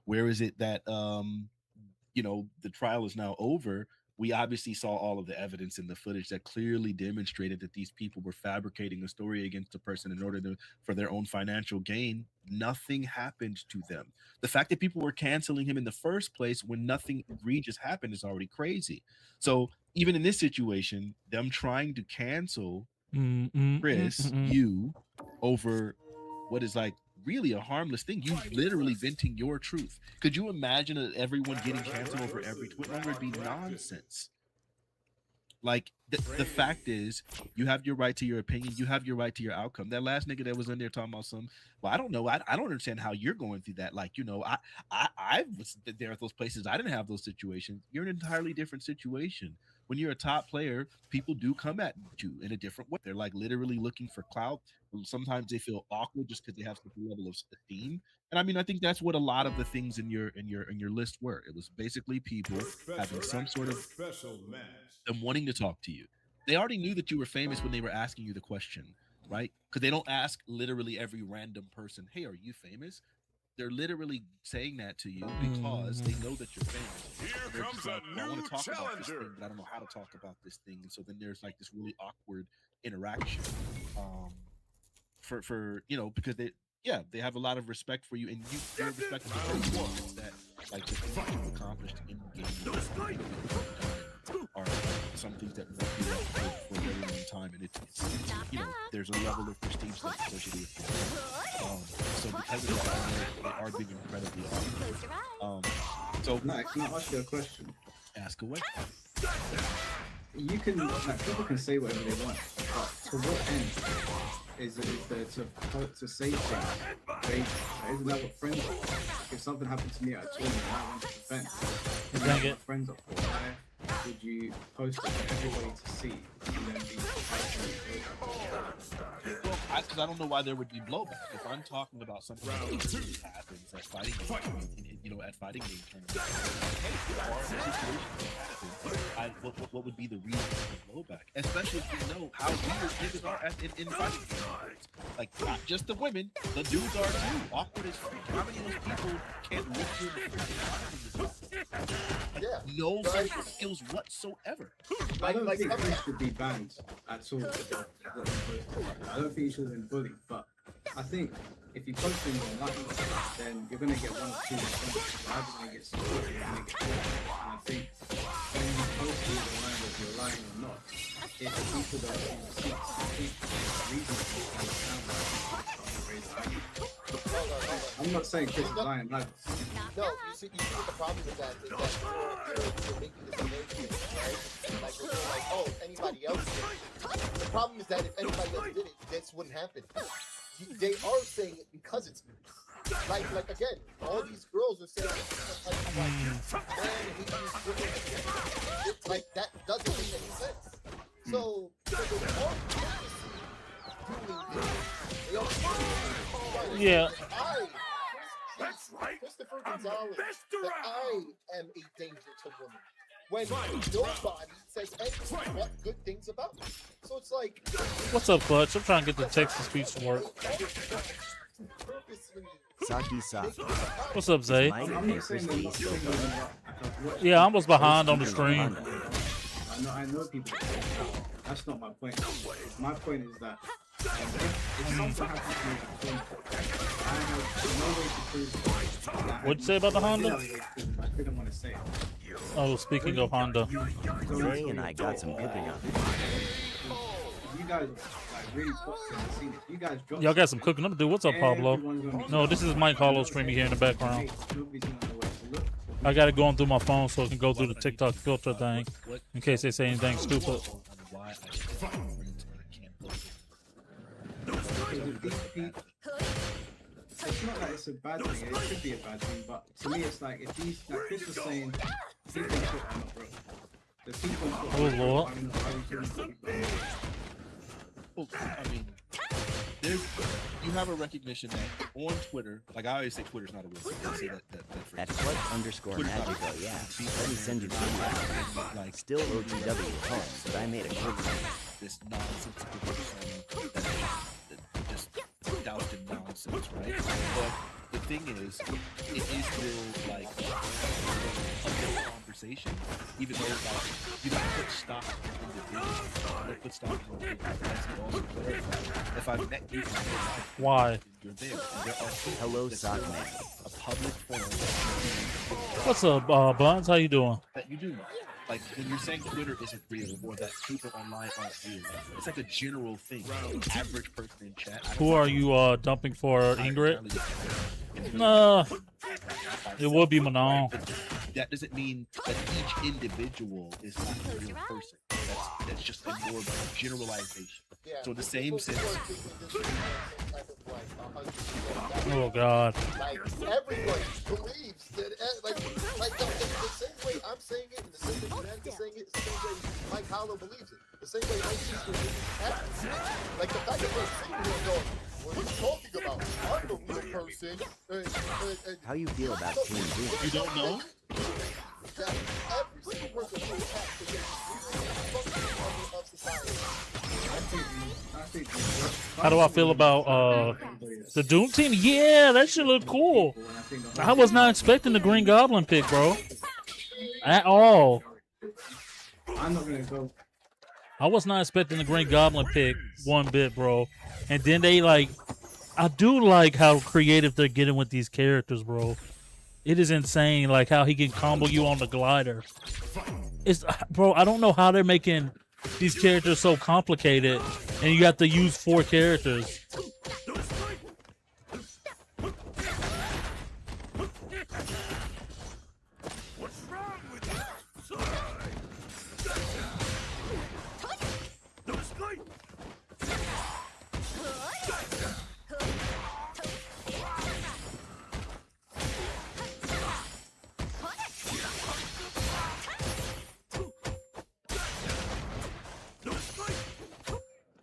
Where is it that the trial is now over? We obviously saw all of the evidence in the footage that clearly demonstrated that these people were fabricating a story against a person in order to for their own financial gain. Nothing happened to them. The fact that people were canceling him in the first place when nothing egregious happened is already crazy. So even in this situation, them trying to cancel Chris, you, over what is like really a harmless thing. You literally venting your truth. Could you imagine everyone getting canceled over every tweet? Longer it'd be nonsense. Like the fact is, you have your right to your opinion. You have your right to your outcome. That last nigga that was in there talking about some, well, I don't know. I don't understand how you're going through that. Like, I was there at those places. I didn't have those situations. You're in an entirely different situation. When you're a top player, people do come at you in a different way. They're like literally looking for clout. Sometimes they feel awkward just because they have some level of esteem. And I mean, I think that's what a lot of the things in your list were. It was basically people having some sort of them wanting to talk to you. They already knew that you were famous when they were asking you the question, right? Because they don't ask literally every random person, "Hey, are you famous?" They're literally saying that to you because they know that you're famous. And they're just like, "Well, I want to talk about this thing, but I don't know how to talk about this thing." And so then there's like this really awkward interaction, because they have a lot of respect for you, and you're respecting that like the things that you've accomplished in the game are some things that won't be left for a very long time, and there's a level of prestige that's associated with it. So because of that, they are being incredibly awkward. So Max, can I ask you a question? Ask away. You can, like, people can say whatever they want, but to what end is there to say things? Isn't that what friends are? If something happened to me at a tournament and I went to defend, isn't that what friends are for? Why would you post it for everybody to see and then be well, because I don't know why there would be blowback. If I'm talking about something that really happens at fighting game, at fighting game tournaments, hey, there are situations that happen. What would be the reason for blowback? Especially if you know how weird niggas are in fighting games. Like, not just the women, the dudes are too. Awkward as freak. How many of those people can't look you in the freaking Yeah. no social skills whatsoever? I don't think this should be banned at all. I don't think you should have been bullied, but I think if you post things online, then you're going to get one or two responses. You're either going to get supported or you're going to get bullied. And I think when you post things online, whether you're lying or not, if people that are in the seats, I think it's reasonable to understand why people raise their eyebrows. I'm not saying Chris is lying, like. No, you see what the problem is that you're making this amazing, right? Like you're saying, like, oh, anybody else did it. The problem is that if anybody else did it, this wouldn't happen. They are saying it because it's me. Like again, all these girls are saying like that doesn't make any sense. So they are doing this. They are yeah. That's right. Christopher Gonzalez, that I am a danger to women. When nobody says anything but good things about me. So it's like... What's up, Clutch? I'm trying to get the text to speech to work. Saki Saki. What's up, Zay? I'm not saying yeah, I'm almost behind on the stream. I know people. That's not my point. My point is that if something happens to me, I have no way to prove it. What'd you say about the Honda? I didn't want to say it. Oh, speaking of Honda. Ray and I got some cooking up. You guys like really popular in the scene. You guys drop. Y'all got some cooking up to do. What's up, Pablo? No, this is Mike Hollow streaming here in the background. I got it going through my phone so it can go through the TikTok filter thing in case they say anything stupid. It's not like it's a bad thing. It could be a bad thing, but to me, it's like if these, like Chris was saying, people on Twitter are not broke. The people on Twitter oh Lord. Well, I mean, you have a recognition that on Twitter, like I always say, Twitter's not a real thing. I say At _magical, yeah. Let me send you the like still OTW at home, but I made a quick this nonsensical persona that just doused in nonsense, right? But the thing is, it is still conversation, even though like you don't put stock in individuals, you don't put stock in individuals. As he also clarified, if I've met you in real life, Why? you're there. And there are people Hello, that sock feel man. like a public forum What's up, Buns? How you doing? that you do. Like when you're saying Twitter isn't real or that people online aren't real, it's like a general thing. The average person in chat. I don't Who know are you dumping for, Ingrid? entirely Nah, it would be Manon. But that doesn't mean that each individual is not a real person. That's just a more generalization. Yeah. So in the same sense, Oh God. Like everyone believes that, like the same way I'm saying it, and the same way Humanity saying it, the same way Mike Hollow believes it, the same way Mike Sister believes it. Like the fact that we're sitting here going, what are you talking about? I'm the real person. How you feel about Team Doom? you don't know. That every single person who attacks against the of society. I think How do I feel about the Doom team? Yeah, that should look cool. I was not expecting the Green Goblin pick, bro. At all. I'm not gonna go. I was not expecting the Green Goblin pick one bit, bro. And then they like, I do like how creative they're getting with these characters, bro. It is insane, like how he can combo you on the glider. It's, bro, I don't know how they're making these characters so complicated, and you have to use 4 characters.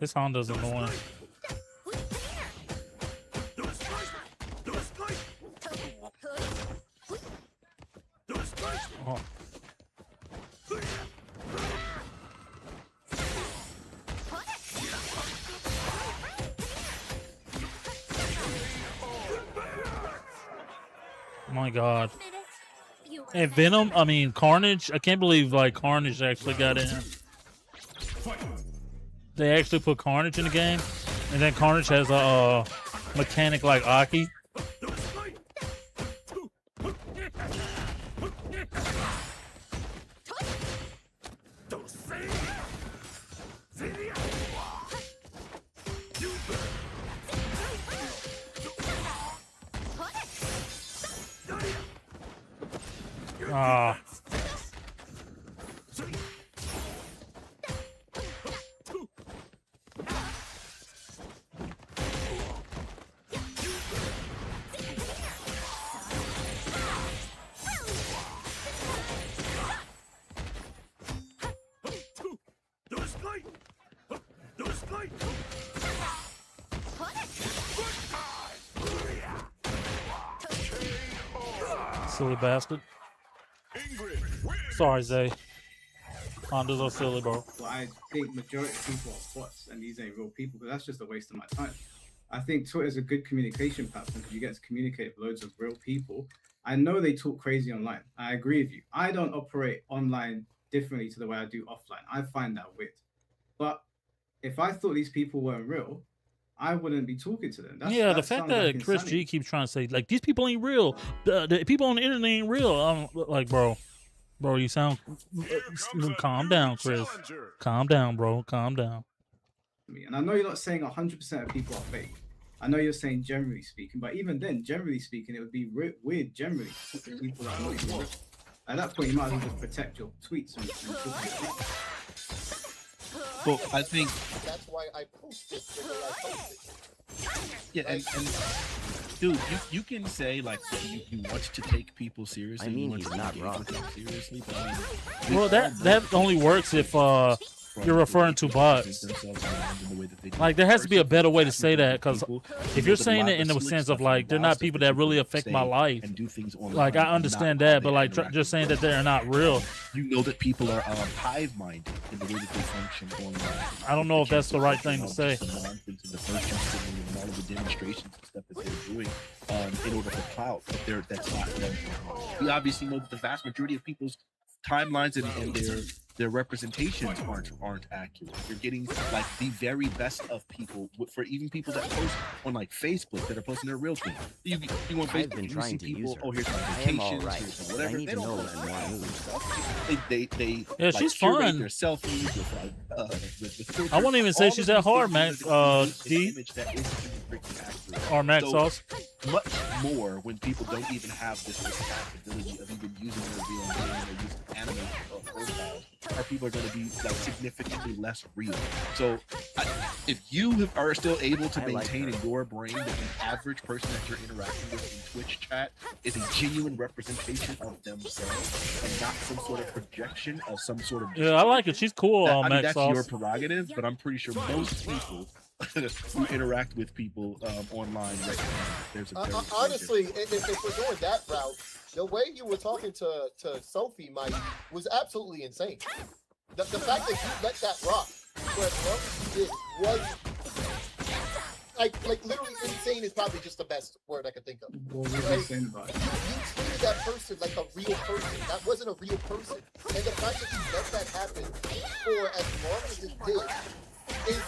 This Honda's annoying. Oh. My God. And Venom, I mean Carnage. I can't believe like Carnage actually got in. They actually put Carnage in the game, and then Carnage has a mechanic like Aki. Ah. Silly bastard. Sorry, Zay. Hondas are silly, bro. Well, I think majority of people are bots, and these ain't real people. But that's just a waste of my time. I think Twitter is a good communication platform because you get to communicate with loads of real people. I know they talk crazy online. I agree with you. I don't operate online differently to the way I do offline. I find that weird. But if I thought these people weren't real, I wouldn't be talking to them. Yeah, the fact that Chris G keeps trying to say like these people ain't real, the people on the internet ain't real. I'm like, bro, you sound. Calm down, Chris. Calm down, bro. Calm down. And I know you're not saying 100% of people are fake. I know you're saying generally speaking, but even then, generally speaking, it would be weird generally to talk to people that are not even real. At that point, you might as well just protect your tweets and talk. Well, I think That's why I posted the way I posted. yeah, and dude, you can say like you want to take people seriously. I mean, you want he's to not engage wrong. with them seriously, but I mean, Well, that only works if you're referring to bots. Like, there has to be a better way to say that, because if you're saying it in the sense of like they're not people that really affect my life, and do things online, like I understand that, but like just saying that they're not real, you know that people are hive-minded in the way that they function online. I don't know if that's the right thing to say. The nonsense and the virtue signaling and all of the demonstrations and stuff that they're doing in order for clout, but that's not them. We obviously know that the vast majority of people's timelines and their representations aren't accurate. You're getting like the very best of people for even people that post on like Facebook that are posting their real thing. You on I've Facebook, been you see trying to use people. her. Oh, here's my I am vacations. alright, Here's my but I whatever. need They to don't know post when that more kind of moves. stuff. They Yeah, like, she's curate fun. their selfies with like with filters. I wouldn't even say All she's of that these hard, things Max. are to create an D image that isn't even freaking accurate. or Max So, Sauce. much more when people don't even have this responsibility of even using their real name or using anime profiles, or people are going to be like significantly less real. So if you are still able to I like maintain her. in your brain that the average person that you're interacting with in Twitch chat is a genuine representation of themselves and not some sort of projection of some sort of Yeah, I like it. She's cool, I mean, Max that's Sauce. your prerogative, but I'm pretty sure most people who interact with people online recognize there's a very Honestly, if we're going that route, the way you were talking to Sophie, Mike, was absolutely insane. The fact that you let that rock for as long as you did was like literally insane is probably just the best word I could think of. What was he saying about it? You treated that person like a real person. That wasn't a real person. And the fact that you let that happen for as long as it did is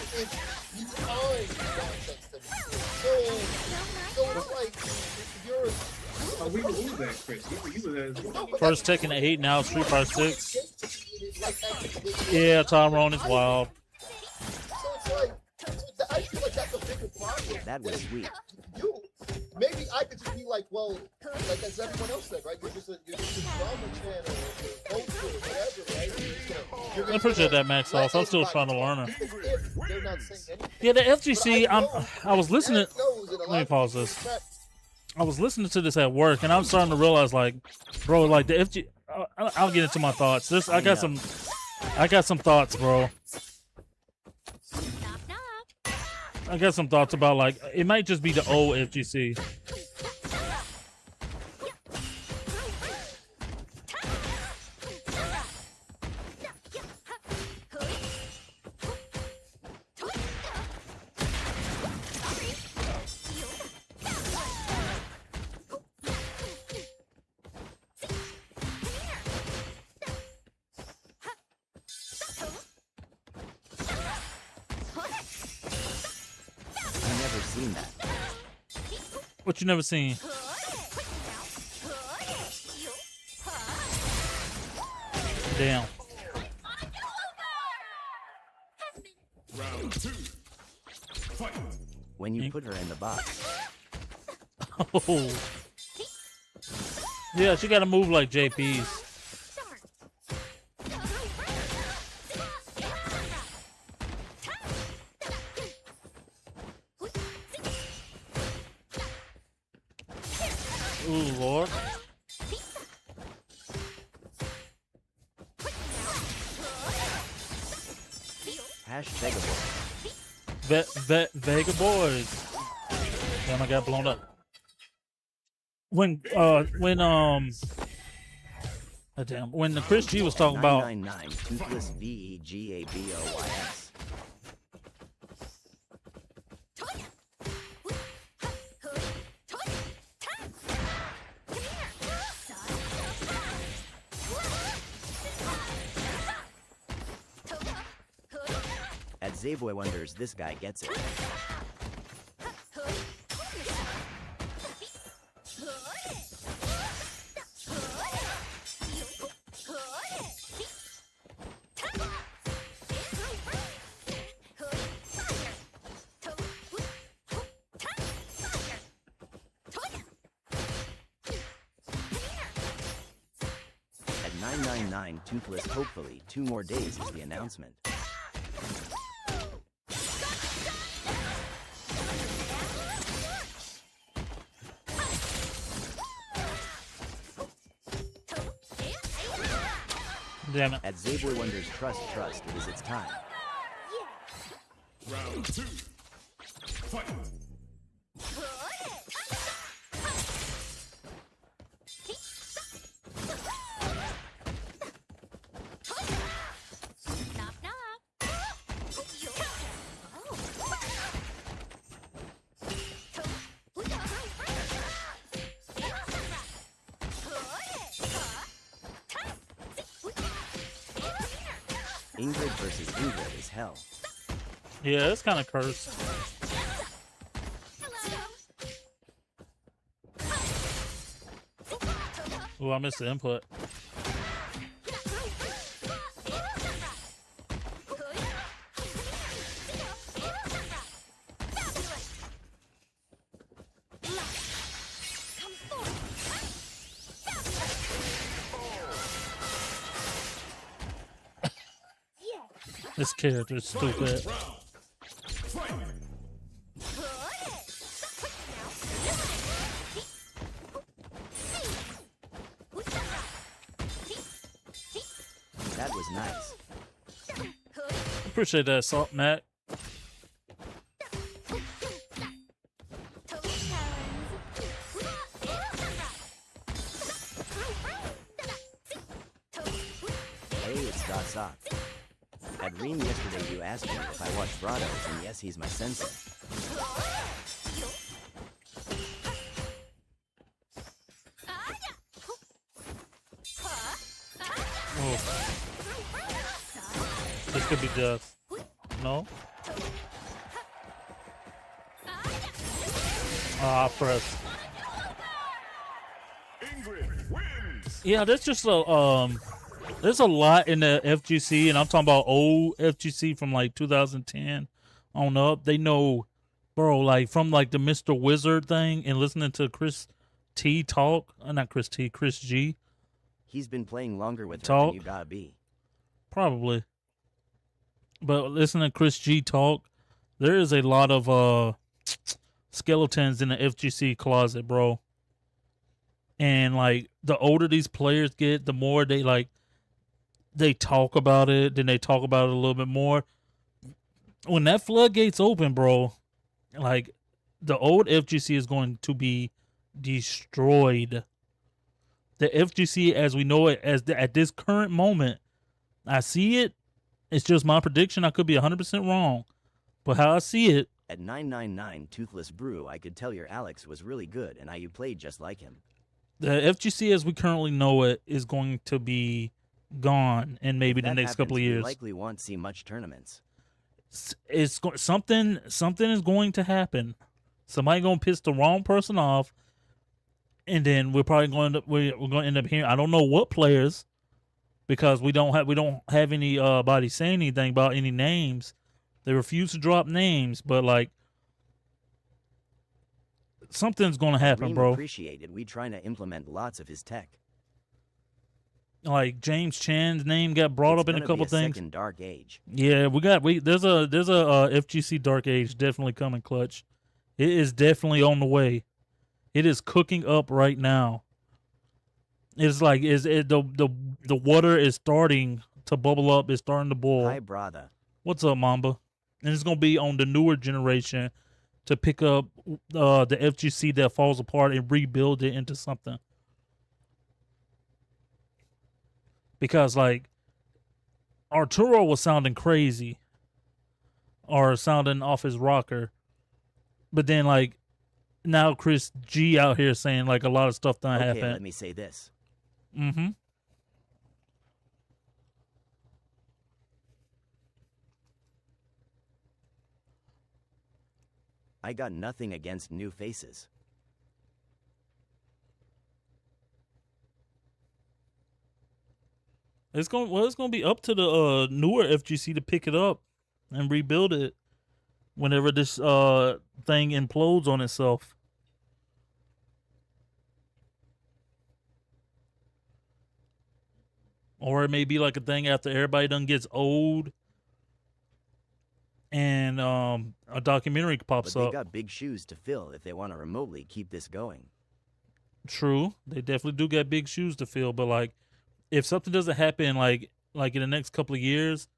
beyond nonsense to me. So it's like you're. Oh, we were all there, Chris. You were there as well. First Tekken 8, now Street Fighter 6. Yeah, Tyrone is wild. So it's like, I feel like that's a bigger problem. That was sweet. You, maybe I could just be like, well, like as everyone else said, right? You're just a drama channel, or culture, or whatever, right? I appreciate that, Max Sauce. I'm still trying to learn her. If they're not saying anything. Yeah, the FGC. I was listening. Let Let me pause this. I was listening to this at work, and I'm starting to realize, like, bro, like the FG. I'll get into my thoughts. I got some thoughts, bro. I got some thoughts about like it might just be the old FGC. I've never seen that. What you never seen? Damn. When you put her in the box, Oh. Yeah, she got to move like JP's. Ooh, Lord. Vegaball. Vega Boys. Damn, I got blown up. When when the Chris G was talking about 999 toothless VEGABOYS. At Zayboy Wonders, this guy gets it. At 999 toothless, hopefully 2 more days is the announcement. damn it. At Zayboy Wonders, trust, it is its time. Round 2. Fight. Ingrid versus Ingrid is hell. Yeah, it's kind of cursed. Oh, I missed the input. This character is stupid. Fight. That was nice. Appreciate that, Salt Matt. Hey, it's Dasok. At Ream yesterday you asked me if I watch Brados, and yes, he's my sensei. Oh. This could be death. No? Ah, press. Ingrid wins. Yeah, that's just a there's a lot in the FGC, and I'm talking about old FGC from like 2010 on up. They know, bro, like from like the Mr. Wizard thing and listening to Chris T talk, not Chris T, Chris G. He's been playing longer with her Talk. than you gotta be. Probably. But listening to Chris G talk, there is a lot of skeletons in the FGC closet, bro. And like the older these players get, the more they talk about it, then they talk about it a little bit more. When that floodgates open, bro, like the old FGC is going to be destroyed. The FGC as we know it at this current moment, I see it. It's just my prediction. I could be 100% wrong. But how I see it, At 999 Toothless Brew, I could tell your Alex was really good, and you played just like him. the FGC as we currently know it is going to be gone in maybe If the that next couple of happens, we years. likely won't see much tournaments. Something is going to happen. Somebody gonna piss the wrong person off, and then we're probably we're going to end up hearing. I don't know what players, because we don't have any body saying anything about any names. They refuse to drop names, but like something's gonna happen, Reem bro. appreciated we trying to implement lots of his tech. Like James Chan's name got brought It's up in a gonna couple be things. Second Dark Age. Yeah, there's a FGC Dark Age definitely coming, Clutch. It is definitely on the way. It is cooking up right now. It's like the water is starting to bubble up. It's starting to boil. Hi, brother. What's up, Mamba? And it's gonna be on the newer generation to pick up the FGC that falls apart and rebuild it into something. Because like Arturo was sounding crazy or sounding off his rocker, but then like now Chris G out here saying like a lot of stuff done Okay, happened. let me say this. Mm-hmm. I got nothing against new faces. It's gonna be up to the newer FGC to pick it up and rebuild it whenever this thing implodes on itself. Or it may be like a thing after everybody done gets old and a documentary But pops they up. got big shoes to fill if they want to remotely keep this going. True, they definitely do got big shoes to fill, but like if something doesn't happen like in the next couple of years,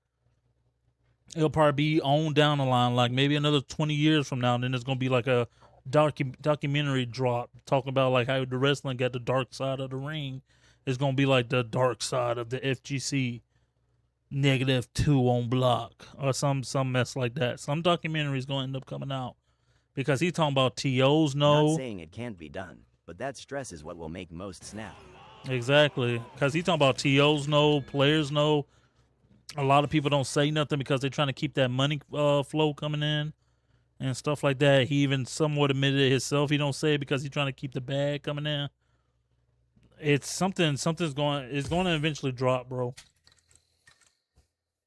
it'll probably be on down the line, like maybe another 20 years from now, and then there's gonna be like a documentary drop talking about like how the wrestling got the dark side of the ring. It's gonna be like the dark side of the FGC, -2 on block or some mess like that. Some documentary is gonna end up coming out because he's talking about TOs Not no. saying it can't be done, but that stress is what will make most snap. Exactly, because he's talking about TOs no, players no. A lot of people don't say nothing because they're trying to keep that money flow coming in and stuff like that. He even somewhat admitted it himself. He don't say it because he's trying to keep the bag coming in. It's something's going. It's going to eventually drop, bro.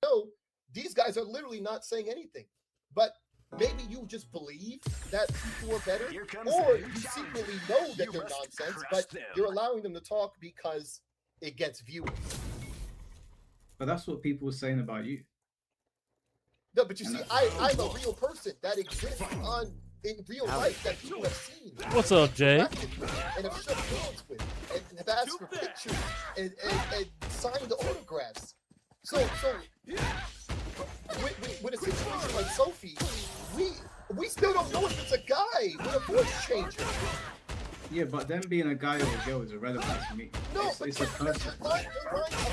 No, these guys are literally not saying anything. But maybe you just believe that people are better, or you secretly know that they're nonsense, but you're allowing them to talk because it gets viewers. But that's what people were saying about you. No, but you see, I'm a real person that exists in real life that people have seen. What's up, Jay? And have shook hands with, and have asked for pictures, and signed autographs. So with a situation like Sophie, we still don't know if it's a guy with a voice changer. Yeah, but them being a guy or a girl is irrelevant to me. No, It's but a person. you're lying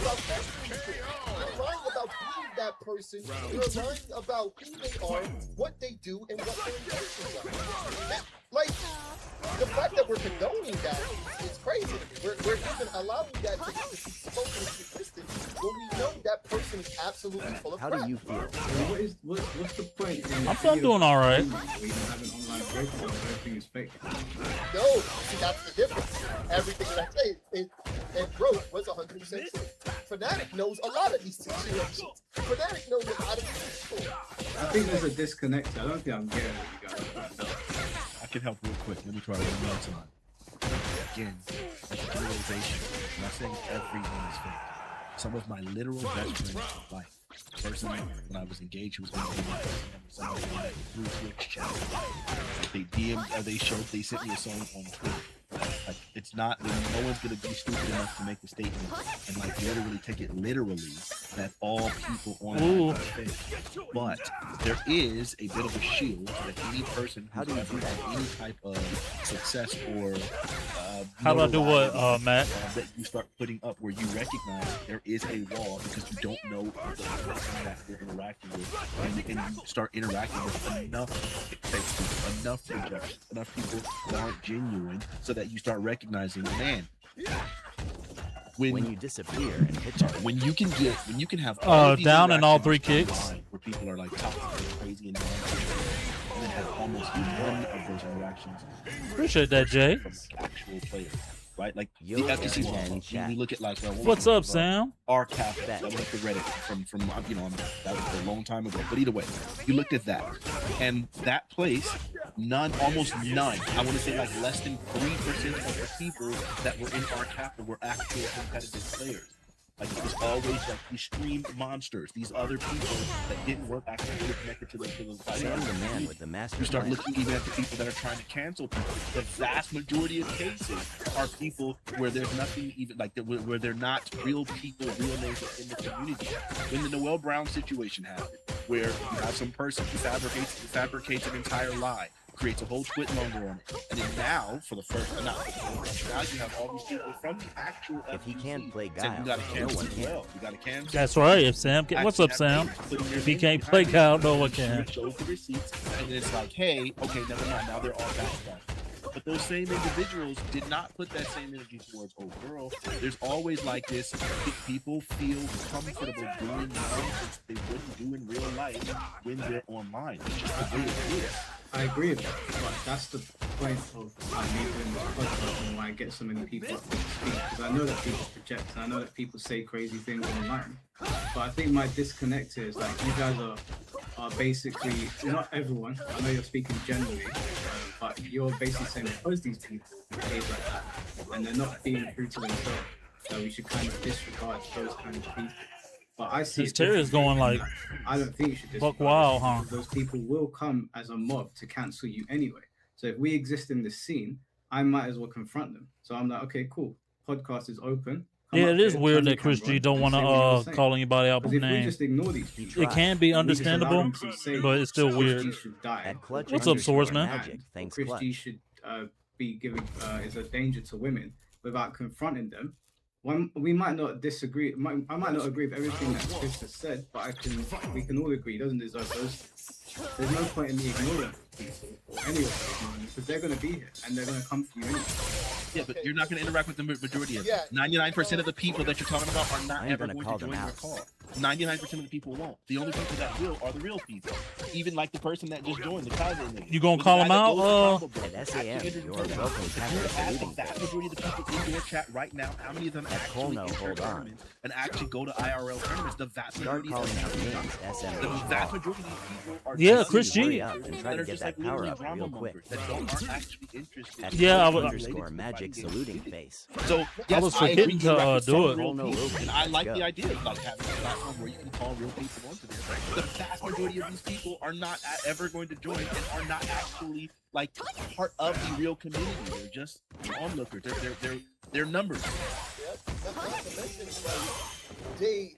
about You're lying about being that person. You're lying about who they are, what they do, and what their intentions are. Like, the fact that we're condoning that is crazy to me. We're even allowing that to be spoken into existence when we know that person is absolutely full of How crap. do you feel? What's the point? I'm doing all right. We don't have an online breakdown. Everything is fake. No, see, that's the difference. Everything that I say and bro was 100% true. Fnatic knows a lot of these situations. Fnatic knows a lot of these people. I think there's a disconnect. I don't think I'm getting what you guys are trying to do. I can help real quick. Let me try one more time. Again, like a generalization. I'm not saying everyone is fake. Some of my literal best friends of life. Personally, when I was engaged, he was going to be my somebody through Twitch channel. Like they DM'd, they sent me a song on Twitter. Like it's not, no one's gonna be stupid enough to make a statement and like literally take it literally that all people online are fake. But there is a bit of a shield that any person who's ever had any type of success or How do I do what, Matt? that you start putting up where you recognize there is a wall because you don't know the person that you're interacting with, and you start interacting with enough fake people, enough rejection, enough people that aren't genuine, so that you start recognizing, man, When you disappear and hit your when you can have all these down in all interactions three kicks. online where people are like toxic and crazy and and then have almost none of those interactions Appreciate that, Jay. from actual players, right? Like the Yo, FTC yeah, law. chat. We look at like What's up, Sam? our cap that was like the Reddit from you know, that was a long time ago. But either way, you looked at that, and that place, almost none. I want to say like less than 3% of the people that were in our cap were actual competitive players. Like it was always like these stream monsters, these other people that didn't work actually connected to the Sam the man with the master You start plan. looking even at the people that are trying to cancel people. The vast majority of cases are people where there's nothing even like where they're not real people, real names in the community. When the Noel Brown situation happened, where you have some person who fabricates an entire lie, creates a whole twit longer on it, and then now for the first now you have all these people from the actual If he can't FTC play saying Guile, you gotta no cancel one as can. well. You gotta cancel. That's right. If Sam, what's up, Sam? If he can't play Guile, no one can. Shows the receipts, and then it's like, hey, okay, never mind. Now they're all backstabbed. But those same individuals did not put that same energy towards oh girl. There's always like this. People feel comfortable doing things they wouldn't do in real life when they're online. It's just the way it is. I agree with that, but that's the point of me doing this podcast and why I get so many people up to speak, because I know that people project and I know that people say crazy things online. But I think my disconnect is like you guys are basically, not everyone, I know you're speaking generally, but you're basically saying because these people behave like that and they're not being true to themselves, that we should kind of disregard those kind of people. But I see This Terry's going like I don't think you should buck disregard wild, it, huh? because those people will come as a mob to cancel you anyway. So if we exist in this scene, I might as well confront them. So I'm like, okay, cool. Podcast is open. Come Yeah, up it is here, weird turn the that Chris camera G don't and want say what you're to saying. call anybody out by Because if we name. just ignore these people, It can be and we just allow understandable, them to say but it's still Chris weird. G should die, At Clutch What's up, Swordsman? Magic, thanks, Chris Clutch. G should be giving is a danger to women without confronting them. We might not disagree. I might not agree with everything that Chris has said, but we can all agree he doesn't deserve those. There's no point in me ignoring people or any of them because they're going to be here and they're going to come for you anyway. Yeah, but okay? you're not going to interact with the majority of Yeah. them. 99% of the people that you're talking about are not I'm ever gonna going call to them join your out. call. 99% of the people won't. The only people that will are the real people. Even like the person that just joined, the Kaiser nigga. You gonna The call guy him that out? goes to Combo Bros, At actually SAM, entered you're the tournament. welcome If to you were the to ask the saluting vast phase. majority of the people in your chat right now, how many of them At actually Colno, enter hold on. tournaments and actually go to IRL tournaments, the vast Start majority calling out of them do not. names, SM The or vast Shaw. majority of these people are Yeah, just Chris G. Hurry up and try that to are get just that like power literally up drama real quick. mongers that aren't actually interested. At in Yeah, I anything would- related to underscore the magic fighting game saluting community. face. So yes, was I agree forgetting to, interact with do some it. real Colno people, Loki, and I let's like go. the idea of like having a platform where you can call real people onto this. The vast majority of these people are not ever going to join and are not actually like part of the real community. They're just onlookers. They're numbers. Yep. Not to mention, like,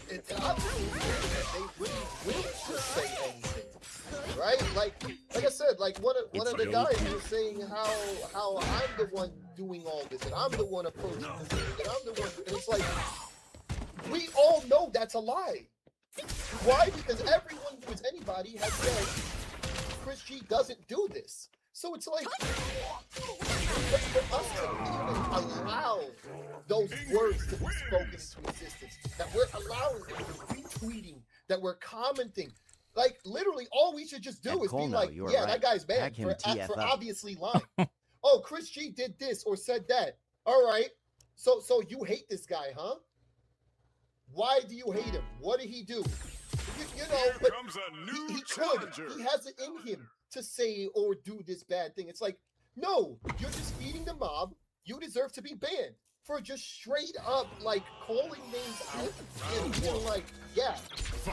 it's obviously that they really will just say anything, right? Like I said, like one of the guys was saying how I'm the one doing all this, and I'm the one approaching this, and I'm the one, and it's like we all know that's a lie. Why? Because everyone who is anybody has said Chris G doesn't do this. So it's like, for us to even allow those words to be spoken into existence, that we're allowing, that we're retweeting, that we're commenting, like literally all we should just do At is be Colno, like, you are yeah, right. that guy's banned Hack him TF for up. obviously lying. Oh, Chris G did this or said that. All right. So you hate this guy, huh? Why do you hate him? What did he do? You know, Here but comes a new he could. challenger. He has it in him to say or do this bad thing. It's like, no, you're just feeding the mob. You deserve to be banned for just straight up like calling names out and being like, yeah,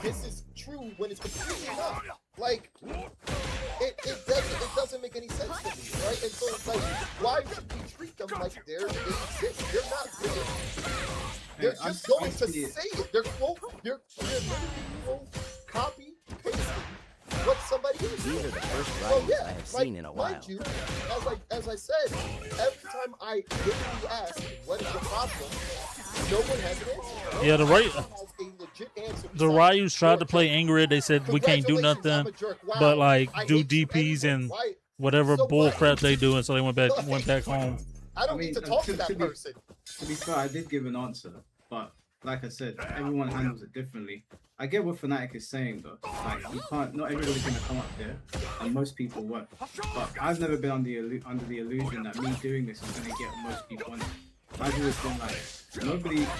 this is true when it's completely not. Like, it doesn't make any sense to me, right? And so it's like, why should we treat them like they exist? They're not real. They're I- just going I to see it. say it. They're literally copy pasting what somebody else These are did. the first So writings yeah, I have like, seen in a while. mind you, as I said, every time I literally ask what is the problem, no one has an answer. Yeah, the No right- one has a legit answer The besides, Ryus tried to play Ingrid. They said we can't do "Congratulations, I'm nothing a jerk. Wow, but like I do hate you DPs anyway." and Why? whatever So bull what? crap they do, and so they went back home. I don't I mean, need to talk to to that be- person. To be fair, I did give an answer, but like I said, everyone handles it differently. I get what Fnatic is saying though. Like you can't, not everybody's gonna come up there, and most people won't. But I've never been under the illusion that me doing this is gonna get most people on it. I've always been like,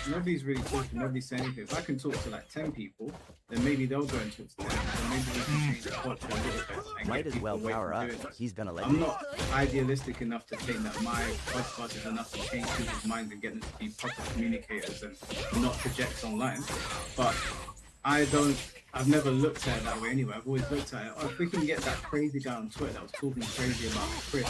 nobody's really talking, nobody's saying anything. If I can talk to like 10 people, then maybe they'll go and talk to 10, and maybe we can change the culture a little bit and Might get as people well away power from up. doing this. He's gonna let I'm you. not idealistic enough to think that my podcast is enough to change people's minds and get them to be proper communicators and not project online. But I've never looked at it that way anyway. I've always looked at it, oh, if we can get that crazy guy on Twitter that was talking crazy about Chris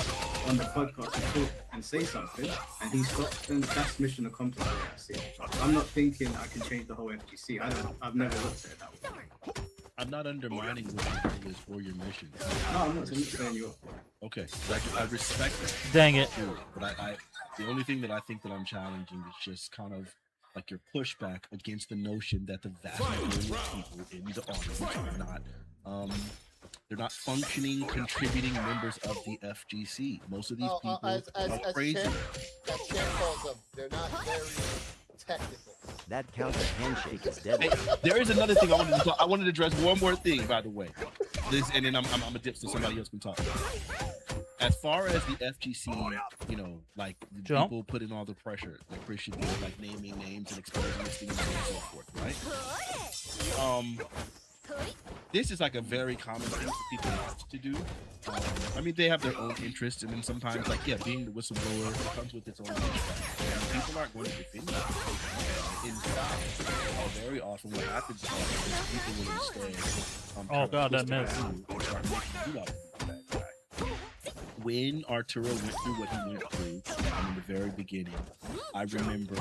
on the podcast and talk and say something, and he stops, then that's mission accomplished. I see. I'm not thinking I can change the whole FGC. I've never looked at it that way. I'm not undermining what your goal is or your mission. No, I'm not saying you're. Okay, I respect that. Dang it. Too, but I the only thing that I think that I'm challenging is just kind of like your pushback against the notion that the vast majority of people in the audience are not they're not functioning, contributing members of the FGC. Most of these people are crazy. As Chan calls them, they're not very technical. That counter handshake is Hey, deadly. there is another thing I wanted to address one more thing, by the way. This, and then I'm a dip so somebody else can talk. As far as the FGC, you know, like the Jump. people putting all the pressure that Chris should do, like naming names and exposing these things and so forth, right? This is like a very common thing for people not to do. I mean, they have their own interests, and then sometimes, like, yeah, being the whistleblower comes with its own pushback. And people aren't going to defend you. In fact, very often what happens is people will instead. Oh, God, that try to mess. twist it and start making you out to be the bad guy. When Arturo went through what he went through in the very beginning, I remember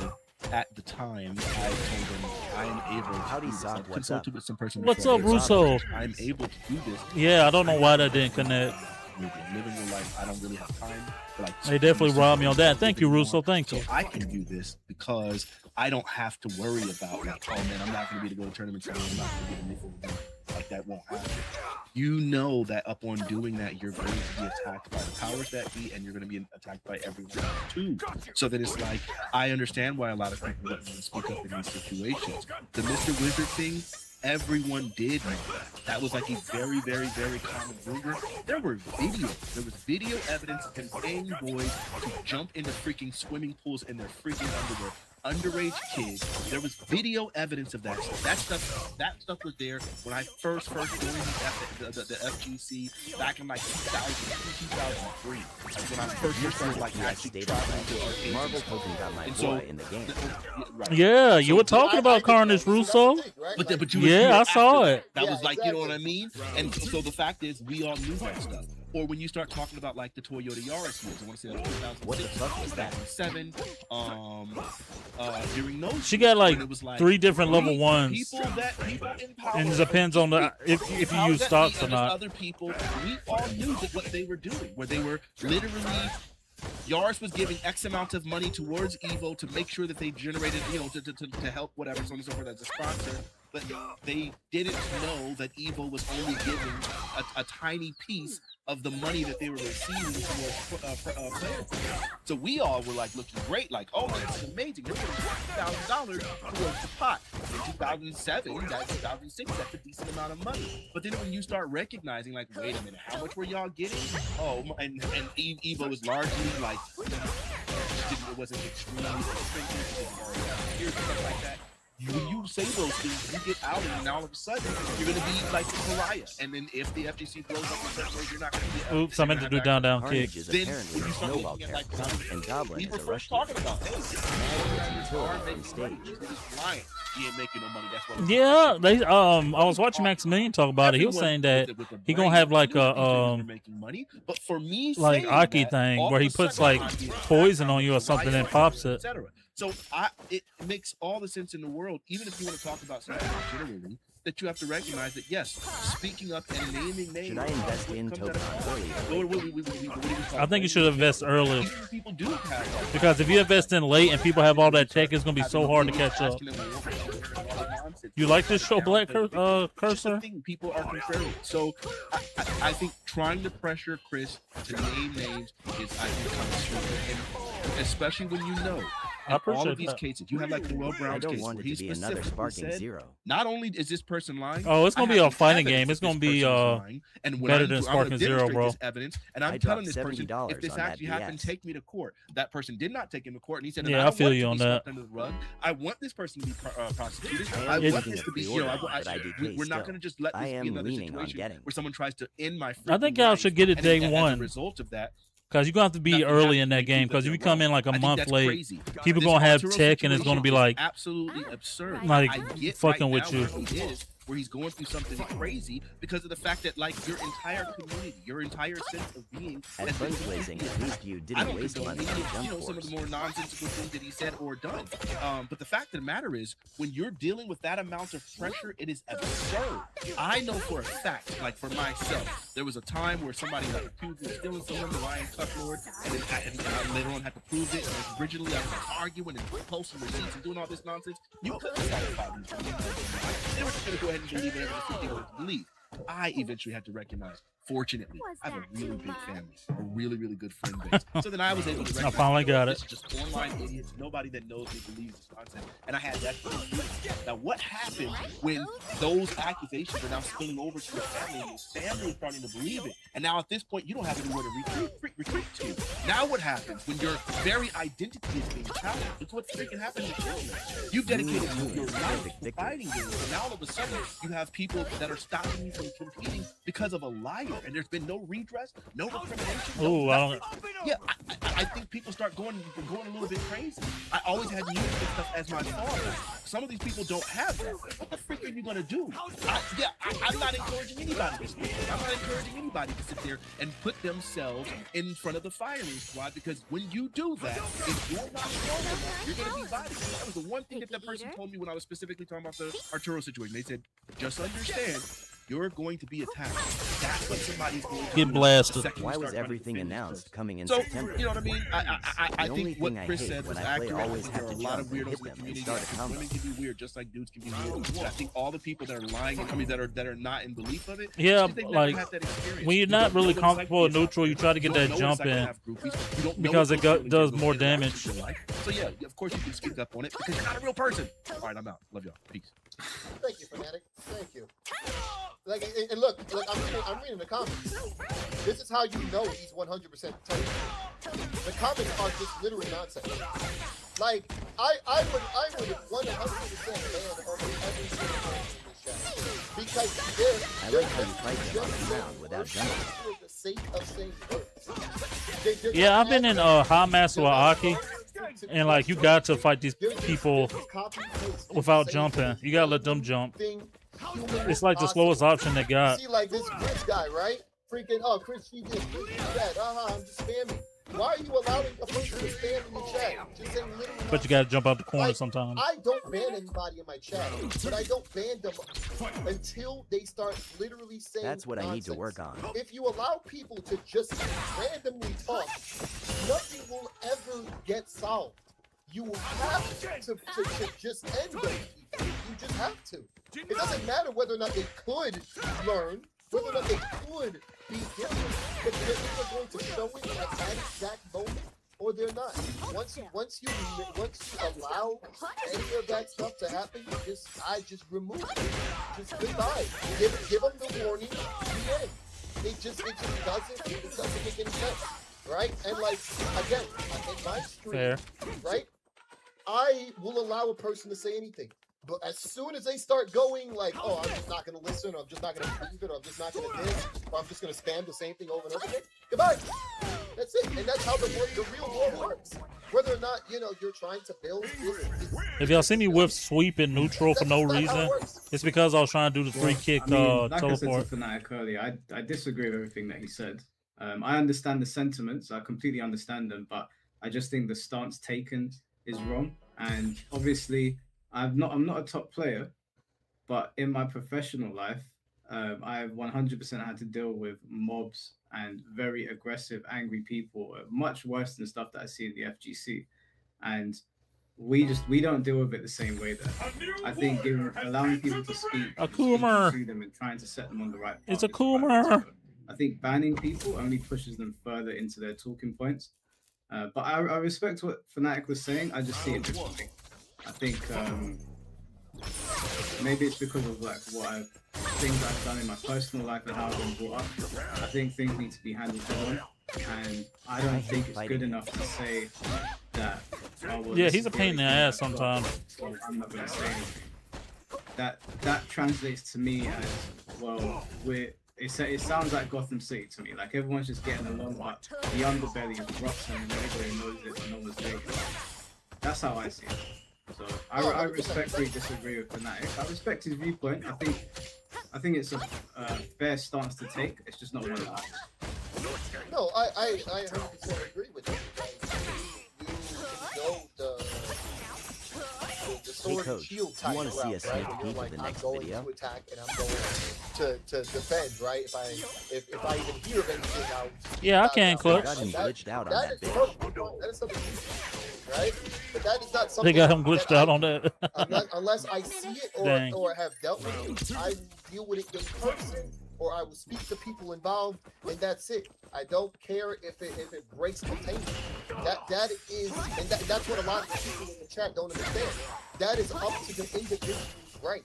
at the time I told him I am able to Howdy, do this. Sock, I've what's consulted up? with some person What's before. up, Russo? I'm able to do this. Yeah, I don't know why that didn't connect. Living your life, I don't really have time. For like They definitely robbed me on that. Thank you, Russo. Thank you. So I can do this because I don't have to worry about like, oh man, I'm not going to be able to go to tournaments. I'm not going to get a nickel. Like that won't happen. You know that up on doing that, you're going to be attacked by the powers that be, and you're going to be attacked by everyone else too. So that it's like, I understand why a lot of people don't want to speak up in these situations. The Mr. Wizard thing, everyone did know that. That was like a very, very, very common rumor. There was video evidence of him paying boys to jump into freaking swimming pools in their freaking underwear. Underage kids. There was video evidence of that stuff. That stuff was there when I first joined the FGC back in like 2003. Like when I first started like actually traveling to arcades. Marvel token got my boy in the game. Right. Yeah, you were talking about Carnage Russo. But you Yeah, I saw it. That Yeah, was like, you know what I exactly. mean? And so the fact is, we all knew that stuff. Or when you start talking about like the Toyota Yaris years, I want to say that was 2006, What the fuck was that? 2007, during those She got like when it was like 3 different level ones, people in power, and it depends on the if you powers use that stocks be or and there's not. other people, we all knew that what they were doing, where they were literally. Yaris was giving X amount of money towards Evo to make sure that they generated, you know, to help whatever, so on and so forth as a sponsor. But they didn't know that Evo was only giving a tiny piece of the money that they were receiving towards players. So we all were like looking great, like, oh, this is amazing. They're getting $50,000 towards the pot. In 2007, that 2006, that's a decent amount of money. But then when you start recognizing, like, wait a minute, how much were y'all getting? Oh, and Evo was largely like, it wasn't extremely expensive. Here's stuff like that. When you say those things, you get out, and now all of a sudden you're going to be like the pariah. And then if the FGC blows up in certain ways, you're not going to be. Oops, I meant to do down kick. Carnage is Then apparently when a you start snowball looking at like character, and Goblin we is were a first rush talking about, hey, this Until are on making stage. money. This is lying. He ain't making no money. That's what. Yeah, they I was watching Maximilian talk about it. He was saying that he gonna have like a making money, but for me, like saying Aki that, thing all where of he a puts sudden, like Aki is poison on you or something and pops it. etc. So it makes all the sense in the world, even if you want to talk about something generally, that you have to recognize that yes, speaking up and naming names. Should I invest in token early? I think you should invest early Even if people do have because if you invest in late and people have all that tech, it's gonna be so hard to catch up. You like this show, Black Cursor? Just the thing, people are contrarian. So I think trying to pressure Chris to name names is, I think, kind of stupid. And especially when you know. I In all appreciate of these that. cases, you have like the Will I Brown's don't case want where it he to be another specifically sparking said, zero. not only is this person lying, Oh, it's gonna I be have a fighting evidence game. that It's gonna this be, person is lying. And when better I'm than gonna Sparking Zero, demonstrate bro. this evidence, and I'm I telling dropped this person, $70 if this on that actually happened, BS. take me to court. That person did not take him to court, and he said, Yeah, I I feel want you to on be that. swept under the rug. I want this person to be prosecuted. I am I want taking this a to be, pre-order, but I do pay we're not still. going to just let I this be am another leaning on situation getting. where someone tries to end my. I think freaking y'all life. should get it And day as a one. result of that, Because you're gonna have to be that we early have in to that be game. that Because if they're you come wrong. in like a I think month that's late, crazy. people This gonna have Arturo tech and it's gonna be situation like is absolutely absurd. like, I get fucking right with now you. where he is, where he's going through something crazy because of the fact that like your entire community, your entire sense of being At has been Funds Blazing, at least you I didn't don't waste condone money any on of, jump some of the force. more nonsensical things that he said or done. But the fact of the matter is, when you're dealing with that amount of pressure, it is absurd. I know for a fact, like for myself, there was a time where somebody like accused me of stealing someone, the Ryan Cucklord, and then I later on had to prove it. And originally I was like, arguing and posting receipts and doing all this nonsense. You couldn't satisfy these people. They were just going to go ahead and believe whatever the they wanted to believe. I eventually had to recognize, fortunately, I have a really big family, a really, really good friend base. So then I was able to recognize, finally got this it. is just online idiots. Nobody that knows me believes this nonsense. And I had that. Now, what happened when those accusations are now spilling over to your family and your family is starting to believe it? And now at this point, you don't have anywhere to retreat to. Now what happens when your very identity is being challenged? It's what's freaking happening to children. You've dedicated your life to fighting games, and now all of a sudden you have people that are stopping you from competing because of a liar, and there's been no redress, no recrimination. Oh, I don't. Yeah, I think people start going a little bit crazy. I always had music and stuff as my father. Some of these people don't have that. What the freak are you gonna do? I'm not encouraging anybody to speak. I'm not encouraging anybody to sit there and put themselves in front of the firing squad, because when you do that, if you're not strong enough, you're gonna be bodied. That was the one thing that person told me when I was specifically talking about the Arturo situation. They said, just understand, you're going to be attacked. That's what somebody's going to Get do blasted. the second you Why start was trying to everything defend announced yourself. coming in So, September? you know what I mean? I The only think what thing I Chris hate said when was I play accurate. always There have are a to lot of jump and weirdos hit in the them and community. start a combo. Women can be weird just like dudes can be weird. I think all the people that are lying, I mean, that are not in belief of it, Yeah, they've never like had that experience. when you're You not don't know really what it's like to comfortable be a in neutral, you try to You get don't that know what it's jump like to in have groupies. You don't know because what it those feelings does are, more those interactions damage. are like. So yeah, of course you can speak up on it because you're not a real person. All right, I'm out. Love y'all. Peace. Thank you, Fanatic. Thank you. Like, and look, I'm reading the comments. This is how you know he's 100% protected. The comments are just literally nonsense. Like, I would 100% ban almost every single person in this chat. Because I like how you fight them on the ground without jumping. for the sake of saying words. Yeah, I've been in High Master with Aki, and like you got to fight these people without jumping. You gotta let them jump. It's like the slowest option they got. See, like this Chris guy, right? Freaking, oh, Chris, she did, Chris, she that. I'm just spamming. Why are you allowing a person to spam in the chat? Just saying literally. But you gotta jump out the corner Like, sometimes. I don't ban anybody in my chat, but I don't ban them until they start literally saying That's what I need to nonsense. work on. If you allow people to just randomly talk, nothing will ever get solved. You have to just end those people. You just have to. It doesn't matter whether or not they could learn, whether or not they could be different, but they're either going to show it at that exact moment or they're not. Once you allow any of that stuff to happen, I just remove it. Just goodbye. Give them the warning. The end. It just doesn't make any sense, right? And like again, in my stream, Fair. right? I will allow a person to say anything. But as soon as they start going like, oh, I'm just not going to listen, or I'm just not going to believe it, or I'm just not going to this, or I'm just going to spam the same thing over and over again, goodbye. That's it. And that's how the real world works. Whether or not, you're trying to build this. If y'all see me whip sweep in neutral for no reason, it's because I was trying to do the free kick like I said teleport. to Fnatic earlier, I disagree with everything that he said. I understand the sentiments, I completely understand them, but I just think the stance taken is wrong. And obviously, I'm not a top player, but in my professional life, I've 100% had to deal with mobs and very aggressive, angry people, much worse than stuff that I see in the FGC. And we don't deal with it the same way there. I think allowing people to speak, A Coomer. to them and trying to set them on the right path. It's a is the right way to Coomer. go. I think banning people only pushes them further into their talking points. But I respect what Fnatic was saying. I just see it differently. I think maybe it's because of like things I've done in my personal life and how I've been brought up. I think things need to be handled head on, and I don't think it's good enough to say that. Oh, well, Yeah, this he's is a pain in the everything ass I've got, sometimes. so I'm not gonna say anything. That translates to me as well. It sounds like Gotham City to me. Like everyone's just getting along, but the underbelly is rotten and everybody knows it, but no one's doing it. That's how I see it. So I respectfully disagree with Fnatic. I respect his viewpoint. I think it's a fair stance to take. It's just not one of ours. No, I 100% agree with you. You know the sword and Coach, shield you type wanna see route, a sneak right? Where peek you're of like, the I'm next going video? to attack and I'm going to defend, right? If I even hear of anything, I'll Yeah, I can, Clutch. Got him glitched out on that that is bitch. perfect. That is something, right? But that is not something. They got him glitched that out on that. unless I see it Dang. or have dealt with it, I will deal with it in person, or I will speak to people involved, and that's it. I don't care if it breaks containment. That is, and that's what a lot of the people in the chat don't understand. That is up to the individual's right.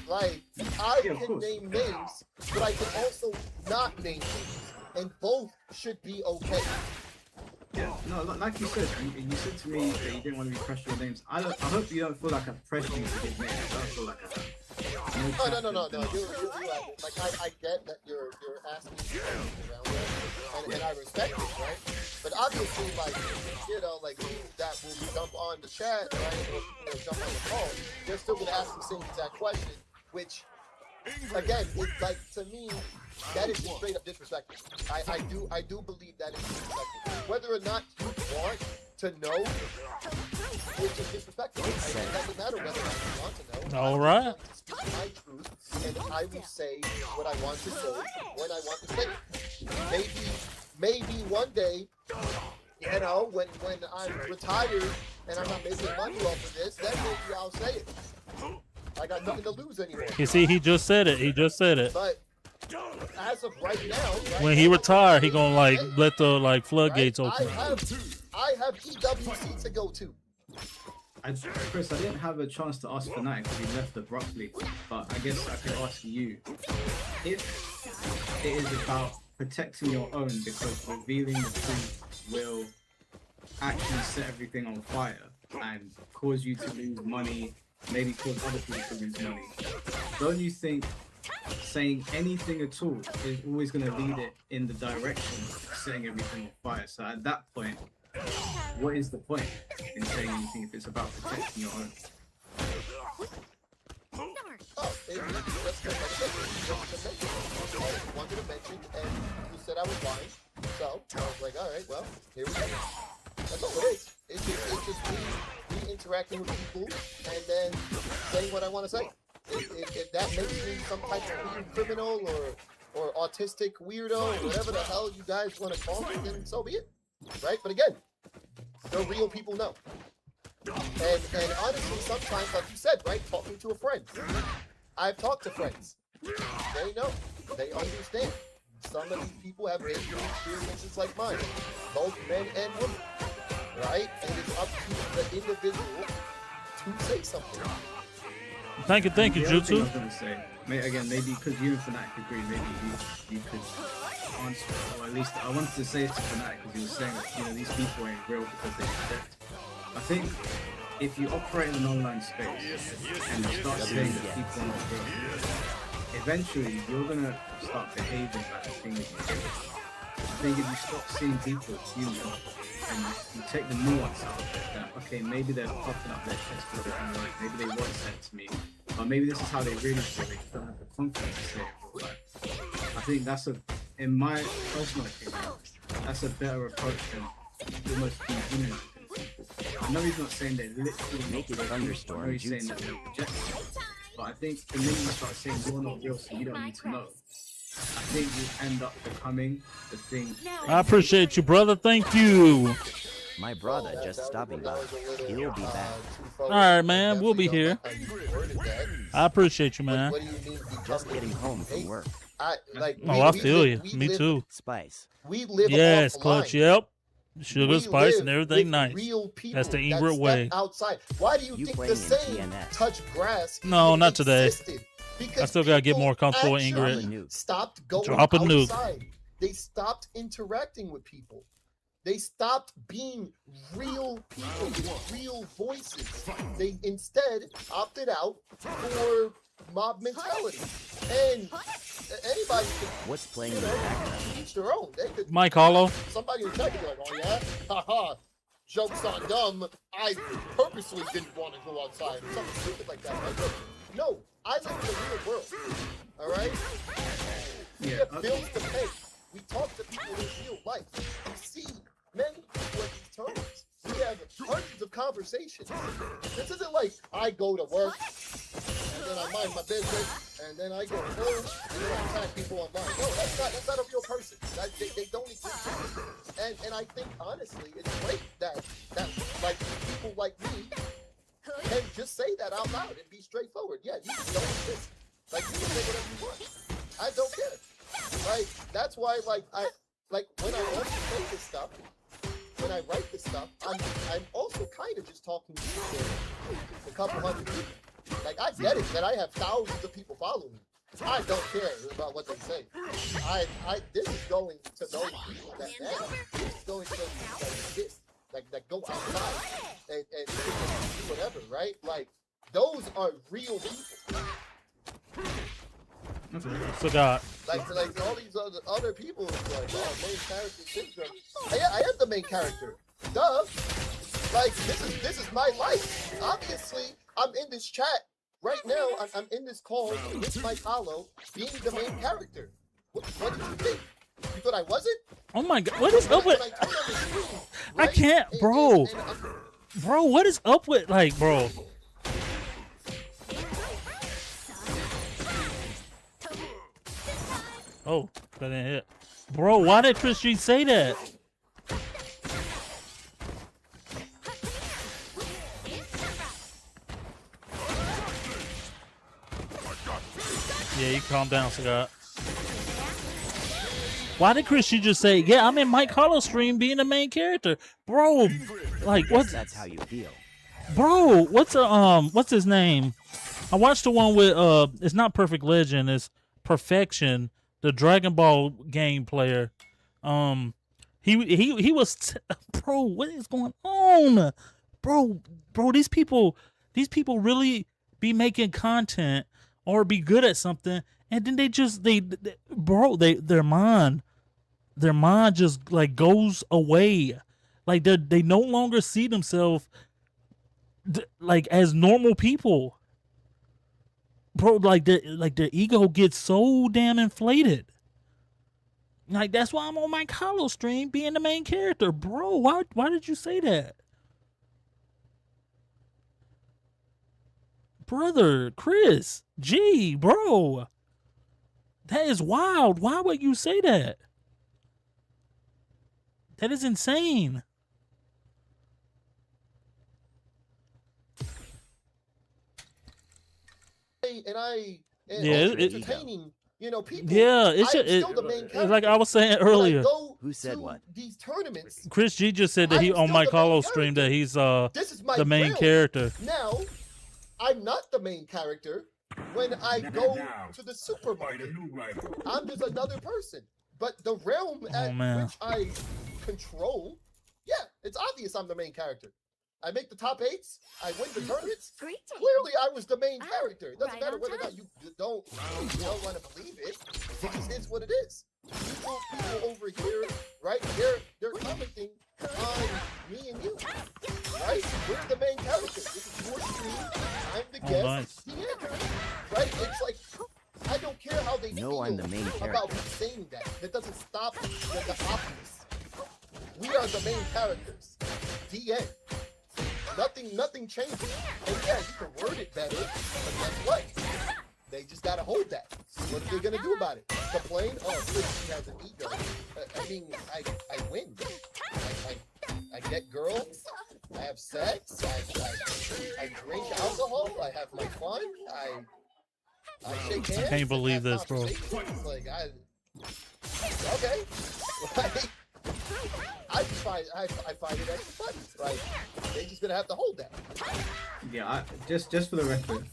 Like, I can name names, but I can also not name names, and both should be okay. Yeah, no, like you said, you said to me that you didn't want to be pressured with names. I hope you don't feel like I'm pressuring you to give names. I don't feel like No. You're right. Like I get that you're asking questions around there, and I respect it, right? But obviously, like like people that will jump on the chat, right, or people that jump on the call, they're still gonna ask the same exact question, which again, it's like to me, that is just straight up disrespectful. I do believe that is disrespectful. Whether or not you want to know, it's just disrespectful. It doesn't matter whether or not you want to know. All right. I'm going to speak my truth, and I will say what I want to say when I want to say it. Maybe one day, you know, when I'm retired and I'm not making money off of this, then maybe I'll say it. I got nothing to lose anymore. You see, he just said it. He just said it. But as of right now, When he retire, he gonna like let the like floodgates right, open. I have EWC to go to. Chris, I didn't have a chance to ask Fnatic because he left abruptly, but I guess I could ask you. If it is about protecting your own because revealing the truth will actually set everything on fire and cause you to lose money, maybe cause other people to lose money, don't you think saying anything at all is always going to lead it in the direction of setting everything on fire? So at that point, what is the point in saying anything if it's about protecting your own? Oh, maybe just wanted to mention, and you said I was lying, so I was like, all right, well, here we go. That's all it is. It's just me interacting with people and then saying what I want to say. If that makes me some type of weird criminal or autistic weirdo or whatever the hell you guys want to call me, then so be it. Right? But again, the real people know. And honestly, sometimes, like you said, right, talking to a friend. I've talked to friends. They know. They understand. Some of these people have been through experiences like mine, both men and women. Right? And it's up to the individual to say something. Thank you, The other thing I Jutsu. was going to say, again, maybe because you and Fnatic agree, maybe you could answer it, or at least I wanted to say it to Fnatic because he was saying that, you know, these people ain't real because they protect. I think if you operate in an online space and you start saying that people are not real, eventually you're going to start behaving like the thing that you do. I think if you stop seeing people as human and you take the nuance out of it, that okay, maybe they're puffing up their chest a bit more, maybe they want said to me, or maybe this is how they really feel, they just don't have the confidence to say it. But I think that's in my personal opinion, that's a better approach than almost being human with people. I know he's not saying they literally Make it real people, thunderstorm, I know he's saying Jutsu. that they're projecting. But I think the minute you start saying you're not real, so you don't need to know, I think you end up becoming the thing. I appreciate you, brother. Thank you. My brother just stopping by. He'll be back. All right, man. We'll be here. I appreciate you, man. What do you mean? Just getting home from work. Oh, I feel you. Me too. Spice. We live Yes, offline. Clutch. Yep. Sugar, We spice, live and everything with nice. real people That's the that Ingrid step way. Outside. Why do you You think playing the in saying TNS. "touch grass"? No, even not today. existed? Because I still gotta get more people comfortable with actually Ingrid. stopped going Drop a nuke. outside. They stopped interacting with people. They stopped being real people with real voices. They instead opted out for mob mentality. And anybody could, What's playing you in the know, background? each their own. They could, Mike Hollow. somebody would check and be like, oh yeah? Haha. Joke's on them. I purposely didn't want to go outside. Or something stupid like that. Right? But no, I live in the real world. Alright? We Yeah, have bills to pay. We talk to people in real life. We see many people at these tournaments. We have hundreds of conversations. This isn't like I go to work and then I mind my business and then I go home and then I attack people online. No, that's not a real person. They don't exist. And I think honestly, it's great that like people like me can just say that out loud and be straightforward. Yeah, you don't exist. Like you can say whatever you want. I don't care. Like that's why like when I want to say this stuff, when I write this stuff, I'm also kind of just talking to a couple hundred people. Like I get it that I have thousands of people following me. I don't care about what they say. This is going to those people that matter. This is going to those people that exist, that go outside and do whatever, right? Like those are real people. Forgot. Like all these other people, like main character syndrome. I am the main character. Duh. Like this is my life. Obviously, I'm in this chat right now. I'm in this call with Mike Hollow, being the main character. What did you think? You thought I wasn't? Oh my God. What is up with? When I turn on the screen, I right? can't, bro. And I'm- Bro, what is up with Oh, that didn't hit. Bro, why did Chris G say that? Yeah, you calm down, Scott. Why did Chris G just say, yeah, I'm in Mike Hollow stream being the main character? Bro, like, Guess what's... that's how you feel. Bro, what's his name? I watched the one with it's not Perfect Legend, it's Perfection, the Dragon Ball game player. He was bro, what is going on? Bro, these people really be making content or be good at something, and then their mind just like goes away. Like they no longer see themselves like as normal people, bro. Like their ego gets so damn inflated. Like that's why I'm on my Hollow stream being the main character, bro. Why did you say that, brother? Chris G, bro, that is wild. Why would you say that? That is insane. And Yeah, also it- entertaining, people. Yeah, I'm still the main it's like I character. was saying When I earlier. go Who said to what? These tournaments. Chris G just said that I he am on still Mike the main Hollow stream that character. he's This is my the main realm. character. Now, I'm not the main character when I go Now, to the fight a supermarket. new rival. I'm just another person. But the realm Oh, at man. which I control, yeah, it's obvious I'm the main character. I make the top 8s. I win the tournaments. Great day. Clearly, I was the main Ah, character. It doesn't right matter on whether or not time. you don't want to believe it. It just is what it is. People over here, right? They're commenting on me and you, right? We're the main characters. This is your stream. I'm the Oh, guest. nice. The answer, right? It's like I don't care how they No, feel I'm the main about character. me saying that. That doesn't stop the obvious. We are the main characters. The end. Nothing changes. And yeah, you can word it better, but guess what? They just gotta hold that. What are they gonna do about it? Complain? Oh, she has an ego. I mean, I win. I get girls. I have sex. I drink alcohol. I have my fun. I shake hands. can't believe and have this, bro. conversations. Like okay. Like, I find it extra funny. Like they just gonna have to hold that. Yeah, just for the record,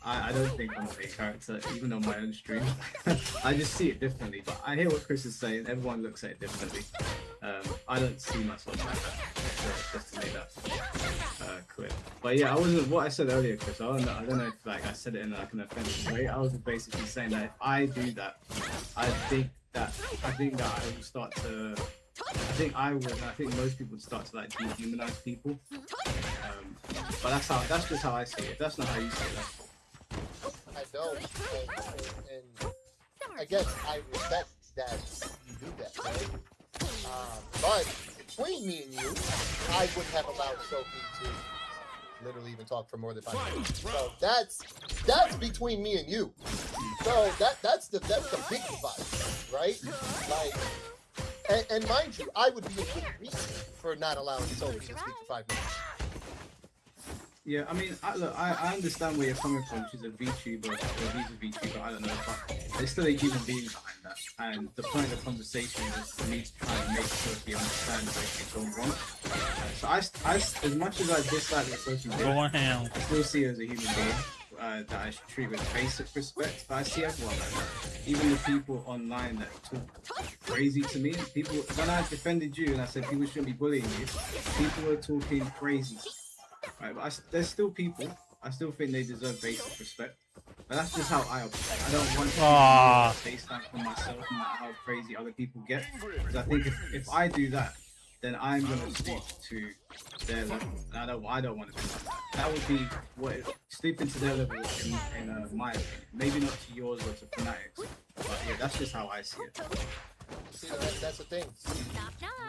I don't think I'm a main character, even on my own stream. I just see it differently. But I hear what Chris is saying. Everyone looks at it differently. I don't see myself like that. Just to make that clear. But yeah, what I said earlier, Chris. I don't know if like I said it in like an offensive way. I was basically saying that if I do that, I think that I will start to. I think most people would start to like dehumanize people. But that's just how I see it. If that's not how you see it, that's cool. I don't, and I guess I respect that you do that, right? But between me and you, I wouldn't have allowed Sophie to literally even talk for more than 5 minutes. So that's between me and you. So that's the big divide, right? Like, and mind you, I would be a good reason for not allowing Sophie to speak for 5 minutes. Yeah, I mean, I understand where you're coming from. She's a VTuber, or he's a VTuber, I don't know, but there's still a human being behind that. And the point of the conversation is for me to try and make Sophie understand where she's going wrong. So I, as much as I dislike what Sophie did, Going ham. I still see her as a human being that I should treat with basic respect. But I see everyone like that. Even the people online that talk crazy to me. People, when I defended you and I said people shouldn't be bullying you, people were talking crazy. Right, but there's still people. I still think they deserve basic respect. But that's just how I operate. I don't want to say that for myself, no matter how crazy other people get. Because I think if I do that, then I'm gonna stoop to their level. And I don't want to do that. That would be stooping to their level in my opinion. Maybe not to yours or to Fanatics. But yeah, that's just how I see it. See, that's the thing.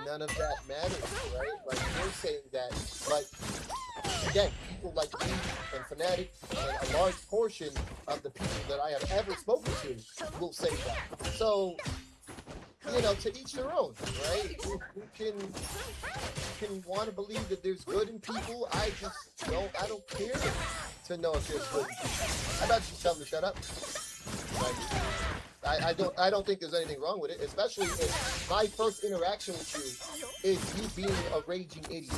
None of that matters, right? Like you're saying that, but again, people like me and Fnatic and a large portion of the people that I have ever spoken to will say that. So, you know, to each their own, right? Who can want to believe that there's good in people? I don't care to know if there's good in people. How about you tell them to shut up? Like, I don't think there's anything wrong with it, especially if my first interaction with you is you being a raging idiot.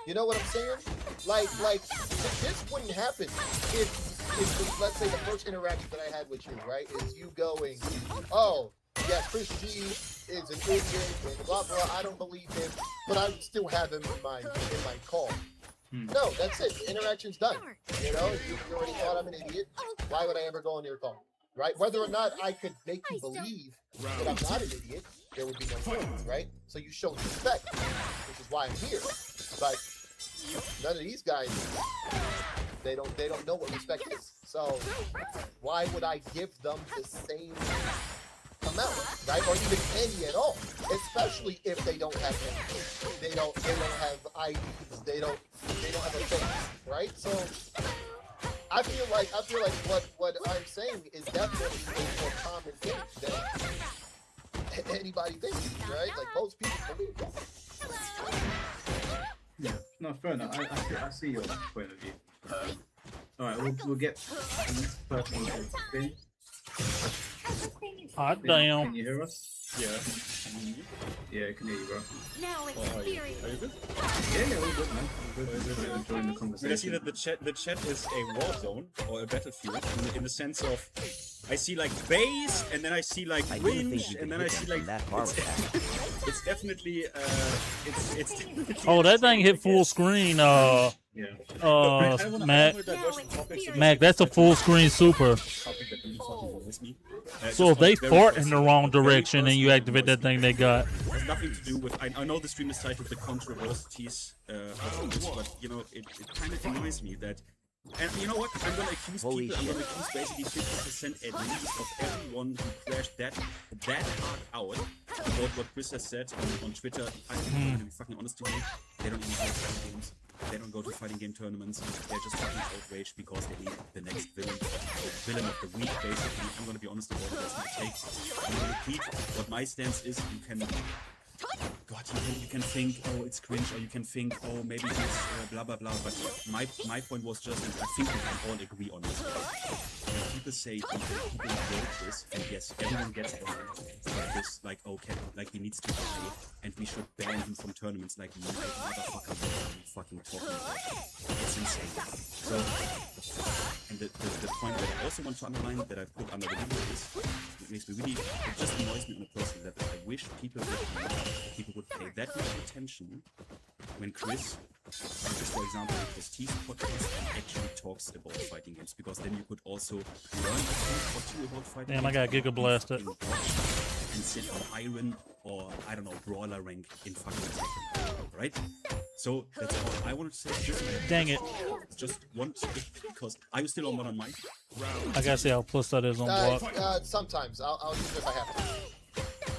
You know what I'm saying? Like this wouldn't happen if let's say the first interaction that I had with you, right, is you going, oh, yeah, Chris G is an idiot and blah blah. I don't believe him, but I would still have him in my call. No, that's it. The interaction's done. You know, you already thought I'm an idiot. Why would I ever go on your call? Right? Whether or not I could make you believe that I'm not an idiot, there would be no point, right? So you show respect, which is why I'm here. But none of these guys, they don't know what respect is. So why would I give them the same amount, right? Or even any at all, especially if they don't have any. They don't have IDs. They don't have a face, right? So I feel like what I'm saying is definitely a more common thing than anybody thinks, right? Like most people believe that. Yeah, no, fair enough. I see your point of view. All right, we'll get the next person to Finn. Hot Finn, damn. Can you hear us? Yeah. Yeah, I can hear you, bro. Now Are you good? Yeah, we're good, man. We're good. We're enjoying the I conversation. see that the chat is a war zone or a battlefield in the sense of I see like base and then I see like I didn't think winch you and could then I hit see them like from that far with that. it's definitely it's definitely Oh, that thing hit full screen. Yeah. Mac. Mac, that's a full screen super. So if they fart in the wrong direction and you activate that thing, they got. Has nothing to do with. I know the stream is titled "The Controversies," of this, but you know it kind of annoys me that. And you know what? I'm gonna accuse Holy people. I'm shit. gonna accuse basically 50% at least of everyone who crashed that hard out about what Chris has said on Twitter. I'm gonna be fucking honest with you. They don't even play fighting games. They don't go to fighting game tournaments. They're just fucking outraged because they need the next villain of the week. Basically, I'm gonna be honest about it. That's my take. I'm gonna repeat what my stance is. You can. God, you can think, oh, it's cringe, or you can think, oh, maybe it's blah blah blah. But my point was just, and I think we can all agree on this. When people say people wrote this, and yes, everyone gets it, like this, like okay, like he needs to play, and we should ban him from tournaments. Like motherfucker, what are you fucking talking about? It's insane. So, and the point that I also want to underline that I put under the video is, it makes me really, it just annoys me on a personal level. I wish people would pay that much attention when Chris, for example, Chris T's podcast actually talks about fighting games, because then you could also learn a thing or two about fighting Damn, I games. got Giga Blasted. And sit on Iron or I don't know Brawler rank in fucking Tekken, right? So that's all I wanted to say. Dang it. Just one, because are you still on one mic? I gotta see how plus that is on block. Sometimes I'll use it if I have to.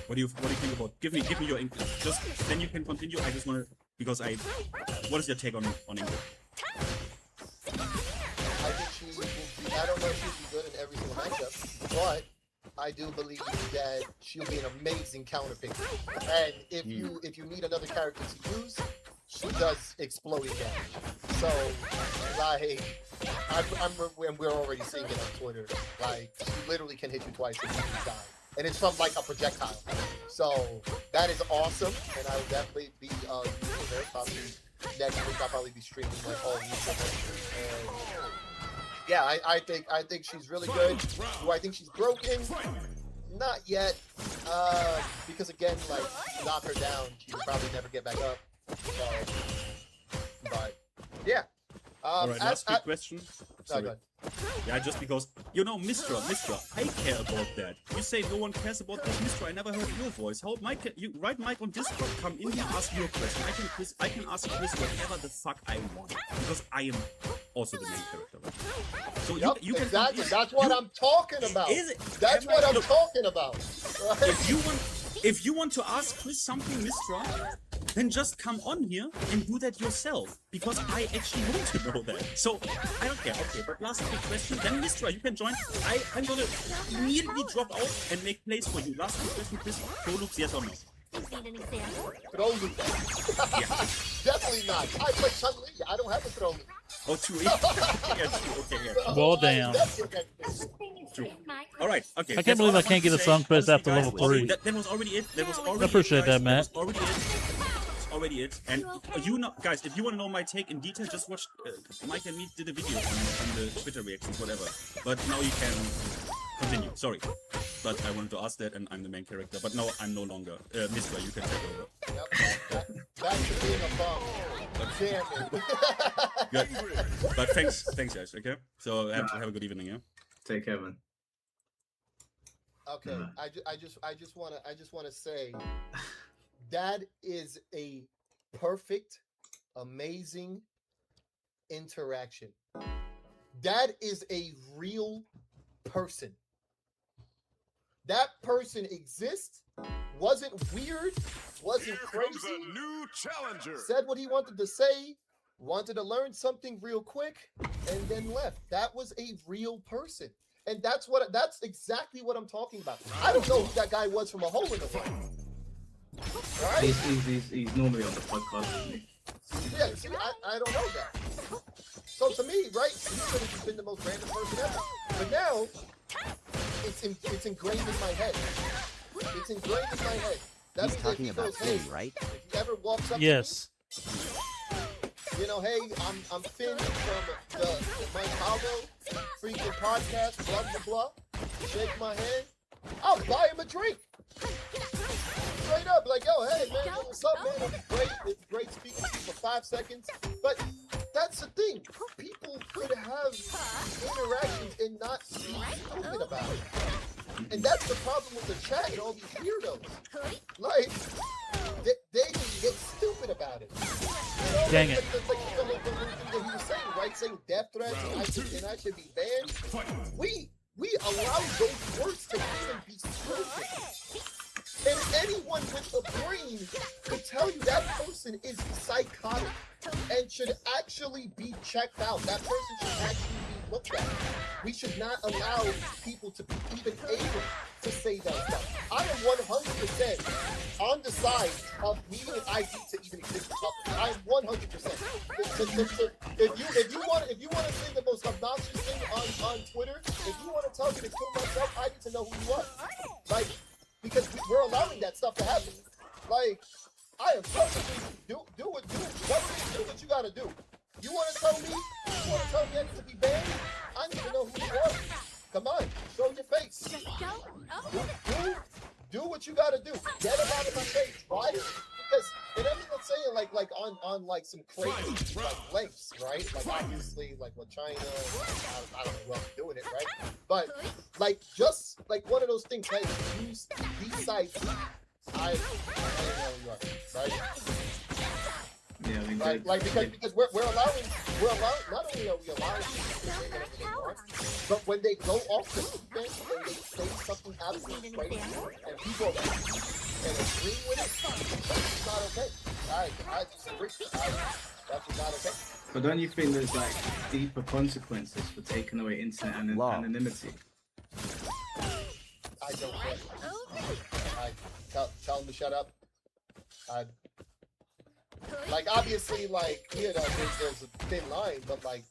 What do you think about? Give me your English. Just then you can continue. I just want to, because what is your take on Ingrid? I think she will be, I don't know if she'll be good in every single matchup, but I do believe that she'll be an amazing counter pick. And if you need another character to use, she does exploding damage. So like and we're already seeing it on Twitter. Like she literally can hit you twice and you die. And it's from like a projectile. So that is awesome, and I will definitely be using her. Probably next week I'll probably be streaming like all week. And yeah, I think she's really good. Do I think she's broken? Not yet. Because again, like knock her down, she would probably never get back up. So, but yeah. All right, last quick question. Sorry. Go ahead. Yeah, just because, you know, Mistra, I care about that. You say no one cares about this, Mistra. I never heard your voice. How Mike? You write Mike on Discord. Come in here, ask your question. I can ask Chris whatever the fuck I want, because I am also the main character. Right? So Yep, you can exactly. That's what I'm talking about. Is it? That's what I'm talking about. If you want to ask Chris something, Mistra, then just come on here and do that yourself. Because I actually want to know that. So I don't care. Okay, but last quick question. Then Mistra, you can join. I'm gonna immediately drop out and make place for you. Last quick question, please. Pro loops, yes or no? Need an example? Throw loop. Definitely not. I play Chun-Li. I don't have a throw loop. Oh, true. Yeah, true. Okay, yeah. Well, damn. True. All right. Okay. I can't believe I can't get a song press after level 3. That was already it. That was already. I appreciate it, guys. that, Matt. That was already it. That's already it. And you know, guys, if you want to know my take in detail, just watch. Mike and me did a video on the Twitter reactions, whatever. But now you can continue. Sorry, but I wanted to ask that, and I'm the main character. But no, I'm no longer. Mister, you can take over. Yep. Back to being a bum. Damn it. Good. But thanks, guys. Okay. So have a good evening. Yeah. Take care, man. Okay, I just wanna say that is a perfect, amazing interaction. That is a real person. That person exists, wasn't weird, wasn't crazy. A new challenger. Said what he wanted to say, wanted to learn something real quick, and then left. That was a real person. And that's exactly what I'm talking about. I don't know who that guy was from a hole in the wall. Right? He's normally on the podcast, isn't he? Yeah, see, I don't know that. So to me, right, he could have just been the most random person ever. But now, it's ingrained in my head. It's ingrained in my head. That He's means talking if he about goes, hey, Finn, right? if he ever walks up Yes. to me, you know, hey, I'm Finn from the Mike Hollow freaking podcast, blah blah blah. Shake my hand. I'll buy him a drink. Straight up, like, yo, hey man, yo, what's up, man? It'd be great. It'd be great speaking to you for 5 seconds. But that's the thing. People could have interactions and not be stupid about it. And that's the problem with the chat and all these weirdos. Like, they just get stupid about it. You know, Dang like, it. Like the little thing that he was saying, right? Saying death threats and I should be banned. We allow those words to even be spoken. And anyone with a brain could tell you that person is psychotic and should actually be checked out. That person should actually be looked at. We should not allow people to be even able to say that stuff. I am 100% on the side of needing an ID to even exist in public. I am 100%. If you want to say the most obnoxious thing on Twitter, if you want to tell me to kill myself, I need to know who you are. Like, because we're allowing that stuff to happen. Like, I am perfectly do what you gotta do. You wanna tell me I need to be banned? I need to know who you are. Come on, show your face. Do what you gotta do. Get them out of my face. Why? Because and I'm not saying like on like some crazy like lengths, right? Like obviously like with China, I don't know who else is doing it, right? But like just like one of those things, hey, use these sites. I don't know who you are, right? Yeah, Right, like because we're allowing not only are we allowing people to say whatever they want, but when they go off the deep end and they say something absolutely crazy and people are and agree with it, that's not okay. I disagree. That's not okay. But don't you think there's like deeper consequences for taking away internet anonymity? I don't care. I tell them to shut up. Like obviously, like you know, there's a thin line, but like,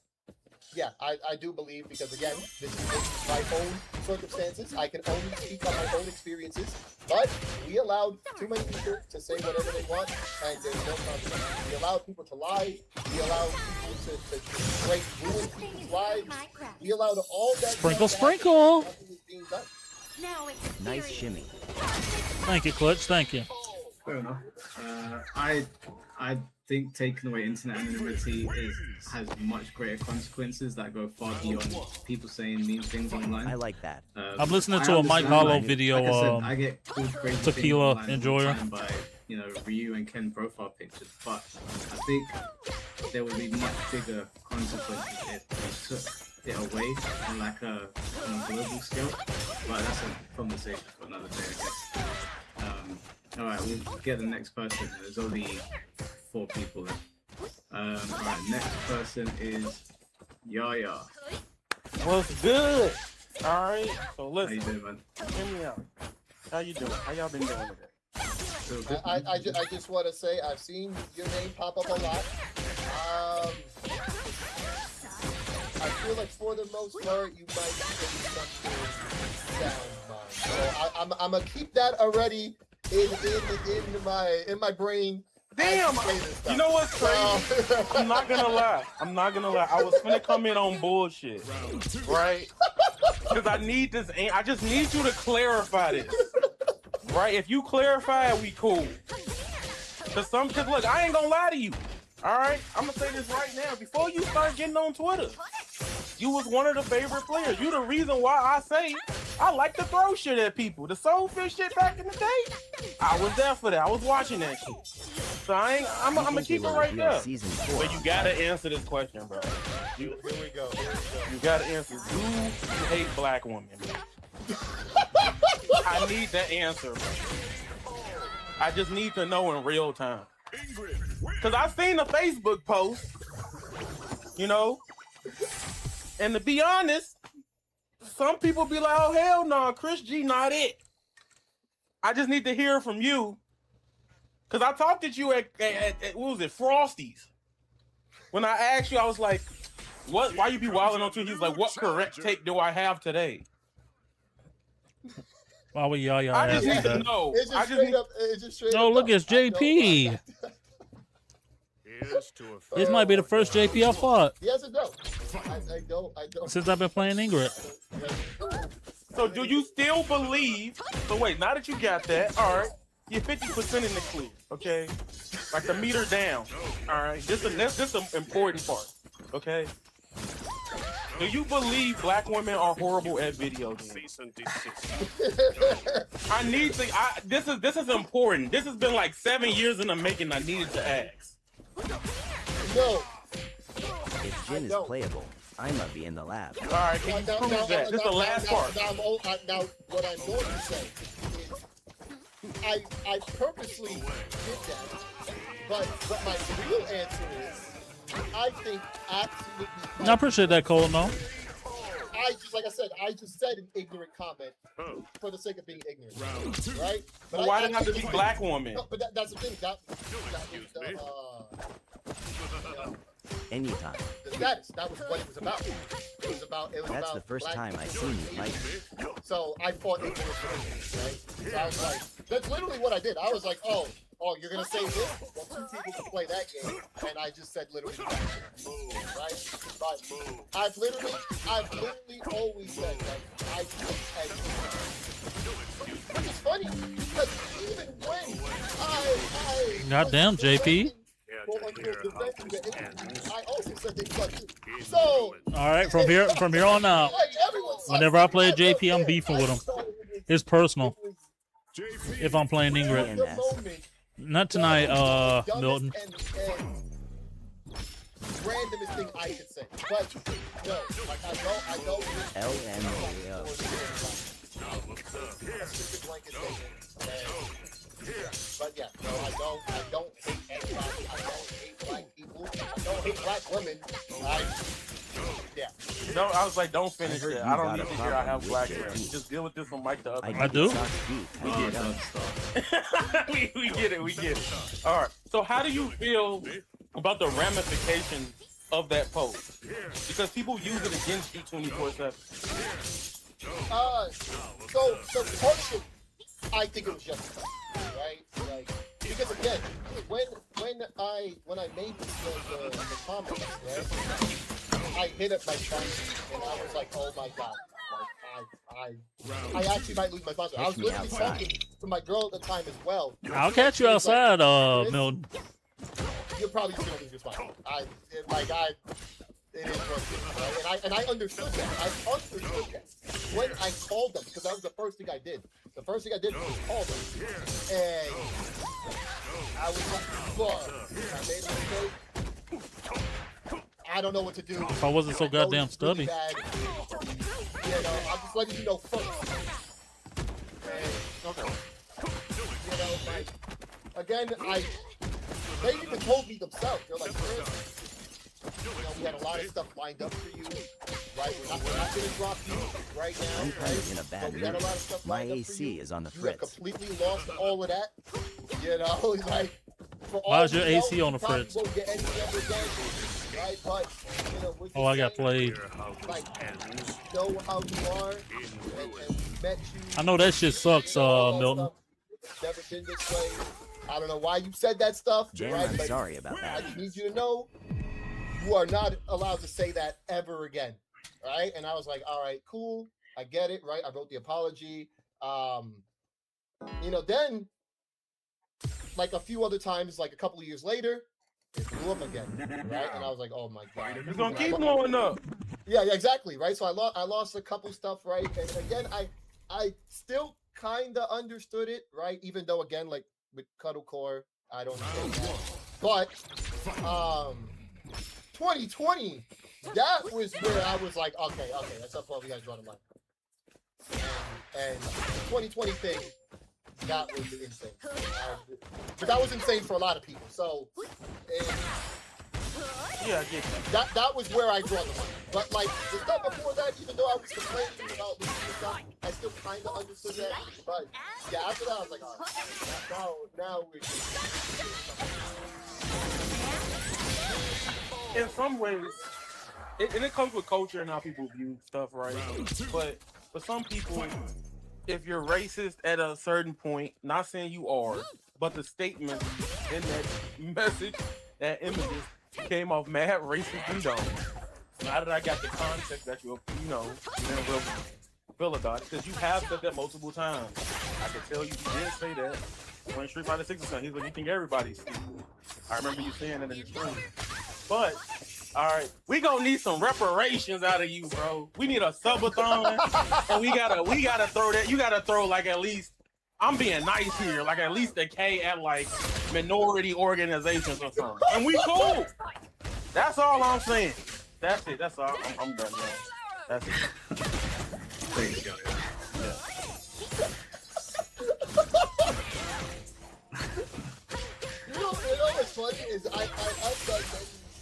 yeah, I do believe because again, this is my own circumstances. I can only speak on my own experiences. But we allowed too many people to say whatever they want, and there's no consequence. We allowed people to lie. We allowed people to ruin people's lives. We allowed all that. Sprinkle. Nothing is being done. Nice shimmy. Thank you, Clutch. Thank you. Fair enough. I think taking away internet anonymity has much greater consequences that go far beyond people saying mean things online. I like that. I'm listening I to a Mike understand, Hollow like, video. Like I said, I get called crazy things Tequila online all the enjoyer. time by Ryu and Ken profile pictures, but I think there would be much bigger consequences if we took it away on like on a global scale. But that's a conversation for another day, I guess. All right, we'll get the next person. There's only 4 people left. All right, next person is Yaya. What's good? All right. So How you listen, doing, man? hear me out. How you doing? How y'all been doing today? Feel good? I just want to say I've seen your name pop up a lot. I feel like for the most part you might say something sound mind. So I'm gonna keep that already in my brain. Damn. You know what's crazy? I'm not gonna lie. I was finna come in on bullshit, right? Because I need this. I just need you to clarify this, right? If you clarify it, we cool. Cause look, I ain't gonna lie to you. All right, I'm gonna say this right now. Before you start getting on Twitter, you was one of the favorite players. You the reason why I say I like to throw shit at people. The Soulfish shit back in the day, I was there for that. I was watching that shit. So I'm gonna keep it right there. But you gotta answer this question, bro. Here we go. You gotta answer. Do you hate black women? I need that answer, bro. I just need to know in real time. Cause I seen the Facebook post, you know, and to be honest, some people be like, "Oh hell no, Chris G not it." I just need to hear from you, cause I talked to you at what was it, Frosty's. When I asked you, I was like, "What? Why you be wilding on Twitter?" He was like, "What correct take do I have today?" Why would y'all I just ask need to that? know. It's just straight up. It's just straight No, up. look, it's JP. This might be the first JP I fought Yes or no? I don't. since I've been playing Ingrid. So do you still believe? So wait, now that you got that, all right, you're 50% in the clear, okay? Like the meter down, all right. That's the important part, okay? Do you believe black women are horrible at video games? I need to. This is important. This has been like 7 years in the making. I needed to ask. No. If Jin is playable, I might be in the lab. All right, can you prove that? This is the last part. Now, what I'm going to say is, I purposely did that, but my real answer is, I think absolutely. I appreciate that, Cole. No, Like I said, I just said an ignorant comment for the sake of being ignorant, right? But why did it have to be black woman? No, but that's the thing. That was Anytime. the status. That was what it was about. It was about. That's the first black time I've seen you fight. So I fought ignorant, right? So I was like, that's literally what I did. I was like, oh, you're gonna say this? Well, 2 people can play that game, and I just said literally that, right? But I've literally always said that I think which is funny because even when I goddamn JP. I also said they suck too. So All right, from here on out, like everyone sucks. whenever I play JP, I'm beefing with him. It's personal. If I'm playing Ingrid, The moment not tonight, dumbest Milton. and randomest thing I could say, but no, like I know. LMAO. But yeah, no, I don't hate anybody. I don't hate black people. I don't hate black women. No, I was like, don't finish heard it. you I don't got need a to hear I problem have with black JP. friends. Just deal with this from Mike the other. I do? we get it. All right. So how do you feel about the ramifications of that post? Because people use it against you 24/7. So partially, I think it was justified, right? Like, because again, when I made the comments, right, I hit up my sponsor and I was like, oh my god, like I actually might lose my sponsor. I was literally talking to my girl at the time as well. I'll catch you outside, Milton. You're probably just gonna lose your sponsor. It is what it is, right? And I understood that. I understood that when I called them, because that was the first thing I did. The first thing I did was call them, and I was like, "Look, I made a mistake. I don't know what to do. If I wasn't so I know goddamn it's really stubby." bad. I'm just letting you know first. And, you know, like, again, they even told me themselves. They're like, Chris, we had a lot of stuff lined up for you, right? We're not going to drop you right now. I'm kind of in a bad We had a mood. lot of stuff My lined up for AC you. is on the You have fritz. completely lost all of that. You know, like, for Why all is your we know, AC on the you probably fritz? won't get any ever games, right? But, you know, we're just Oh, I got saying, played. like, know how you are, and we met you. I know that shit sucks, all that Milton. stuff. Never been this way. I don't know why you said that stuff. Jam, right? I'm But sorry about I that. just need you to know you are not allowed to say that ever again. Right? And I was like, all right, cool. I get it, right? I wrote the apology. You know, then like a few other times, like a couple of years later, it blew up again. Right? And I was like, oh my God. It's gonna keep blowing up. Yeah, exactly. Right. So I lost a couple stuff, right? And again, I still kind of understood it, right? Even though again, like with Cuddlecore, I don't understand that. But 2020, that was where I was like, okay, at some point we gotta draw the line. And 2020 thing, that was insane. But that was insane for a lot of people. So Yeah, I get that. that was where I draw the line. But like the stuff before that, even though I was complaining about this stuff, I still kind of understood that. But yeah, after that, I was like, all right, now we're. In some ways, and it comes with culture and how people view stuff, right? But for some people, if you're racist at a certain point, not saying you are, but the statement in that message, that images came off mad racist and dumb. Now that I got the context that you know, will feel about it, because you have said that multiple times. I can tell you did say that when Street Fighter 6 was done. He's like, you think everybody's stupid. I remember you saying that in the stream. But, all right, we gonna need some reparations out of you, bro. We need a subathon, and we gotta throw that. You gotta throw like at least. I'm being nice here, like at least a K at like minority organizations or something, and we cool. That's all I'm saying. That's it. That's all. I'm done, man. That's it. Thanks, guys. You know what's funny is I've done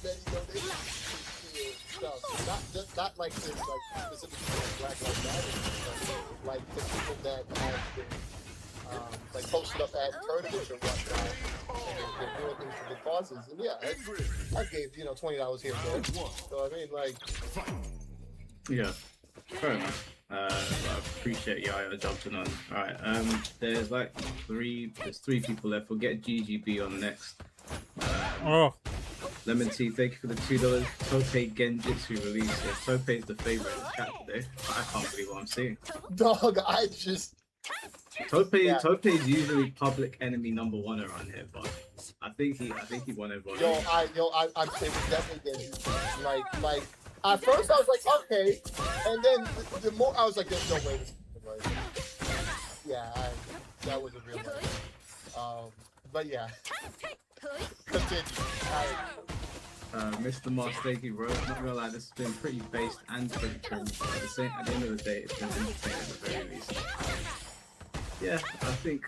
many donations to stuff. Not like this, like specifically Black Lives Matter, but like to people that have been like posted up at tournaments or whatnot, and they're doing things for good causes. And yeah, I gave $20 here and there. So I mean, like, Yeah, fair enough. I appreciate Yaya jumping on. All right, there's three people left. We'll get GGB on next. Oh, Lemon Tea, thank you for the $2. Topei Genjitsu release. Yeah, Topei's the favorite in the chat today. I can't believe what I'm seeing. dog, I just. Topei's usually public enemy #1 around here, but I think he won everyone. I'm it was definitely getting like at first I was like, okay, and then the more I was like, there's no way this is right. Yeah, that was a real one. But yeah, continue. Mr. Marstegi Rose, not gonna lie, this has been pretty based and pretty trim. At the end of the day, it's been entertaining at the very least. Yeah, I think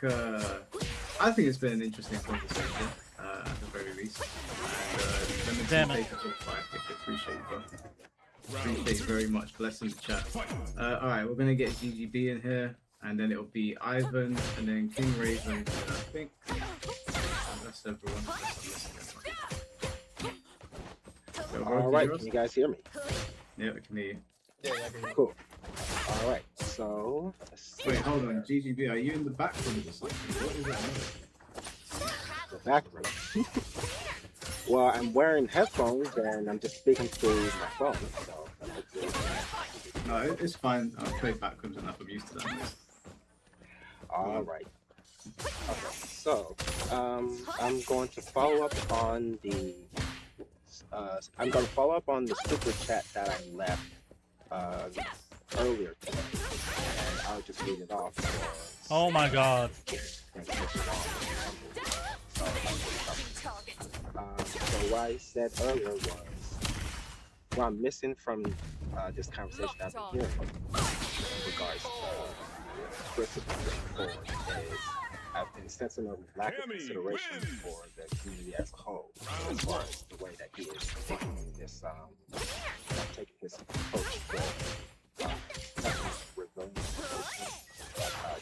it's been an interesting conversation at the very least. And Damn let me it. take a 5 appreciate you, bro. Appreciate you very much. Bless in the chat. All right, we're gonna get GGB in here, and then it'll be Ivan, and then King Raven. And I think that's everyone. All right, can you guys hear me? Yeah, we can hear you. Yeah, I agree. Cool. All right, so let's see. Wait, hold on, GGB, are you in the background or something? What is that? The background. Well, I'm wearing headphones and I'm just speaking through my phone, so hopefully. No, it's fine. I've played backwards enough. I'm used to that. All right. Okay, so I'm going to follow up on the super chat that I left earlier today, and I'll just read it off. oh my God. So what I said earlier was, what I'm missing from this conversation I've been hearing in regards to Christopher Ford is I've been sensing a lack of consideration for the community as a whole, as far as the way that he is taking this, taking his approach for resilient,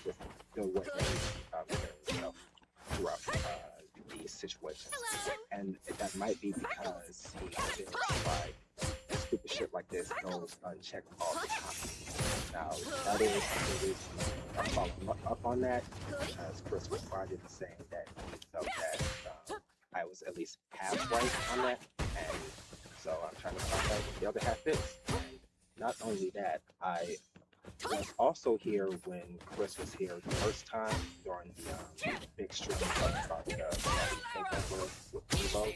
just the way that he's carrying himself throughout these situations. And that might be because he feels like stupid shit like this goes unchecked all the time. Now, that is the reason I'm following up on that, because Chris was quoted saying that he felt that I was at least half right on that, and so I'm trying to find out what the other half is. And not only that, I was also here when Chris was here the first time during the big stream about the takeover with Evo,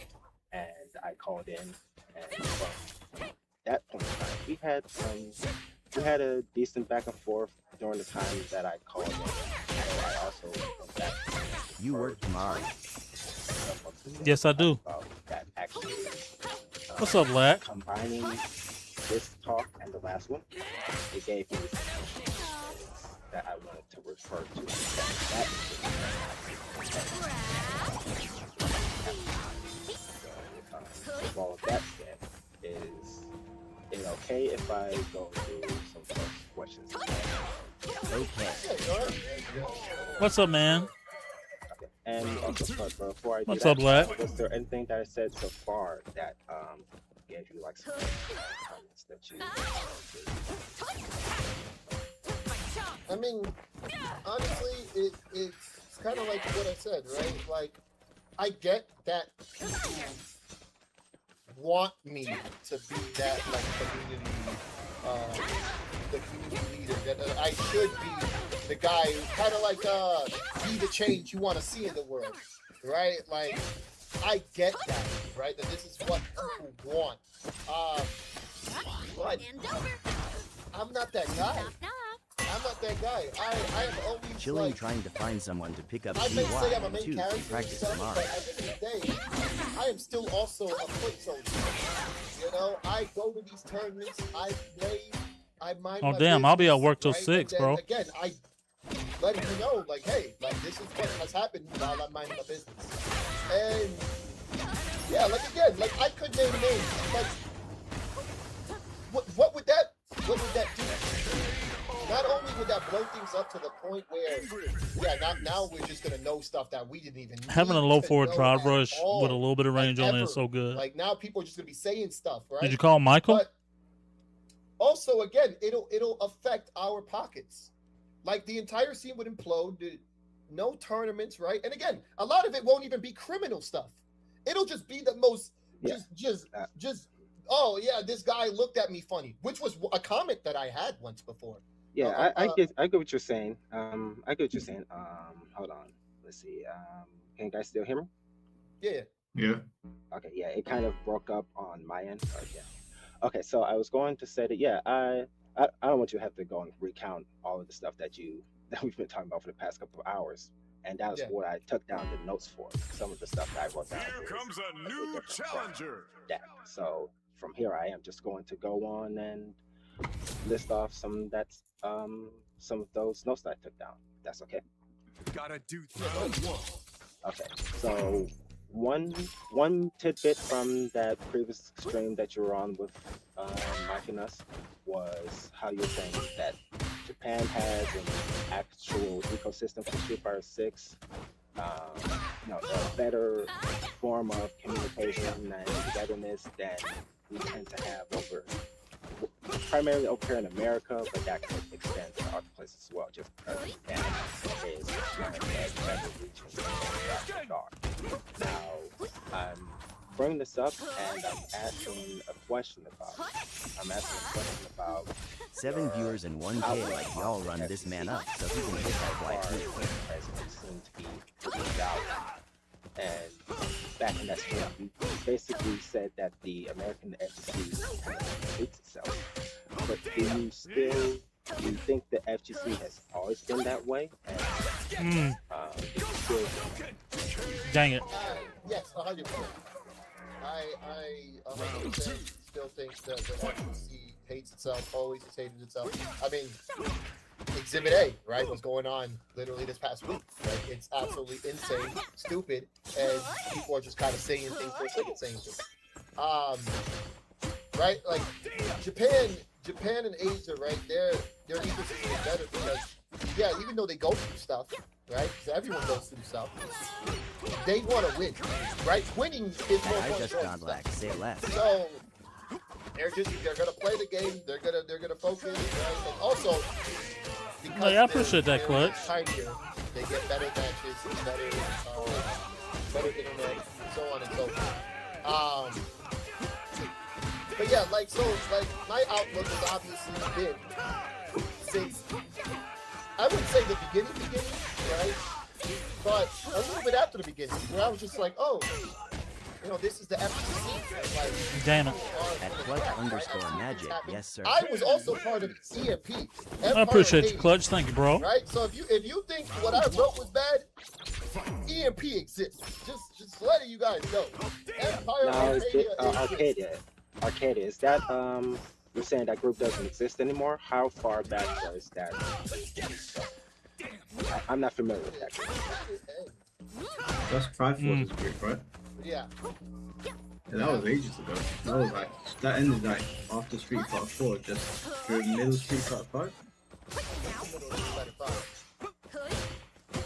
and I called in, and from that point in time, we had a decent back and forth during the time that I called in. So I also that You work tomorrow. Yes, I do. That actually, What's up, lad? combining this talk and the last one, it gave me some that I wanted to refer to. With all of that said, is it okay if I go through some first questions? Okay. What's up, man? Okay. And also, but before I do What's that, up, lad? was there anything that I said so far that gave you like some comments that you? I mean, honestly, it's kind of like what I said, right? Like, I get that people want me to be that like community, the community leader. That I should be the guy who kind of like be the change you want to see in the world, right? Like, I get that, right? That this is what people want. But I'm not that guy. I'm not that guy. I have always Chilling like, trying to find someone to pick up I may say I'm a CY main too to character and practice stuff, tomorrow. but at the end of the day, I am still also a foot soldier. You know, I go to these tournaments, I play, I mind Oh my damn, I'll be at business, work till right? 6, And then, bro. Again, I let you know, like, hey, like this is what has happened while I'm minding my business. And yeah, like again, like I could name names, but what would that do? Not only would that blow things up to the point where, yeah, now we're just gonna know stuff that we didn't even Having a need low to forward know drive at rush all. with a little bit of Like, range on it ever. is so good. Like now, people are just gonna be saying stuff, right? Did you call Michael? But also, again, it'll affect our pockets. Like the entire scene would implode. No tournaments, right? And again, a lot of it won't even be criminal stuff. It'll just be the most just. Oh yeah, this guy looked at me funny, which was a comment that I had once before. Yeah, I get what you're saying. I get what you're saying. Hold on. Let's see. Can you guys still hear me? Yeah. Yeah. Okay, yeah, it kind of broke up on my end. Yeah. Okay, so I was going to say that yeah, I don't want you to have to go and recount all of the stuff that we've been talking about for the past couple of hours. And that was what I took down the notes for. Some of the stuff that I wrote down. Here comes a new challenger. That. So from here I am just going to go on and list off some of those notes that I took down. That's okay. Gotta do that. Okay, so one tidbit from that previous stream that you were on with Mike and us was how you're saying that Japan has an actual ecosystem for Street Fighter 6, a better form of communication and togetherness than we tend to have primarily over here in America, but that could extend to other places as well, just because Japan is one of the better regions in that regard. Now, I'm bringing this up and I'm asking a question about 7 viewers and 1K like y'all run this man up so he can hit that white too. President seem to be pretty valid. And back in that stream, you basically said that the American FGC hates itself. But do you think the FGC has always been that way? And, Dang it. Yes, 100%. I 100% still think that the FGC hates itself, always has hated itself. I mean, Exhibit A, right? What's going on literally this past week, right? It's absolutely insane, stupid, and people are just kind of saying things for the sake of saying things. Right? Like Japan and Asia, right? Their ecosystem is better because, yeah, even though they go through stuff, right? Because everyone goes through stuff. They want to win, right? Winning is more I fun just than gone black. Say less. so they're gonna play the game. They're gonna focus, right? And also because Hey, I appreciate that, they're Clutch. tinier, they get better matches, better internet, and so on and so forth. But yeah, like my outlook has obviously been since I wouldn't say the beginning, right? But a little bit after the beginning, where I was just like, oh, you know, this is the FTC. Like, Damn it. At Clutch_Magic, yes sir. I was also part of EMP. I appreciate you, Clutch. Thank you, bro. Right? So if you think what I wrote was bad, EMP exists. Just letting you guys know. Empire Now, is it, Arcadia exists. Arcadia, is that you're saying that group doesn't exist anymore? How far back was that? I'm not familiar with that group. That's Pride Force's group, right? Yeah. And that was ages ago. That was like that ended like after Street Fighter 4, just during middle Street Fighter 5.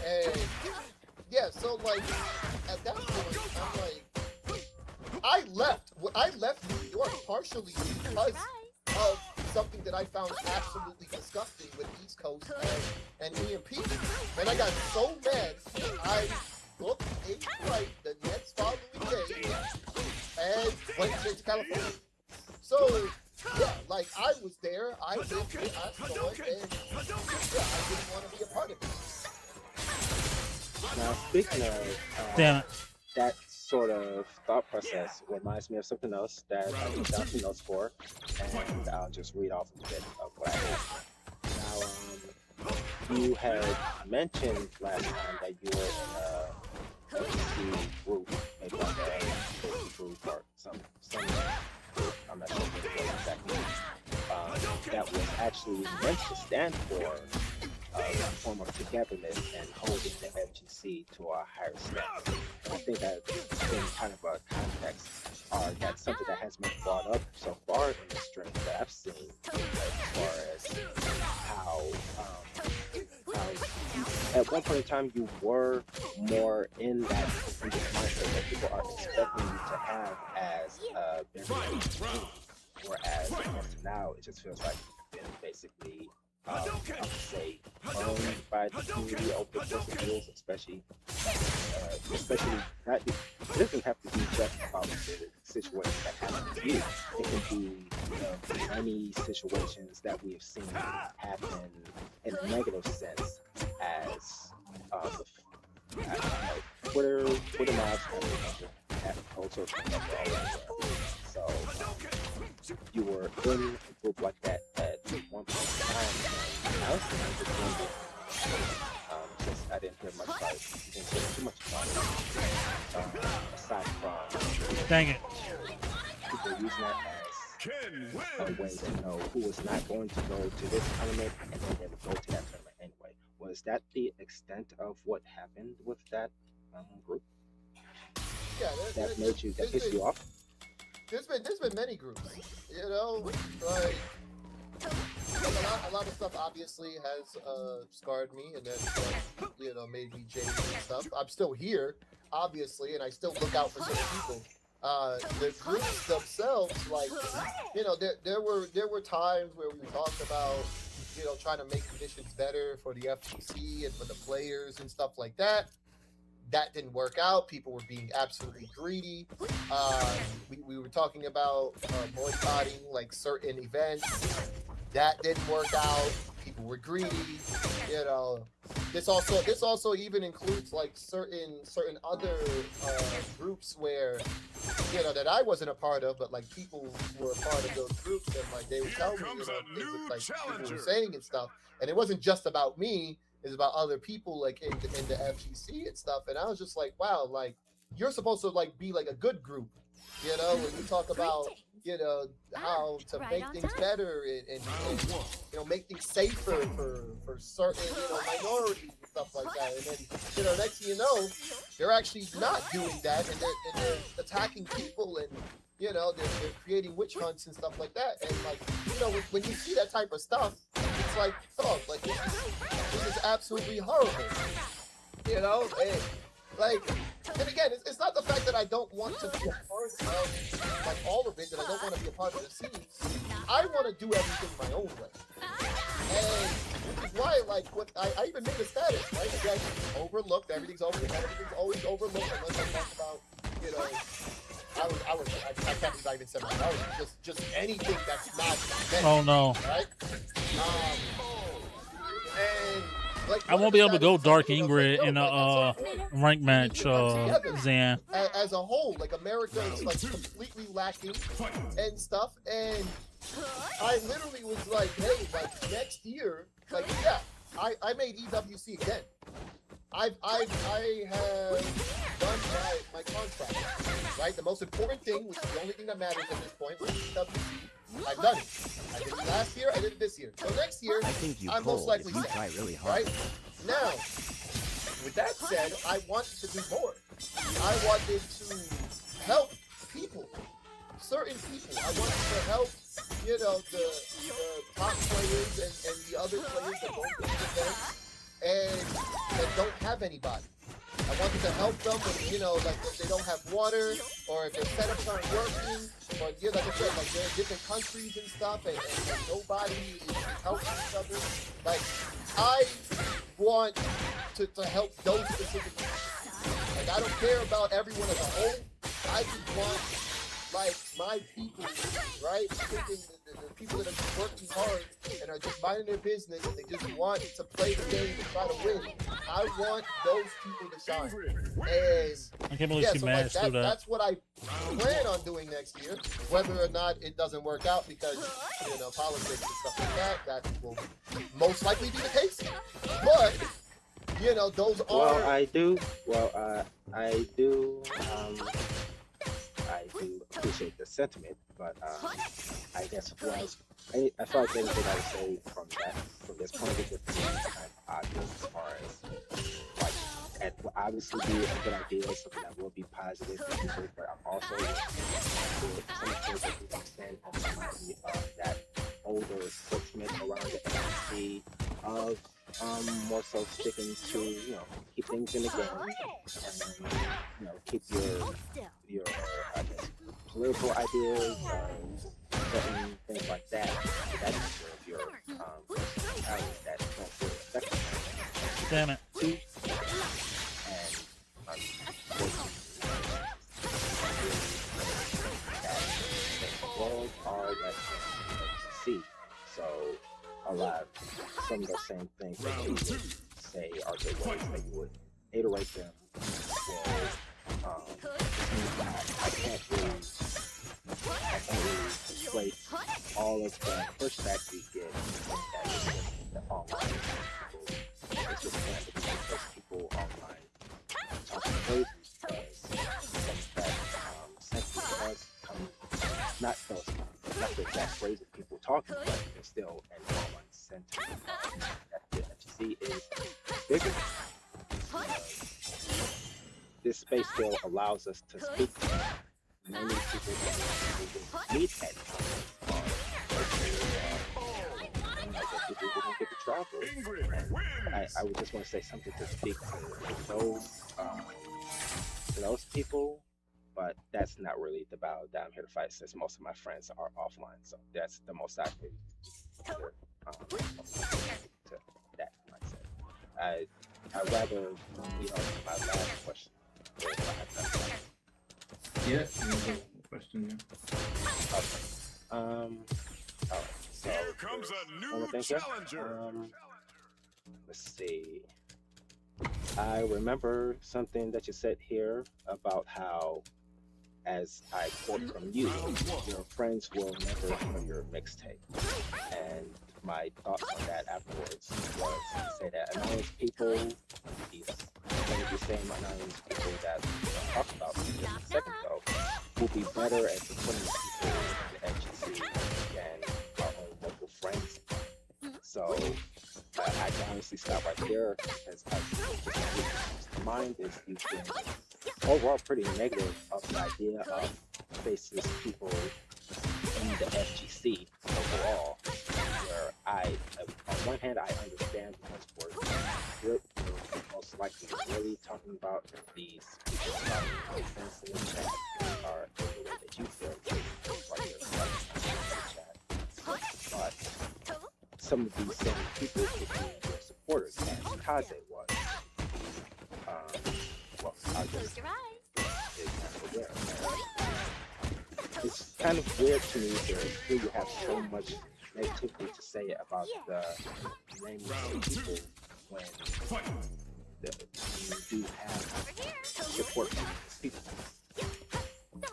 And yeah, so like at that point, I'm like, I left New York partially because of something that I found absolutely disgusting with East Coast and EMP. And I got so mad, I booked a flight the next following day and went to California. So yeah, like I was there, I lived it, I saw it, and yeah, I didn't want to be a part of it. Now, speaking of Damn it. that sort of thought process reminds me of something else that I took down some notes for, and I'll just read off a bit of what I have. Now, you had mentioned last time that you were in a FTC group, maybe like a FTC group or some group, I'm not sure what it was exactly, that was actually meant to stand for a form of togetherness and holding the FGC to a higher standard. And I think that's been kind of a context, or that's something that has been brought up so far in the stream that I've seen, as far as how at one point in time you were more in this mindset that people are expecting you to have as a very team, whereas now it just feels like you've been basically I would say owned by the community over the course of years, especially not. It doesn't have to be just about the situation that happened to you. It can be many situations that we have seen happen in a negative sense, as Twitter mobs have all sorts of stuff. So you were in a group like that at one point in time. I was just wondering, since I didn't hear much about it, you didn't hear too much about it, aside from Dang it. people using that as a way to know who was not going to go to this tournament and then they would go to that tournament anyway. Was that the extent of what happened with that group? Yeah, that pissed you off? There's been many groups, you know, like a lot of stuff obviously has scarred me and then you know made me change and stuff. I'm still here, obviously, and I still look out for certain people. The groups themselves, like, you know, there were times where we talked about, you know, trying to make conditions better for the FTC and for the players and stuff like that. That didn't work out. People were being absolutely greedy. We were talking about boycotting like certain events. That didn't work out. People were greedy. You know, this also even includes like certain other groups where, you know, that I wasn't a part of, but like people were a part of those groups and like they would tell me, you know, things that like people were saying and stuff. And it wasn't just about me. It's about other people like in the FGC and stuff. And I was just like, wow, like you're supposed to like be like a good group, you know, when you talk about, how to make things better and make things safer for certain minorities and stuff like that. And then next thing you know, they're actually not doing that, and they're attacking people, and they're creating witch hunts and stuff like that. And like when you see that type of stuff, it's like, oh, like this is absolutely horrible. And again, it's not the fact that I don't want to be a part of like all of it, that I don't want to be a part of the scene. I want to do everything my own way. And which is why, like, what I even made a status, right? Again, overlooked. Everything's always overlooked unless I talk about, I can't believe I even said my nose. Just anything that's not meant, Oh no. right? And like, I won't be able to go Dark Ingrid in a rank match, Zan. As a whole, like, America is like completely lacking and stuff. And I literally was like, hey, like next year, like, yeah, I made EWC again. I have done my contract, right? The most important thing, which is the only thing that matters at this point, was EWC. I've done it. I did it last year. I did it this year. So next year, I think you I'm most likely if you set, try really hard. right? Now, with that said, I wanted to do more. I wanted to help people, certain people. I wanted to help, the top players and the other players that don't do events and that don't have anybody. I wanted to help them with, like if they don't have water, or if their setups aren't working, or like I said, like they're in different countries and stuff, and nobody is helping each other. Like, I want to help those specific people. Like, I don't care about everyone as a whole. I just want, like, my people, right? The people that are working hard and are just minding their business, and they just want to play the game and try to win. I want those people to shine. And I can't believe she managed to do that. That's what I plan on doing next year. Whether or not it doesn't work out because, politics and stuff like that, that will most likely be the case. But, those are... Well, I do appreciate the sentiment, but I guess I felt like anything I would say from this point is just kind of obvious as far as like it will obviously be a good idea, something that will be positive for people, but I'm also some things that you understand that older sentiment around the NFC of more so sticking to keep things in the game and keep your I guess political ideas certain things like that. That is of your personality that don't really affect you. Damn it. And that world are that you see. So a lot some of the same things that you would say are the ways that you would iterate them. I can't really display all of the pushback we get in the online people. It's just kind of because people online talking crazy because that sentiment does come, not the exact phrase of people talking, but there's still an online sentiment that the FGC is bigger. This space still allows us to speak to many people that we meet at times. People who don't get to travel. I would just want to say something to speak to those people, but that's not really the battle that I'm here to fight, since most of my friends are offline. So that's the most I could to that mindset. I'd rather, my last question. Yeah, question. Okay. All right. So Here comes a new challenger. Let's see. I remember something that you said here about how, as I quote from you, your friends will never hear your mixtape. And my thoughts on that afterwards was to say that anonymous people, these going to be saying anonymous people that we talked about just a second ago, will be better at supporting people in the FGC than our own local friends. So I can honestly stop right there because what comes to mind is you've been overall pretty negative of the idea of faceless people in the FGC overall. Where on one hand, I understand because we're most likely really talking about these people about sense in the chat are the way that you feel like but some of these same people could be your supporters, and Kaze was. Well, I'll just example there. It's kind of weird to me to hear you have so much negativity to say about the names of people when you do have support from these people.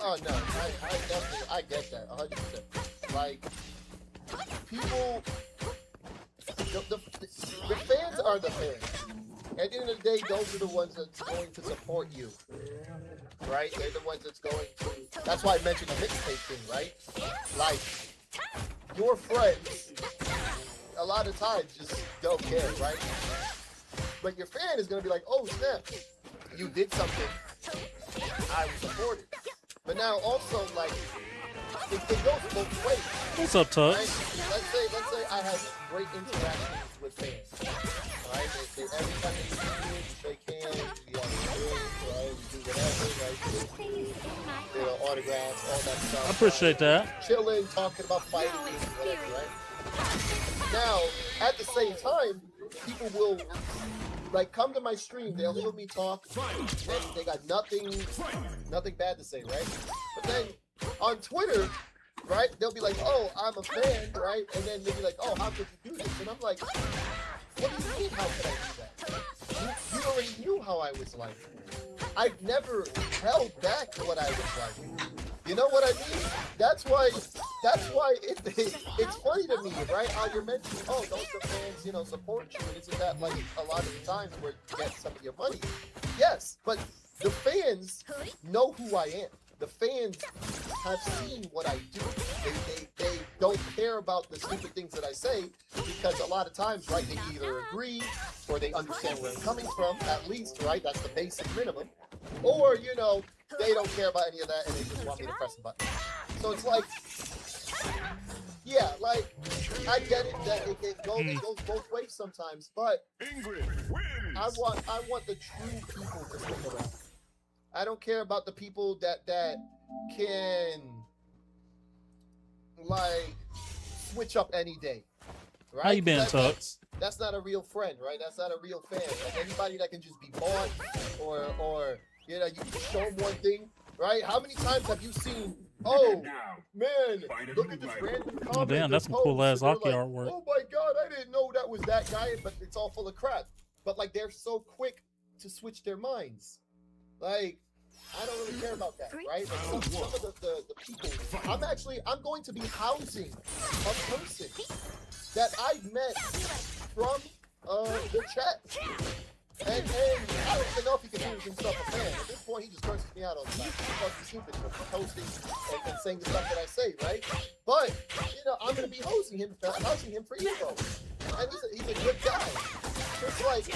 Oh no, I definitely I get that 100%. Like people, the fans are the fans. At the end of the day, those are the ones that's going to support you, right? They're the ones that's going to. That's why I mentioned the mixtape thing, right? Like your friends, a lot of times just don't care, right? But your fan is gonna be like, "Oh snap, you did something. I was supported." But now also like it goes both ways. What's up, Tux? Right? Let's say I have great interactions with fans. Right? Every time they see me, they can. We have drinks, right? We do whatever, right? Autographs, all that stuff. I appreciate that. Chilling, talking about fighting, whatever, right? Now, at the same time, people will like come to my stream, they'll hear me talk, and they got nothing bad to say, right? But then on Twitter, right, they'll be like, "Oh, I'm a fan," right? And then they'll be like, "Oh, how could you do this?" And I'm like, "What do you mean, how could I do that? You already knew how I was like. I've never held back what I was like. You know what I mean? That's why it's funny to me, right? How you're mentioning, oh, don't the fans, support you? And isn't that like a lot of the times where you get some of your money? Yes, but the fans know who I am. The fans have seen what I do. They don't care about the stupid things that I say because a lot of times, right, they either agree or they understand where I'm coming from, at least, right? That's the basic minimum. Or, they don't care about any of that and they just want me to press the button. So it's like, yeah, like, I get it that it goes both ways sometimes, but Ingrid wins. I want the true people to stick around. I don't care about the people that can like switch up any day. Right? How you been, Tux? That's not a real friend, right? That's not a real fan. Like anybody that can just be bought or you can show them one thing, right? How many times have you seen, oh man, look at this random comment. Oh damn, that's some cool ass hockey like, artwork. Oh my god, I didn't know that was that guy, but it's all full of crap. But like they're so quick to switch their minds. Like, I don't really care about that, right? Like some of the people, I'm going to be housing a person that I met from the chat. And I don't even know if he considers himself a fan. At this point, he just curses me out all the time. He calls me stupid for posting and saying the stuff that I say, right? But, I'm going to be housing him for ego. And he's a good guy. So it's like,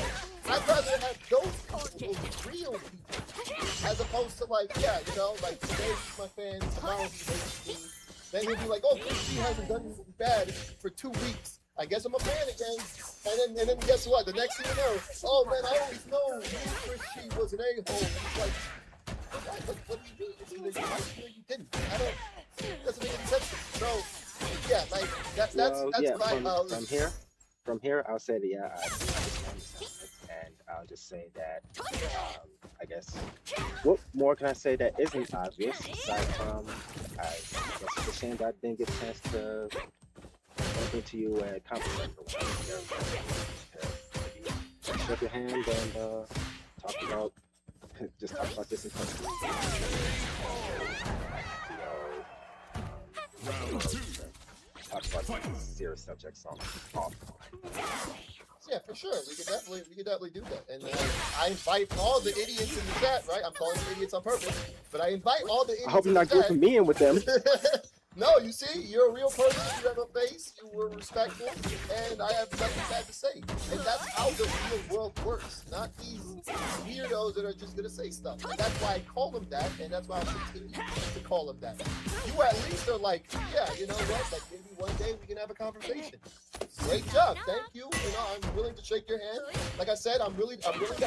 I'd rather have those people, real people, as opposed to like, like today he's my fan, tomorrow he hates me. Then he'll be like, oh, Chris G hasn't done bad for 2 weeks. I guess I'm a fan again. And then guess what? The next thing you know, oh man, I always know Chris G was an a-hole. And it's like, what do you mean? It's either you liked it or you didn't. Doesn't make any sense to me. So, yeah, like, that's From here, I'll say that, I understand it, and I'll just say that, I guess, what more can I say that isn't obvious, aside from, I guess it's a shame that I didn't get a chance to bump into you at compliment for one. Maybe shake your hand and talk about this in person. Talk about serious subjects offline. Yeah, for sure. We could definitely do that. And I invite all the idiots in the chat, right? I'm calling them idiots on purpose, but I invite all the idiots. I hope you're in not the chat. grouping me in with them. No, you see, you're a real person. You have a face. You were respectful, and I have nothing bad to say. And that's how the real world works. Not these weirdos that are just gonna say stuff. And that's why I call them that, and that's why I'll continue to call them that. You at least are like, yeah, you know what? Like maybe one day we can have a conversation. Great job, thank you. You know, I'm willing to shake your hand. Like I said, I'm willing to have a drink.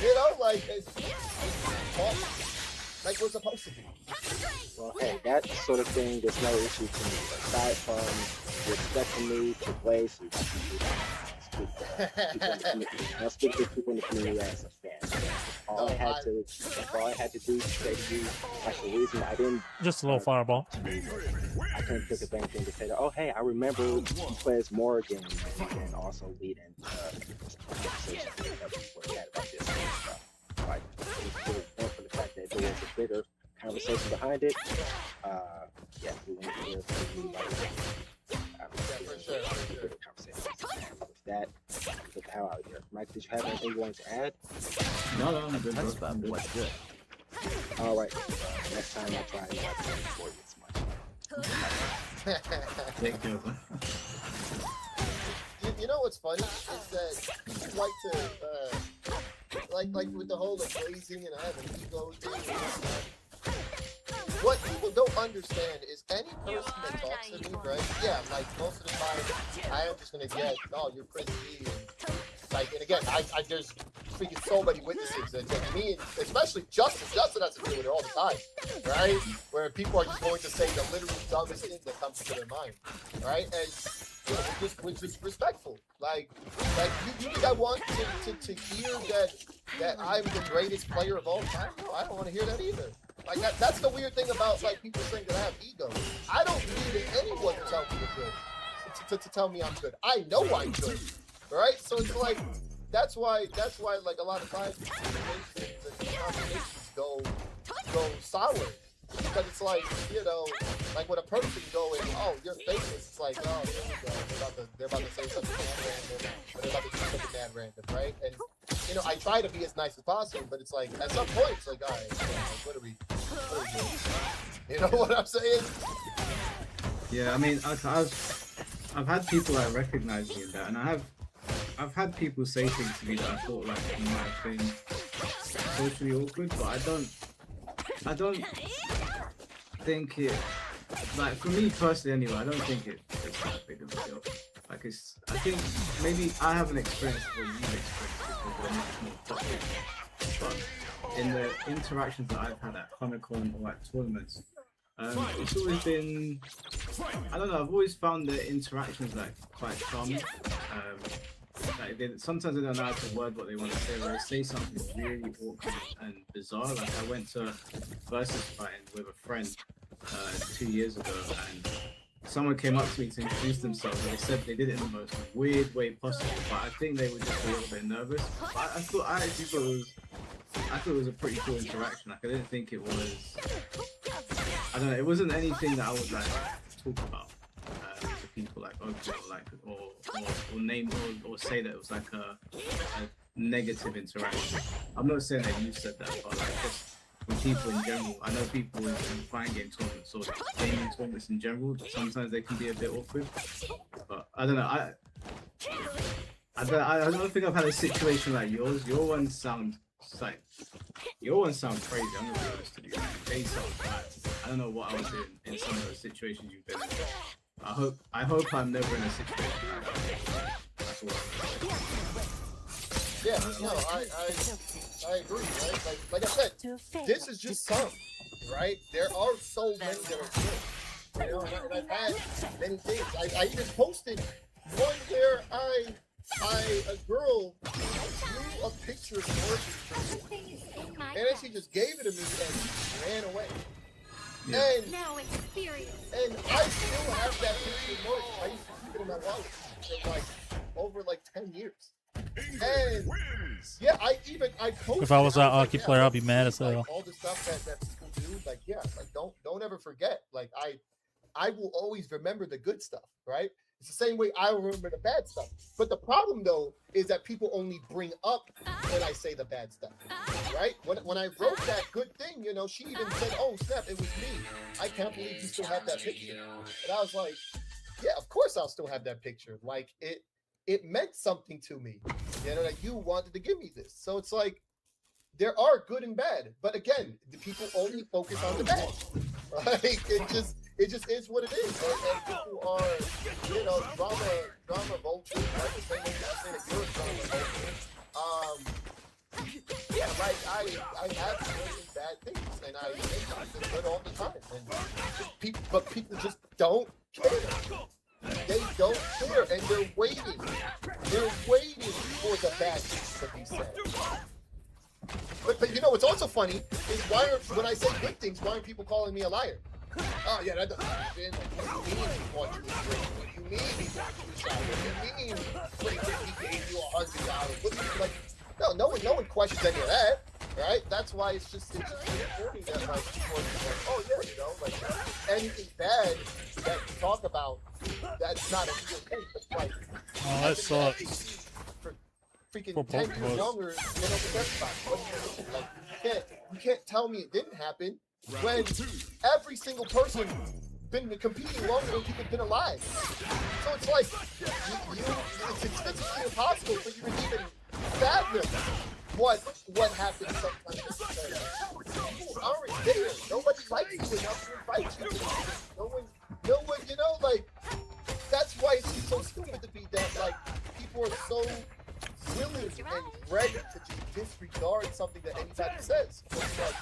You know, like like we're supposed to be. Well, hey, that sort of thing, there's no issue to me. Aside from respecting me to ways you I'll speak to people in the community as a fan. All I had to do to say to you, like the reason I didn't Just a little fireball. I couldn't think of anything to say that, oh hey, I remember you play as Morgan and also lead in conversation that we had about this and stuff. Like it was really fun for the fact that there was a bigger conversation behind it. Yeah, we went here for me like For sure. conversation. With that, get the hell out of here. Mike, did you have anything you wanted to add? No, I'm good, That's bro. about what's good. All right. Next time I'll try not to for you as much. Take care, bro. You know what's funny is that you like to like with the whole like raising and having ego thing. What people don't understand is any person that talks to me, right? Yeah, like most of the time, I am just gonna get, oh, you're crazy, and again, I there's freaking so many witnesses that me, and especially Justin has to deal with it all the time, right? Where people are just going to say the literally dumbest things that comes to their mind, right? And you know, we're just respectful. Like you think I want to hear that I'm the greatest player of all time? No, I don't want to hear that either. Like that's the weird thing about like people saying that I have ego. I don't need anyone to tell me I'm good. To tell me I'm good. I know I'm good. Right? So it's like that's why like a lot of times conversations and conversations go sour. Because it's like, you know, like when a person going, oh, you're famous, it's like, oh, here we go. They're about to say something mad random, or they're about to do something mad random, right? And, you know, I try to be as nice as possible, but it's like, at some point, it's like, all right, what are we doing? You know what I'm saying? Yeah, I mean, I've had people that recognize me in that, and I've had people say things to me that I thought like might have been socially awkward, but I don't think it, like for me personally anyway, I don't think it's that big of a deal. Like I think maybe I haven't experienced what you've experienced because we're much more popular. But in the interactions that I've had at Comic-Con or at tournaments, it's always been, I don't know, I've always found the interactions like quite charming. Like sometimes they don't know how to word what they want to say, or they say something really awkward and bizarre. Like I went to versus fighting with a friend 2 years ago, and someone came up to me to introduce themselves, and they said they did it in the most weird way possible. But I think they were just a little bit nervous. But I actually thought it was a pretty cool interaction. Like I didn't think it was, I don't know, it wasn't anything that I would like talk about to people, like or name or say that it was like a negative interaction. I'm not saying that you said that, but like just with people in general, I know people in fighting game tournaments or gaming tournaments in general, sometimes they can be a bit awkward. But I don't know, I don't think I've had a situation like yours. Your ones sound crazy. I'm gonna be honest with you. They sound bad. I don't know what I was doing in some of those situations you've been in. I hope I'm never in a situation like that. That's all. Yeah, no, I agree, right? Like I said, this is just some, right? There are so many that are good. You know, and I've had many things. I even posted one where a girl drew a picture of Morgan, and then she just gave it to me and ran away. Yeah. And I still have that picture of Morgan. I used to keep it in my wallet for like over like 10 years. And yeah, I posted. If I was that Aki player, I'd be like, mad as hell. All the stuff that people do, like yeah, like don't ever forget. Like I will always remember the good stuff, right? It's the same way I remember the bad stuff. But the problem, though, is that people only bring up when I say the bad stuff, right? When I wrote that good thing, you know, she even said, "Oh, snap, it was me. I can't believe you still have that picture." And I was like, yeah, of course I'll still have that picture. Like, it meant something to me, you know, that you wanted to give me this. So it's like, there are good and bad. But again, the people only focus on the bad. Like, it just is what it is. And people are, you know, drama vultures. Right? The same way I say that you're a drama vulture. Yeah, like I have good and bad things, and I make something good all the time. And but people just don't care. They don't care, and they're waiting. They're waiting for the bad things to be said. But you know what's also funny is when I say good things, why aren't people calling me a liar? Oh yeah, that doesn't happen. What do you mean he bought you a drink? What do you mean he bought you a shot? What do you mean he gave you $100? What do you mean? Like, no one questions any of that, right? That's why it's just really important that like people are just like, oh yeah, you know, like anything bad that you talk about, that's not a real thing. But like, Oh, that sucks. for freaking 10 years younger than everybody. Like, you can't tell me it didn't happen when every single person been competing longer than you've been alive. So it's like it's physically impossible for you to even fathom what happens sometimes. People aren't there. Nobody likes you enough to invite you. No one, you know, like, that's why it's so stupid to be that, like, people are so willing and ready to just disregard something that anybody says. So it's like,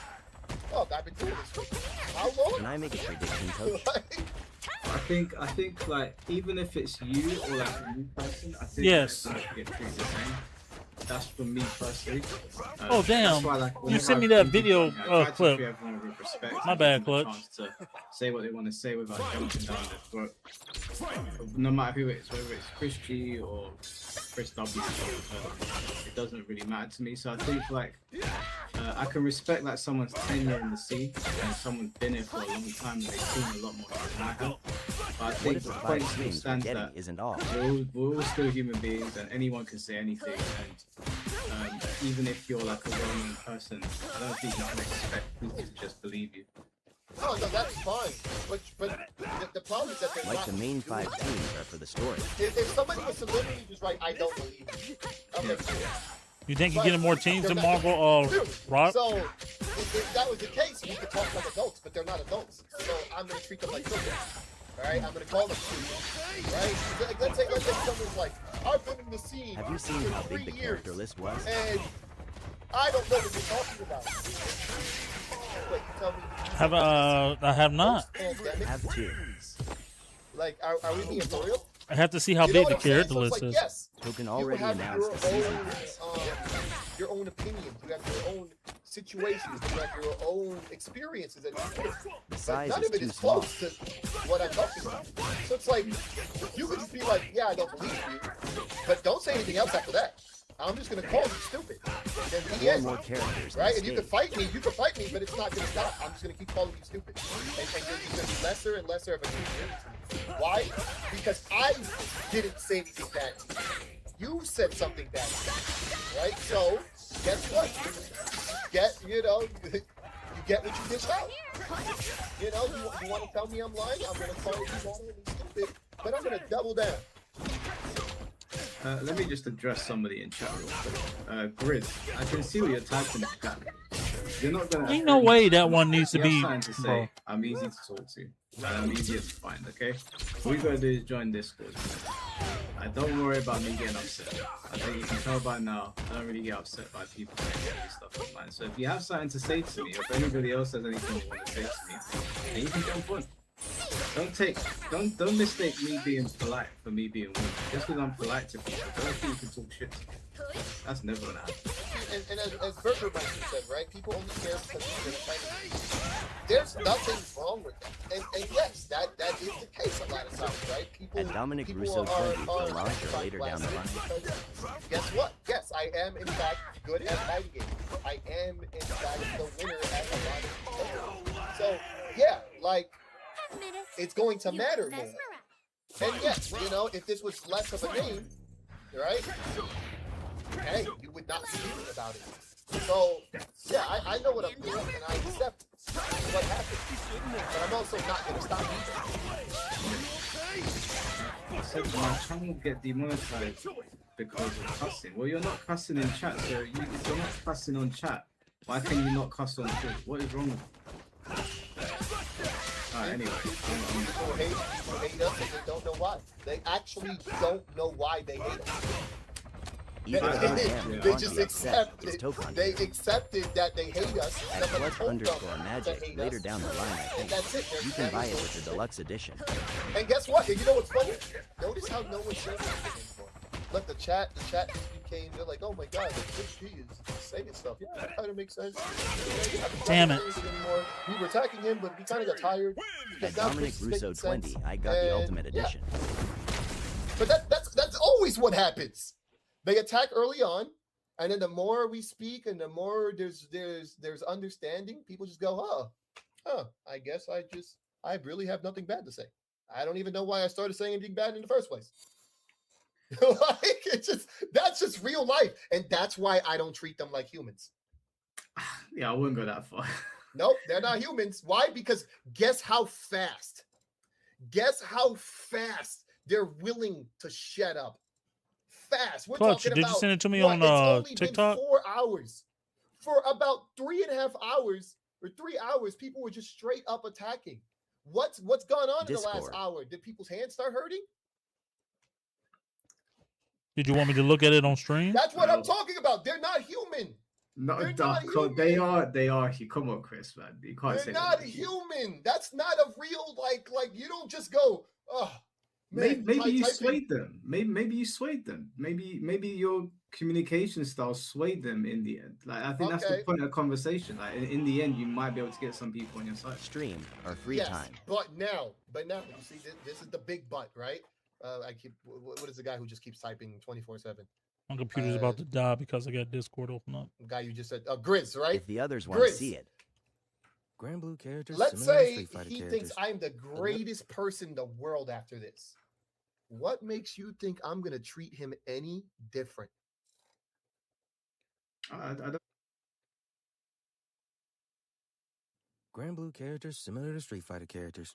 oh, I've been doing this for how long? Can I make a prediction, Coach? I think like even if it's you or like a new person, I think Yes. that should get treated the same. That's for me personally. Oh, damn. That's why, like, You whenever sent me I that think video, of something, I try to clip. treat everyone with respect My and bad, give them a Clutch. chance to say what they want to say without jumping down their throat. No matter who it is, whether it's Chris G or Chris W, it doesn't really matter to me. So I think like I can respect like someone's tenure in the scene and someone's been here for a long time and they've seen a lot more than I have. But I What think if the the point 5 still streams we're stands getting that isn't all? we're all still human beings and anyone can say anything, and even if you're like a well-known person, I don't think you can expect people to just believe you. No, that's fine. But the problem is that they're Like not the main doing 5 teams are for the story. If somebody was to literally just write, "I don't believe you," okay, cool. You think you're getting more teams than Marvel Dude, Rock? So if that was the case, we could talk like adults, but they're not adults. So I'm gonna treat them like children. All right, I'm gonna call them children. Right? Like, let's say someone's like, "I've been in the scene Have you seen for how 3 big the years, character list was? and I don't know what you're talking about." Wait, you tell me. I have not. Pandemic? Have to. Like, are we being for real? I have to see how You know big what the I'm saying? character So it's list like, is. yes, Token you already have announced the season pass. your own opinions, you have your own situations, you have your own experiences that you live. The But size none is of it too is small. close to what I'm talking about. So it's like, you could just be like, yeah, I don't believe you, but don't say anything else after that. I'm just gonna call you stupid. And in the More end, and more characters. right? on And you can stage. fight me, but it's not gonna stop. I'm just gonna keep calling you stupid. And you're just gonna be lesser and lesser of a human. Why? Because I didn't say anything bad. You said something bad, right? So guess what? You get what you dish out. You know, you want to tell me I'm lying? I'm gonna call you wrong and stupid, but I'm gonna double down. Let me just address somebody in chat real quick. Grizz, I can see what you're typing in chat. You're not gonna. Ain't no way that one needs to You have be. something to say. Bro. I'm easy to talk to. And I'm easier to find. Okay. All you gotta do is join Discord. Don't worry about me getting upset. I think you can tell by now. I don't really get upset by people saying silly stuff online. So if you have something to say to me, or if anybody else has anything they want to say to me, then you can jump on. Don't mistake me being polite for me being weak. Just because I'm polite to people, don't think you can talk shit to me. That's never gonna happen. And as Burger Meister said, right? People only care because they're fighting. There's nothing wrong with that. And yes, that is the case a lot of times, right? People, And Dominic people Russo are 20 will launch or later down the line. Guess what? Yes, I am in fact good at fighting games. I am in fact the winner at a lot of games. So yeah, like it's going to matter more. And yes, you know, if this was less of a name, right? Hey, you would not be hearing about it. So, yeah, I know what I'm doing, and I accept what happened. But I'm also not going to stop either. I said my channel get demonetized because of cussing. Well, you're not cussing in chat, so if you're not cussing on chat, why can you not cuss on Twitch? What is wrong with you? Alright, anyway. People hate us and they don't know why. They actually don't know why they hate us. They just accepted. They accepted that they hate us. +_magic later down the line, I think. And that's it. You can buy it with the deluxe edition. And guess what? And you know what's funny? Notice how no one shares anything anymore. Look, the chat became, they're like, oh my god, he is saying stuff. Yeah, that kind of makes sense. Damn it. We were attacking him, but we kind of got tired. At Dominic Russo 20, I got the Ultimate Edition. But that's always what happens. They attack early on, and then the more we speak and the more there's understanding, people just go, I guess I really have nothing bad to say. I don't even know why I started saying anything bad in the first place. Like that's just real life, and that's why I don't treat them like humans. Yeah, I wouldn't go that far. Nope, they're not humans. Why? Because guess how fast they're willing to shut up. Fast. We're Clutch, talking did about, you send it to me what, on it's only TikTok? been 4 hours. For about 3.5 hours or 3 hours, people were just straight up attacking. What's gone on in the last hour? Did people's hands start hurting? Did you want me to look at it on stream? That's what I'm talking about. They're not human. No, They're not human. they are. Come on, Chris, man. You can't say They're not that. human. That's not a real like you don't just go, oh. Man, Maybe you swayed them. Maybe you swayed them. Maybe your communication style swayed them in the end. Like I think that's the point of the conversation. Like in the end, you might be able to get some people on your side. Stream or free time. But now, you see, this is the big but, right? What is the guy who just keeps typing 24/7? My computer's about to die because I got Discord open up. The guy you just said, Grizz, right? If the others want to see it. Grand Blue characters. Let's say he thinks I'm the greatest person in the world after this. What makes you think I'm going to treat him any different? I don't. Grand Blue characters similar to Street Fighter characters.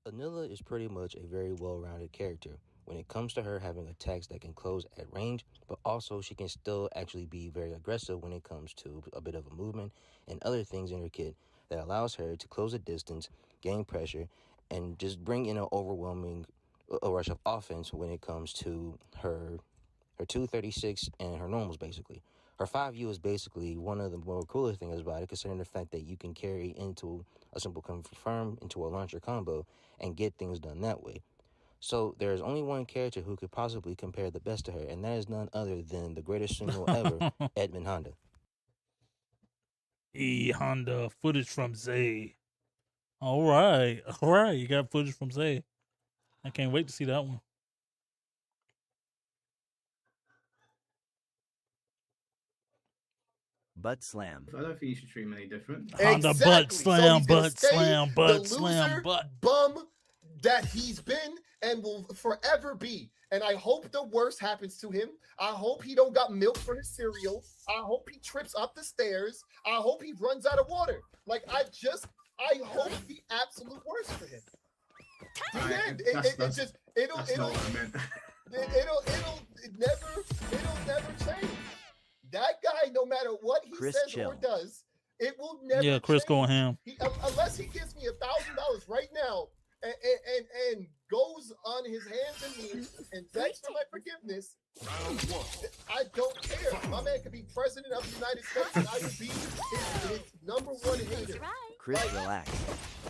Anila is pretty much a very well-rounded character when it comes to her having attacks that can close at range, but also she can still actually be very aggressive when it comes to a bit of a movement and other things in her kit that allows her to close a distance, gain pressure, and just bring in an overwhelming rush of offense when it comes to her 236 and her normals, basically. Her 5U is basically one of the more cooler things about it, considering the fact that you can carry into a simple confirm into a launcher combo and get things done that way. So there's only one character who could possibly compare the best to her, and that is none other than the greatest sumo ever, Edmund Honda. Honda, footage from Zay. All right. You got footage from Zay. I can't wait to see that one. Butt slam. I don't think you should treat him any different. Honda butt slam, butt slam, butt slam, butt bum that he's been and will forever be. And I hope the worst happens to him. I hope he don't got milk for his cereal. I hope he trips up the stairs. I hope he runs out of water. Like I hope the absolute worst for him. It'll never change. That guy, no matter what he says or does, it will never. Yeah, Chris change. going ham. Unless he gives me $1,000 right now and goes on his hands and knees and begs for my forgiveness. I don't care. My man could be president of the United States, and I would be his #1 hater. Chris, relax.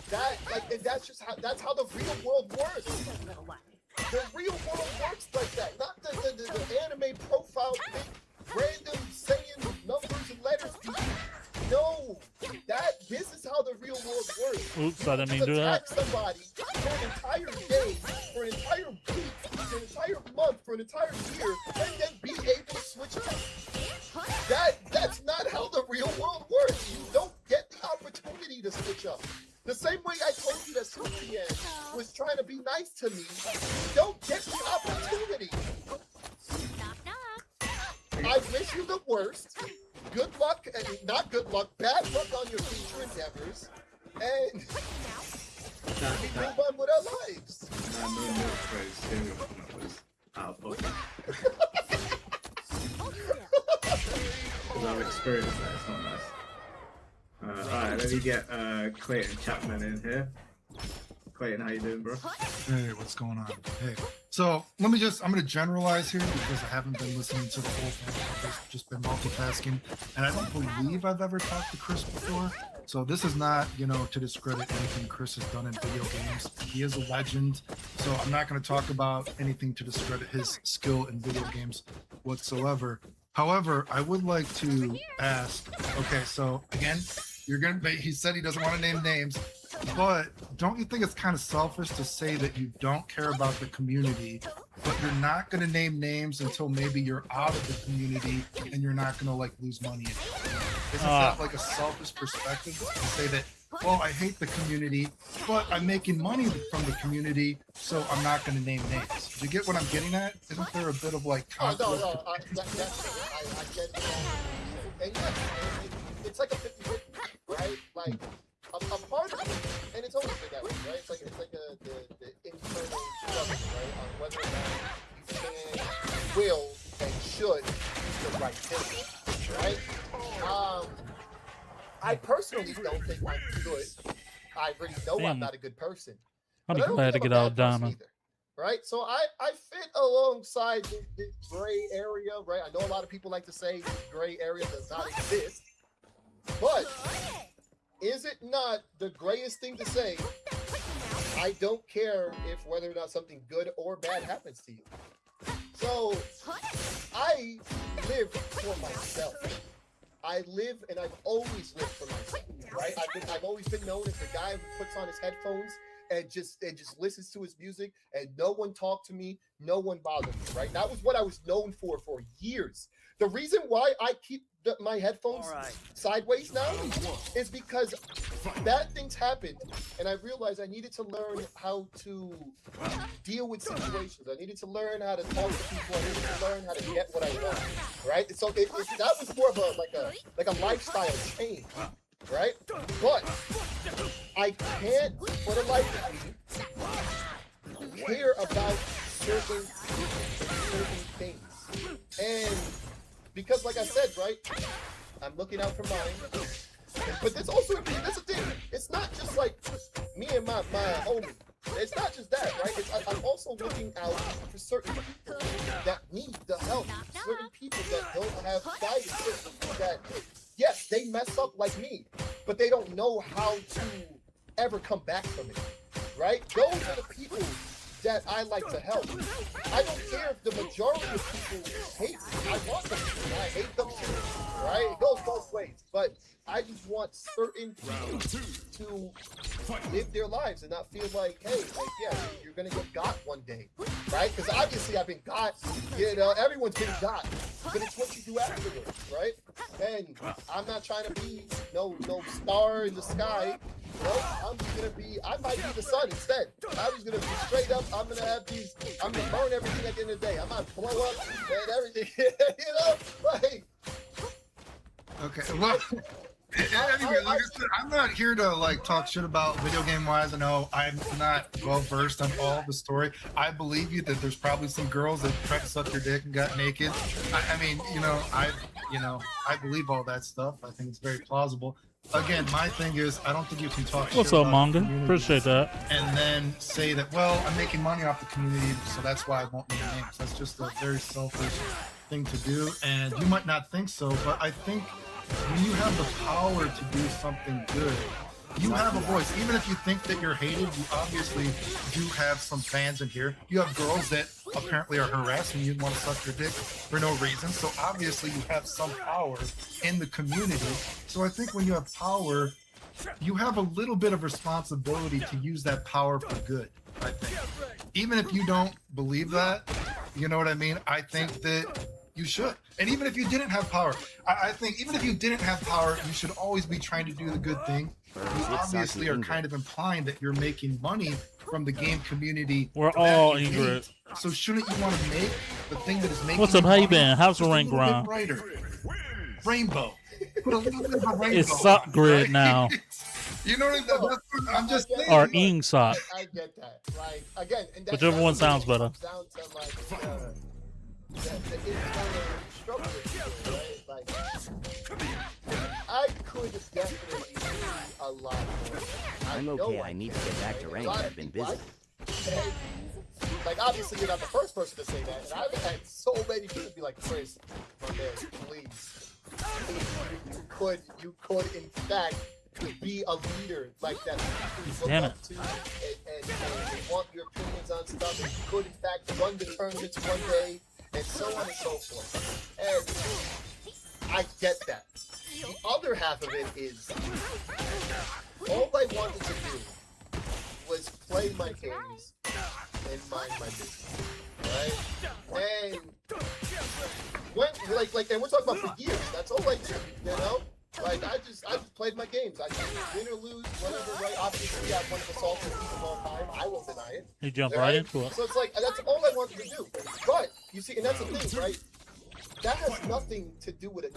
That's how the real world works. The real world works like that. Not the anime profile thing, random saying numbers and letters. No, this is how the real world works. Oops, I didn't mean to do that. Attack somebody for an entire day, for an entire week, for an entire month, for an entire year, and then be able to switch up. That's not how the real world works. You don't get the opportunity to switch up. The same way I told you that Superman you the worst. Good luck, and not good luck, bad luck on your future endeavors, and we move on with our lives. No more praise. Serial numbers out of pocket. Because I've experienced that. It's not nice. Alright, let me get Clayton Chapman in here. Clayton, how you doing, bro? Hey, what's going on? Hey, so I'm gonna generalize here because I haven't been listening to the whole thing. I've just been multitasking, and I don't believe I've ever talked to Chris before. So this is not, to discredit anything Chris has done in video games. He is a legend, so I'm not gonna talk about anything to discredit his skill in video games whatsoever. However, I would like to ask, okay, so again, he said he doesn't want to name names, but don't you think it's kind of selfish to say that you don't care about the community, but you're not going to name names until maybe you're out of the community and you're not going to lose money in it? Isn't that like a selfish perspective to say that, well, I hate the community, but I'm making money from the community, so I'm not going to name names. Do you get what I'm getting at? Isn't there a bit of conflict? I get it. And yes, it's like a 50-50, right? Like, a part of it, and it's always been that way, right? It's like the internal struggle, right? On whether or not you can, will, and should use the right thing, right? I personally don't think I'm good. I already know I'm not a good person. I'll be glad to get out of Diamond. Right? So I fit alongside this gray area, right? I know a lot of people like to say this gray area does not exist, but is it not the grayest thing to say? I don't care if whether or not something good or bad happens to you. So I live for myself. I live and I've always lived for myself, right? I've always been known as the guy who puts on his headphones and just listens to his music, and no one talked to me, no one bothered me, right? That was what I was known for years. The reason why I keep my headphones sideways now is because bad things happened, and I realized I needed to learn how to deal with situations. I needed to learn how to talk to people. I needed to learn how to get what I want, right? And so that was more of a lifestyle change, right? But I can't, for the life of me, care about certain things. And because, like I said, right, I'm looking out for mine. But that's the thing. It's not just like me and my homie. It's not just that, right? I'm also looking out for certain people that need the help. Certain people that don't have guidance. That, yes, they mess up like me, but they don't know how to ever come back from it, right? Those are the people that I like to help. I don't care if the majority of people hate me. I want them to. I hate them too, right? It goes both ways. But I just want certain people to live their lives and not feel like, hey, you're gonna get got one day, right? Because obviously I've been got, everyone's been got, but it's what you do afterwards, right? And I'm not trying to be no star in the sky. I might be the sun instead. I'm just gonna be straight up. I'm gonna burn everything at the end of the day. I might blow up and everything, like. Okay, well. Anyway, like I said, I'm not here to talk shit about video game wise. I know I'm not well versed on all the story. I believe you that there's probably some girls that tried to suck your dick and got naked. I believe all that stuff. I think it's very plausible. Again, my thing is, I don't think you can talk What's shit up, about Manga? Appreciate that. And then say that, well, I'm making money off the community, so that's why I won't name names. That's just a very selfish thing to do. And you might not think so, but I think when you have the power to do something good, you have a voice. Even if you think that you're hated, you obviously do have some fans in here. You have girls that apparently are harassing you and want to suck your dick for no reason. So obviously you have some power in the community. So I think when you have power, you have a little bit of responsibility to use that power for good, I think. Even if you don't believe that, you know what I mean? I think that you should. And even if you didn't have power, I think even if you didn't have power, you should always be trying to do the good thing. You obviously are kind of implying that you're making money from the game community. We're all Ingrid. So shouldn't you want to make the thing that is making What's up? How you money been? How's the just a rank little bit grind? brighter? rainbow. Put a little bit of a rainbow. It's sock grid right? now. You know what I mean? That's what I'm just saying. Or like, ing sock. I get that. Like again, and that's Whichever one sounds better. comes down to like the internal struggle, right? Like I could definitely do a lot more. I'm okay. I need to get back to rank. I've been busy. Like obviously you're not the first person to say that, and I've had so many people be like, Chris, my man, please, you could in fact be a leader like that. People Damn look it. up to and they want your opinions on stuff, and you could in fact run the tournaments one day, and so on and so forth. And I get that. The other half of it is all I wanted to do was play my games and mind my business, right? And when and we're talking about for years. That's all I did, you know. Like I just played my games. I just win or lose, whatever. Right? Obviously, I'm one of the saltiest people of all time. I won't deny it. You jump right into it. So it's like that's all I wanted to do. But you see, and that's the thing, right? That has nothing to do with it.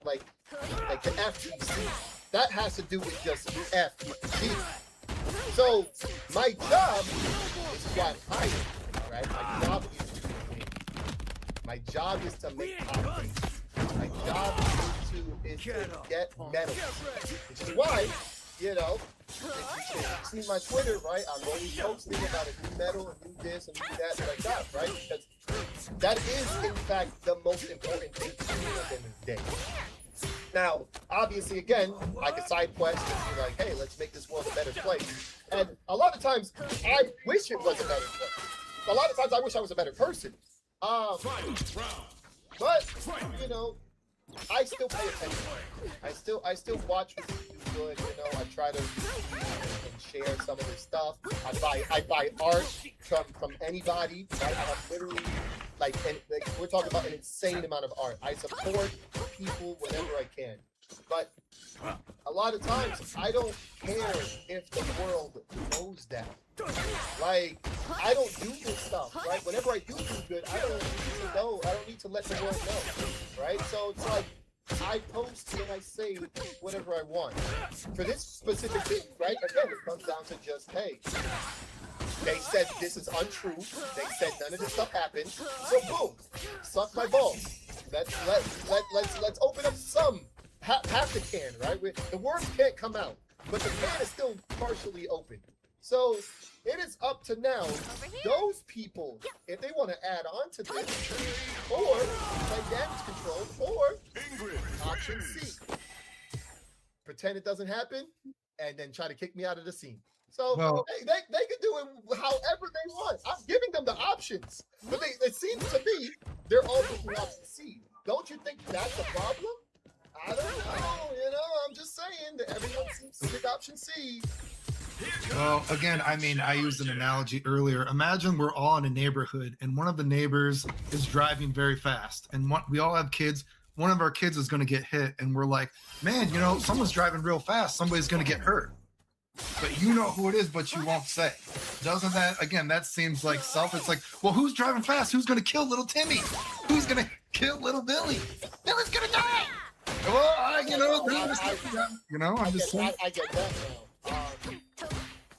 Like the FTC. That has to do with just FG. So my job is what I'm hired, right? My job is to win. My job is to make content. My job is to get medals. Which is why, you know, if you see my Twitter, right, I'm always posting about a new medal, a new this, and new that, like that, right? Because that is, in fact, the most important thing to me at the end of the day. Now, obviously, again, I could side quest and be like, hey, let's make this world a better place. And a lot of times, I wish it was a better place. A lot of times, I wish I was a better person. But, you know, I still pay attention. I still watch what you do good, you know. I try to read and share some of this stuff. I buy art from anybody. Right? I have literally like we're talking about an insane amount of art. I support people whenever I can. But a lot of times I don't care if the world knows that. Like, I don't do this stuff, right? Whenever I do good, I don't need to know. I don't need to let the world know, right? So it's like, I post and I say whatever I want. For this specific thing, right? Again, it comes down to just, hey, they said this is untrue. They said none of this stuff happened. So boom, suck my balls. Let's open up some half the can, right? The words can't come out, but the can is still partially open. So it is up to now those people, if they want to add on to this, or play damage control, or option C, pretend it doesn't happen, and then try to kick me out of the scene. So they can do it however they want. I'm giving them the options, but it seems to me they're all picking option C. Don't you think that's a problem? I don't know. You know, I'm just saying that everyone seems to pick option C. Well, again, I mean, I used an analogy earlier. Imagine we're all in a neighborhood and one of the neighbors is driving very fast and we all have kids. One of our kids is going to get hit and we're like, man, you know, someone's driving real fast. Somebody's going to get hurt. But you know who it is, but you won't say. Doesn't that, again, that seems like self. It's like, well, who's driving fast? Who's going to kill little Timmy? Who's going to kill little Billy? Billy's going to die. Well, I'm just saying. I get that now.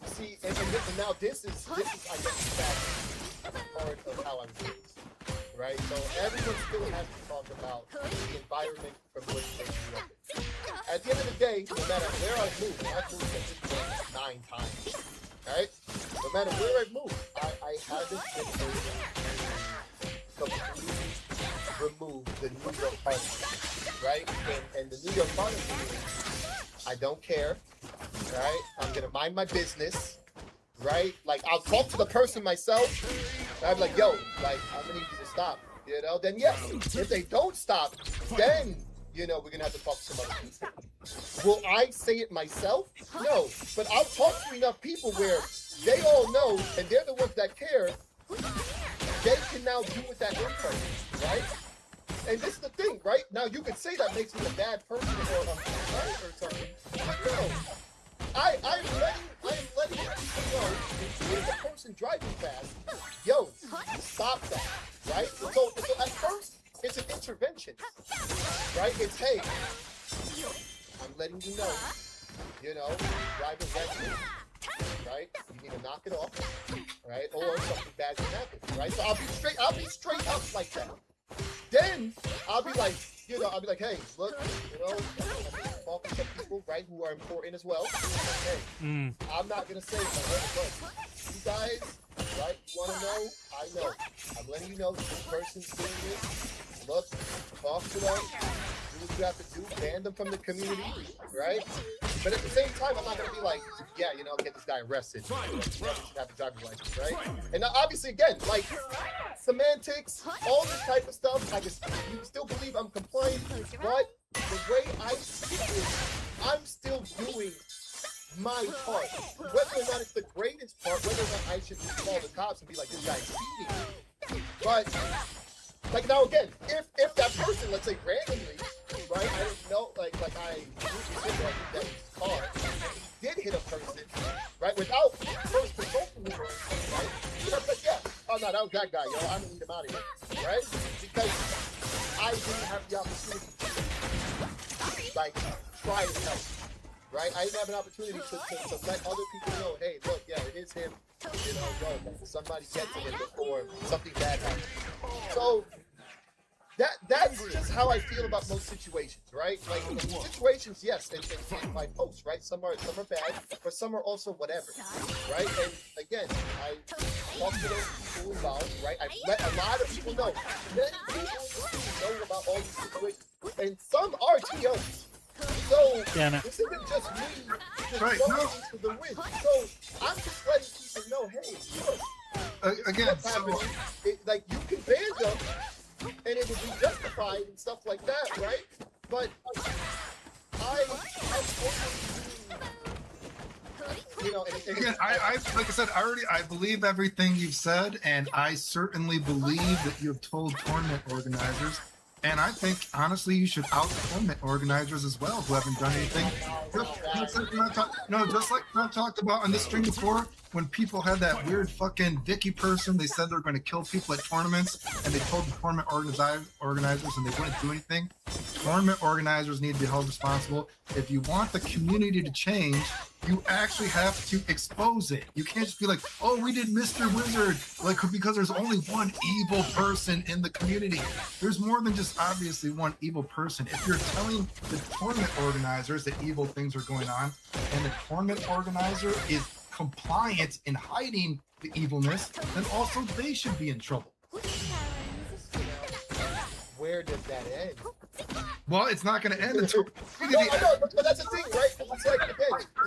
See, and now this is I guess that's part of how I'm raised, right? So everyone still has to talk about the environment from which they grew up in. At the end of the day, no matter where I've moved at this point 9 times, right? No matter where I've moved, I haven't been able to completely remove the New York part, right? And the New York part of me, I don't care. Right? I'm gonna mind my business, right? Like I'll talk to the person myself. I'm like, yo, like I'm gonna need you to stop. You know, then yes. If they don't stop, then you know we're gonna have to talk to some other people. Will I say it myself? No. But I'll talk to enough people where they all know and they're the ones that care. They can now do with that info, right? And this is the thing, right? Now you could say that makes me a bad person or something. No. I am letting people know if the person driving fast, yo, stop that, right? So at first, it's an intervention, right? It's, hey, I'm letting you know, driving reckless, right? You need to knock it off, right? Or something bad can happen, right? So I'll be straight up like that. Then I'll be like, hey, look, I'm talking to some people, right, who are important as well. Hey, I'm not gonna say, look, you guys, right? You wanna know? I know. I'm letting you know this person's doing this. Look, talk to them, do what you have to do, ban them from the community, right? But at the same time, I'm not gonna be like, yeah, get this guy arrested. Have a driver's license, right? And obviously, again, like semantics, all this type of stuff. You still believe I'm compliant, but the way I see it, I'm still doing my part. Whether or not it's the greatest part, whether or not I should just call the cops and be like, this guy's speeding. But like now again, if that person, let's say randomly, right? I didn't know, like I usually that was his car, and he did hit a person, right? Without first consulting me, right? But yeah, oh no, that was that guy, I'm gonna need him out of here, right? Because I didn't have the opportunity to like try to help, right? I didn't have an opportunity to let other people know, hey, look, yeah, it is him. Somebody gets to him before something bad happens. So that's just how I feel about most situations, right? Like situations, yes, in my posts, right? Some are bad, but some are also whatever, right? And again, I talk to those people involved, right? I let a lot of people know. Many people know about all these situations, and some are TOs. So this isn't just me just going to the win. So I'm just letting people know, hey, look, again, like you can ban them, and it would be justified and stuff like that, right? But again, I like I said, I believe everything you've said, and I certainly believe that you've told tournament organizers. And I think, honestly, you should out tournament organizers as well who haven't done anything. Just like I talked about on this stream before, when people had that weird fucking Vicky person, they said they're going to kill people at tournaments, and they told the tournament organizers and they wouldn't do anything. Tournament organizers need to be held responsible. If you want the community to change, you actually have to expose it. You can't just be like, oh, we did Mr. Wizard, like, because there's only one evil person in the community. There's more than just obviously one evil person. If you're telling the tournament organizers that evil things are going on, and the tournament organizer is compliant in hiding the evilness, then also they should be in trouble. Where does that end? Well, it's not going to end until. No, but that's the thing, right?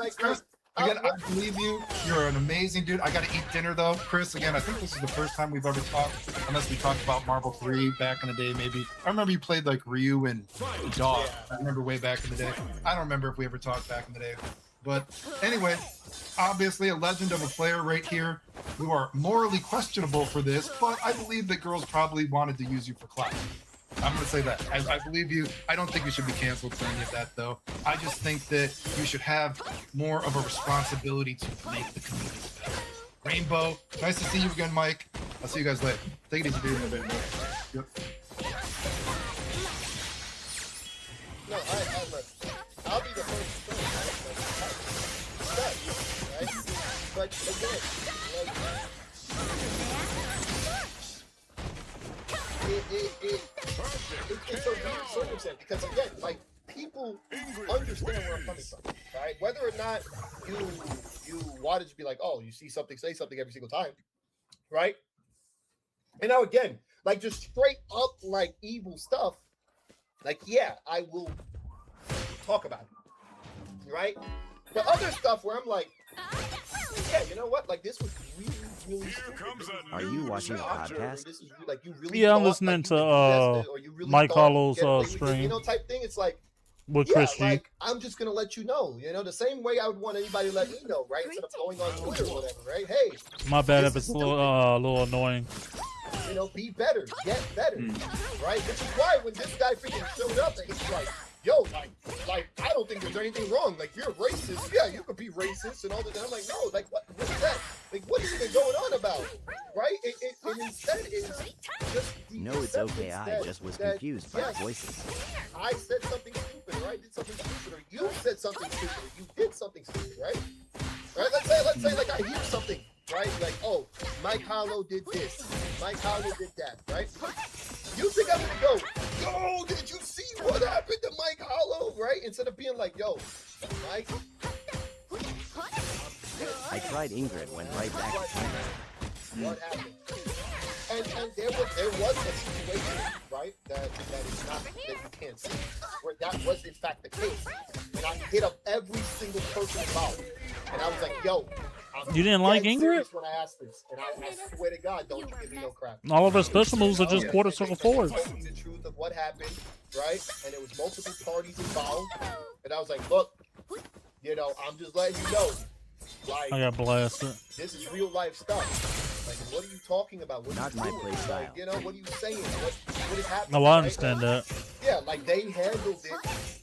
It's like, again, I believe you. You're an amazing dude. I got to eat dinner though, Chris. Again, I think this is the first time we've ever talked, unless we talked about Marvel 3 back in the day. Maybe I remember you played like Ryu and the dog. I remember way back in the day. I don't remember if we ever talked back in the day. But anyway, obviously a legend of a player right here. You are morally questionable for this, but I believe that girls probably wanted to use you for clout. I'm going to say that. I believe you. I don't think you should be canceled for any of that, though. I just think that you should have more of a responsibility to make the community better. Rainbow, nice to see you again, Mike. I'll see you guys later. Take it easy, dude. Yep. No, I'll be the first person, right? But again, it's a weird circumstance because again, like people understand where I'm coming from, right? Whether or not you wanted to be like, oh, you see something, say something every single time, right? And now again, like just straight up like evil stuff, like yeah, I will talk about it, right? But other stuff where I'm like, yeah, you know what? Like this was really Are you watching a podcast? This is like you really Yeah, I'm listening to Mike Hollow's stream. You know, type thing. It's like with yeah, Chris G. like I'm just gonna let you know. You know, the same way I would want anybody to let me know, right? Instead of going on Twitter or whatever, right? Hey, my bad if it's a little annoying. You know, be better, get better, right? Which is why when this guy freaking showed up and he's like, yo, like I don't think there's anything wrong. Like you're racist. Yeah, you could be racist and all that. I'm like, no, like what is that? Like, what is even going on about? Right? And instead, it's just the No, it's okay. acceptance I that- just was that, confused by yes, the voices. I said something stupid, or I did something stupid, or you said something stupid, or you did something stupid, right? Right? Let's say like I hear something, right? Like, oh, Mike Hollow did this, Mike Hollow did that, right? You think I'm gonna go, yo, did you see what happened to Mike Hollow, right? Instead of being like, yo, Mike. I tried Ingrid, went right back to China. What happened? And there was a situation, right, that is not, that you can't see, where that was in fact the case. And I hit up every single person involved. And I was like, yo, I'm You didn't like dead Ingrid? serious when I asked this. And I swear to God, don't you give me no crap. All of her special moves are just quarter circle forwards. Told me the truth of what happened, right? And it was multiple parties involved. And I was like, look, you know, I'm just letting you know. Like, I got blasted. this is real life stuff. Like, what are you talking about? What Not are you my doing? play style. Like, you know, what are you saying? What is happening? No, I right? understand that. Yeah, like they handled it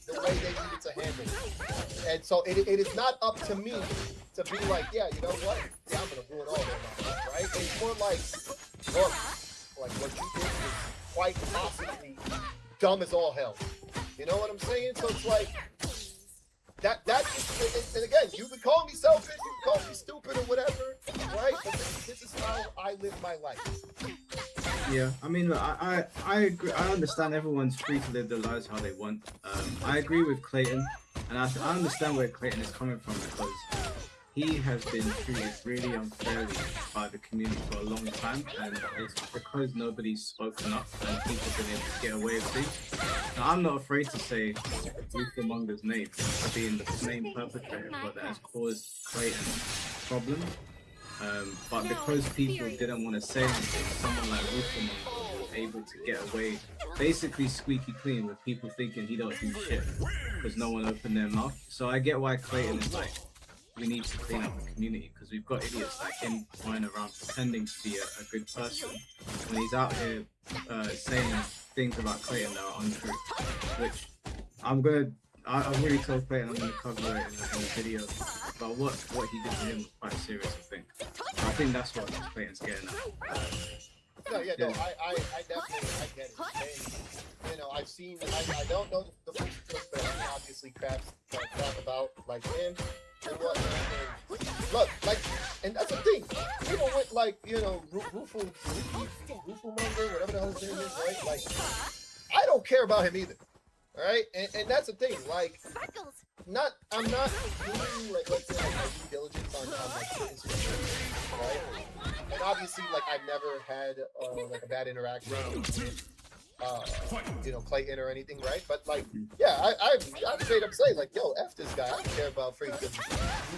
the way they needed to handle it. And so it is not up to me to be like, yeah, you know what? Yeah, I'm going to ruin all their lives, right? It's more like, look, like what you did is quite possibly dumb as all hell. You know what I'm saying? So it's like, and again, you can call me selfish, you can call me stupid or whatever, right? But this is how I live my life. Yeah, I mean, look, I agree. I understand everyone's free to live their lives how they want. I agree with Clayton, and I understand where Clayton is coming from because he has been treated really unfairly by the community for a long time, and it's because nobody's spoken up and people have been able to get away with things. Now, I'm not afraid to say Ruthermonger's name for being the main perpetrator, but that has caused Clayton problems. But because people didn't want to say anything, someone like Ruthermonger was able to get away basically squeaky clean with people thinking he don't do shit because no one opened their mouth. So I get why Clayton is like, we need to clean up the community because we've got idiots like him going around pretending to be a good person when he's out here saying things about Clayton that are untrue, which I've really told Clayton I'm going to cover it in the video, but what he did to him was quite serious, I think that's what Clayton's getting at. No, yeah, no, I definitely, I get it. And, you know, I don't know the full truth, but I mean, obviously crap about, like, him and whatnot. And look, like, and that's the thing. People went, like, you know, Ruthermonger, whatever the hell his name is, right? Like, I don't care about him either. All right, and that's the thing. Like, I'm not doing, like, let's say, like, my due diligence on like certain situations, right? And obviously, like, I've never had like a bad interaction with you know, Clayton or anything, right? But like, yeah, I straight up say like, yo, F this guy. I don't care about freaking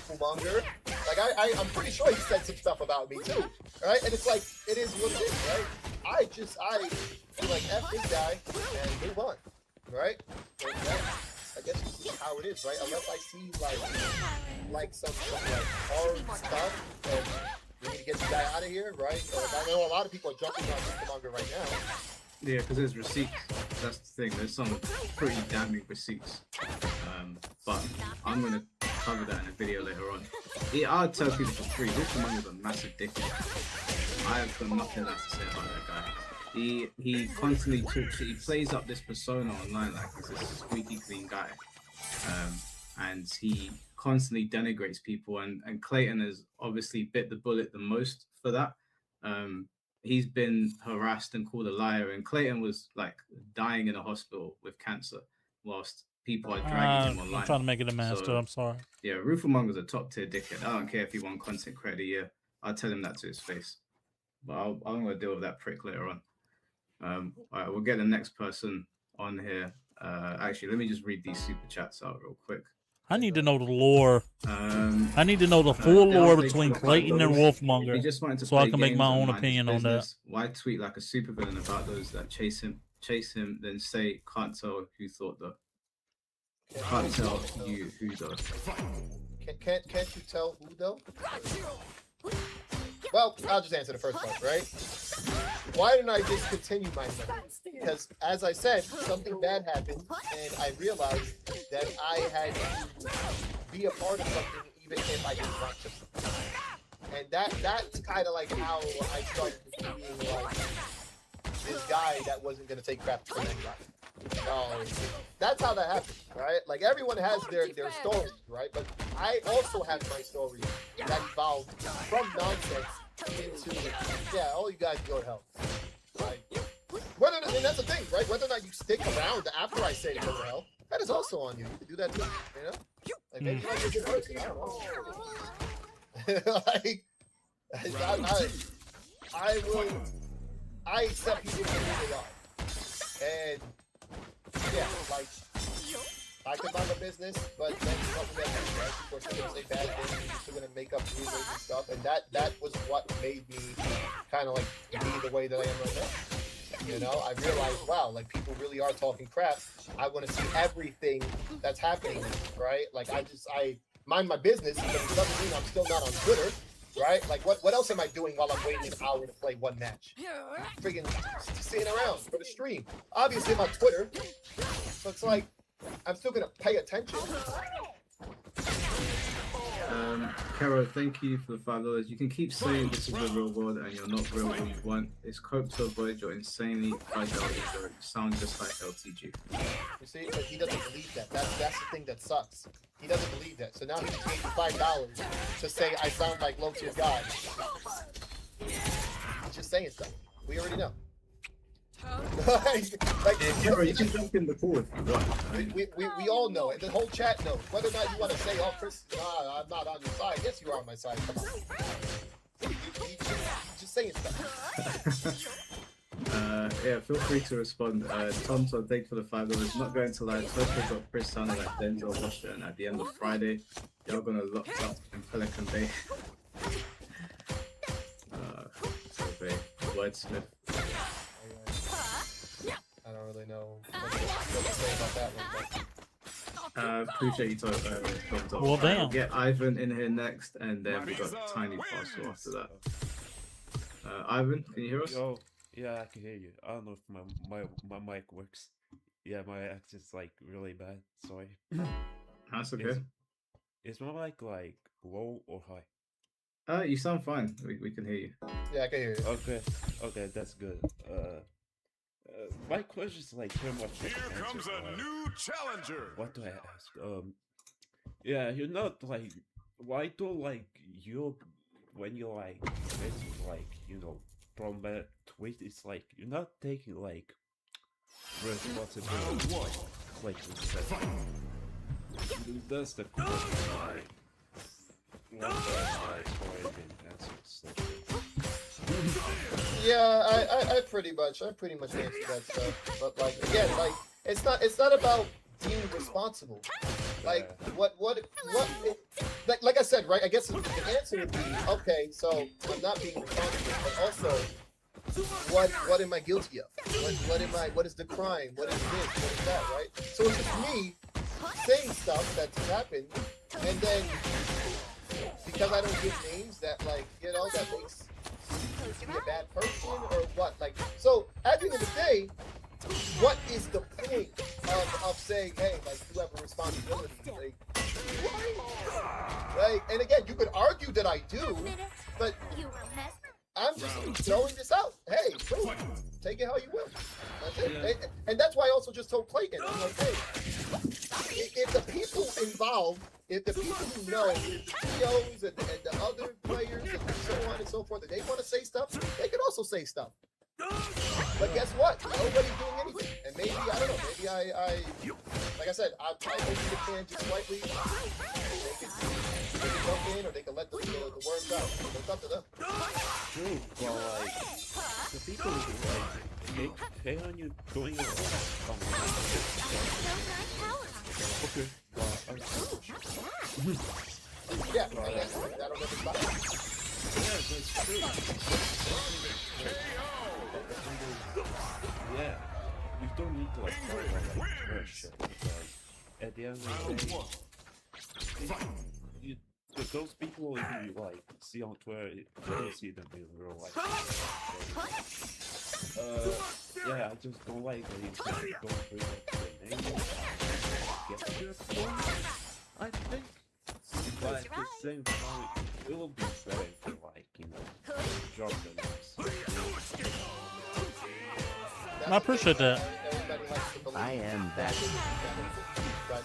Ruthermonger. Like, I'm pretty sure he said some stuff about me too, right? And it's like, it is what it is, right? I feel like F this guy and move on. Right? And I guess this is how it is, right? Unless I see like some like hard stuff and we need to get the guy out of here, right? I know a lot of people are jumping on Ruthermonger right now. Yeah, because there's receipts. That's the thing. There's some pretty damning receipts. But I'm gonna cover that in a video later on. I'll tell people for free. Ruthermonger's a massive dickhead. I have got nothing else to say about that guy. He constantly talks. He plays up this persona online like he's a squeaky clean guy, and he constantly denigrates people. And Clayton has obviously bit the bullet the most for that. He's been harassed and called a liar, and Clayton was like dying in a hospital with cancer, whilst people are dragging him online. I'm trying to make it a master. So, I'm sorry. Yeah, Ruthermonger's a top tier dickhead. I don't care if he won content credit a year. I'll tell him that to his face. But I'm gonna deal with that prick later on. All right, we'll get the next person on here. Actually, let me just read these super chats out real quick. I need to know the lore. I need to know the full lore between Clayton and Wolfmonger, so I can make my own opinion on that. Why tweet like a supervillain about those that chase him, then say can't tell who thought though? Can't tell you who though? Can't you tell who though? Well, I'll just answer the first part, right? Why didn't I just continue my memory? Because, as I said, something bad happened, and I realized that I had to be a part of something even if I didn't want to. And that's kind of like how I started being like this guy that wasn't gonna take crap from anybody. That's how that happened, right? Like everyone has their stories, right? But I also have my story that evolved from nonsense into all you guys go to hell. Like, and that's the thing, right? Whether or not you stick around after I say to go to hell, that is also on you. You can do that too, you know? Like maybe you're not a good person. I don't know. Like I accept people for who they are. And yeah, like I could run a business, but then you come to that right? People are still gonna say bad things, you're still gonna make up rumors and stuff, and that was what made me kind of like be the way that I am right now. You know, I realized, wow, like people really are talking crap. I want to see everything that's happening, right? Like I mind my business, but it doesn't mean I'm still not on Twitter. Right? Like, what else am I doing while I'm waiting an hour to play one match? Friggin' just sitting around for the stream. Obviously, I'm on Twitter, so it's like, I'm still gonna pay attention. Carol, thank you for the $5. You can keep saying this is the real world and you're not real when you want. It's cope to avoid your insanely fragile ego. You sound just like LTG. You see, but he doesn't believe that. That's the thing that sucks. He doesn't believe that. So now he's paying $5 to say I sound like low tier God. He's just saying stuff. We already know. Carol, you can jump in the pool if you want. We all know it. The whole chat knows. Whether or not you want to say, oh, Chris, I'm not on your side. Yes, you are on my side. Come on. You just saying stuff. Yeah, feel free to respond. Tom, so thanks for the $5. Not going to lie, first we got Chris sounding like Denzel Washington at the end of Friday. Y'all gonna lock up in Pelican Bay. Wordsmith. I don't really know what to say about that one. But... appreciate you talking. Well, damn. Get Ivan in here next, and then we got Tiny Parcel after that. Ivan, can you hear us? Yo, yeah, I can hear you. I don't know if my mic works. Yeah, my accent's like really bad. Sorry. That's okay. Is my mic like low or high? You sound fine. We can hear you. Yeah, I can hear you. Okay, that's good. My question is like pretty much. Here comes a new challenger. What do I ask? Yeah, you're not like. Why don't like you when you like from a tweet? It's like you're not taking like responsibility. Like you said. That's the question. Yeah, I pretty much answered that stuff. But like again, like it's not about being responsible. Like like I said, right? I guess the answer would be okay. So I'm not being responsible, but also what am I guilty of? What is the crime? What is this? What is that? Right? So it's just me saying stuff that's happened, and then because I don't give names, that like that makes me a bad person or what? Like so at the end of the day, what is the point of saying, hey, like you have a responsibility? Like, and again, you could argue that I do, but I'm just throwing this out. Hey, cool. Take it how you will. That's it. And that's why I also just told Clayton, I'm like, hey, if the people involved, if the people who know, the CEOs and the other players and so on and so forth, if they want to say stuff, they can also say stuff. But guess what? Nobody's doing anything. And maybe, I don't know, maybe I like I said, I open the can just slightly. They can jump in or they can let the worms out. It's up to them. True, well, like, the people who like pay on you doing it. Okay. Yeah, I don't know if it's about it. Yeah, that's true. Yeah, you don't need to like talk about like trash shit because at the end of the day, those people you like see on Twitter, you don't see them in real life. Yeah, I just don't like that you don't bring up the name. Get to your point, I think. But at the same time, it will be better if you like job then. I appreciate that. Everybody likes to believe I am that. that.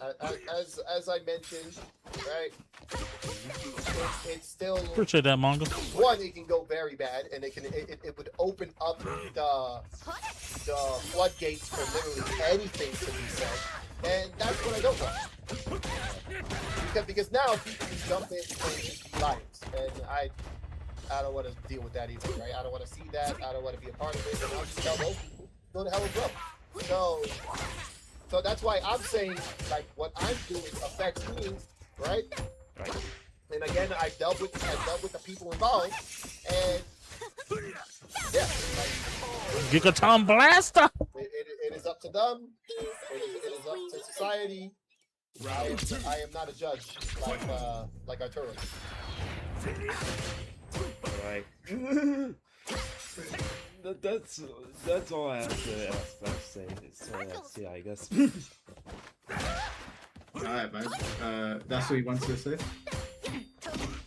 But as I mentioned, right? It's still Appreciate that, manga. one. It can go very bad, and it would open up the floodgates for literally anything to be said, and that's what I don't want. Because now people can jump in and just be liars, and I don't want to deal with that either, right? I don't want to see that. I don't want to be a part of it. And I'll just tell those people, go to hell and grow. So that's why I'm saying, like, what I'm doing affects me, right? And again, I've dealt with the people involved, and yeah, like, Gigaton Blaster. it is up to them. It is up to society. I am not a judge like Arturo. Right. That's all I have to say. So yeah, I guess. Alright, man. That's what you wanted to say?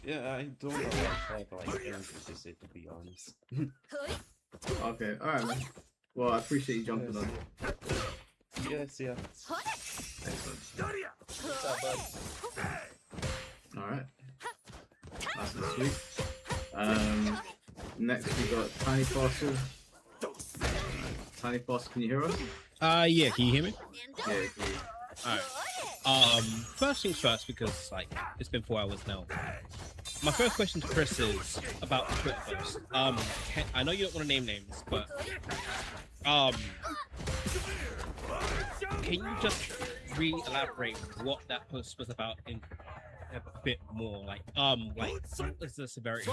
Yeah, I don't know if I have like anything to say, to be honest. Okay, alright, man. Well, I appreciate you jumping on. Yes, yeah. Alright. Nice and sweet. Next we got Tiny Fossil. Tiny Fossil, can you hear us? Yeah, can you hear me? Yeah, can you? Alright. First things first, because like it's been 4 hours now. My first question to Chris is about the Twitter post. I know you don't want to name names, but can you just re-elaborate what that post was about in a bit more? Like what is the severity?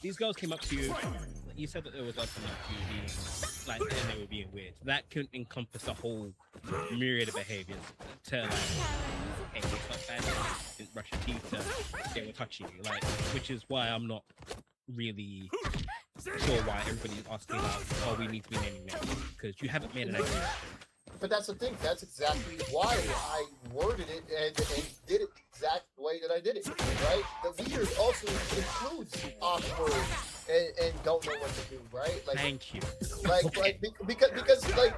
These girls came up to you. You said that they were opening up to you being like, and they were being weird. That couldn't encompass a whole myriad of behaviors. To like, hey, it's not bad. Didn't brush your teeth. They were touching you, like, which is why I'm not really sure why everybody's asking about, oh, we need to be naming names, because you haven't made an accusation. But that's the thing. That's exactly why I worded it and did it the exact way that I did it. Right? The weird also includes awkward and don't know what to do. Right? Like, thank you. Because like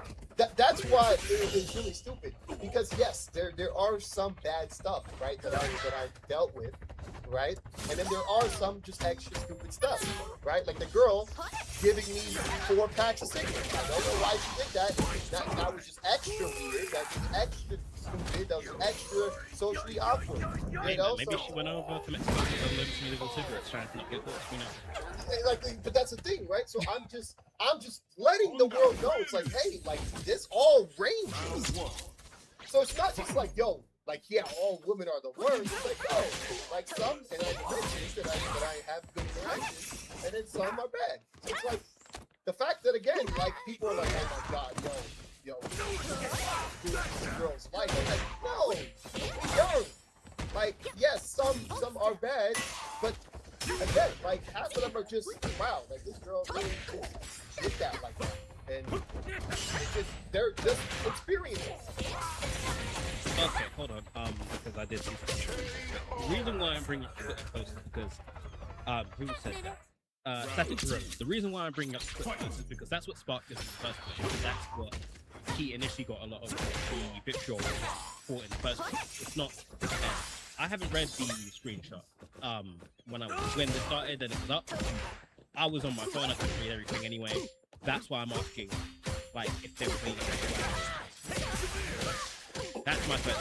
that's why it's really stupid. Because yes, there are some bad stuff, right, that I dealt with. Right? And then there are some just extra stupid stuff, right? Like the girl giving me 4 packs of cigarettes. I don't know why she did that. That was just extra weird. That was extra stupid. That was extra socially awkward. You know? Maybe she went over to Mexico and delivered some illegal cigarettes trying to not get caught. You know. Like, but that's the thing, right? So I'm just letting the world know. It's like, hey, like this all ranges. So it's not just like, yo, like, yeah, all women are the worst. It's like, oh, like some, and I mentioned that I have good interactions, and then some are bad. So it's like, the fact that, again, like, people are like, oh my God, yo, this girl's life. I'm like, no, we don't. Like, yes, some are bad, but again, like, half of them are just, wow, like, this girl really just did that like that. And it's just, they're just experiences. Okay, hold on. Because I did see something. The reason why I'm bringing up the post is because, who said that? Static Rose. The reason why I'm bringing up the post is because that's what sparked this in the first place. That's what he initially got a lot of the vitriol for in the first place. It's not. I haven't read the screenshot. When it started and it was up, I was on my phone. I couldn't read everything anyway. That's why I'm asking, like, if they were bleeding. That's my first.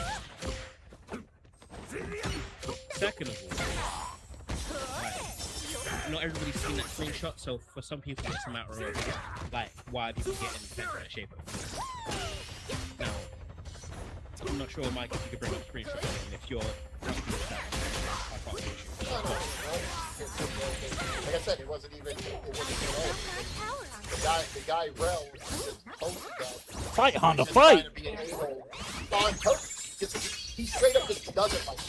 Second of all, like, not everybody's seen that screenshot, so for some people it's a matter of like why people get in that kind of shape. Now, I'm not sure, Mike, if you could bring up screenshots, and if you're happy with that, I can't issue. Like I said, it wasn't even the guy Rel just posted that. Fight, Honda, fight! On purpose. He straight up just doesn't like me.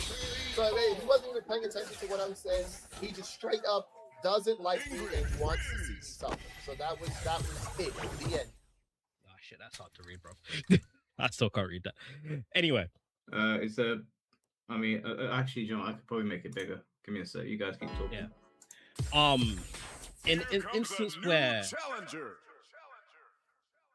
So I mean, he wasn't even paying attention to what I was saying. He just straight up doesn't like me and wants to see something. So that was it. The end. Oh shit, that's hard to read, bro. I still can't read that. Anyway. Actually, John, I could probably make it bigger. Give me a sec. You guys keep talking. Yeah. in an instance where Challenger.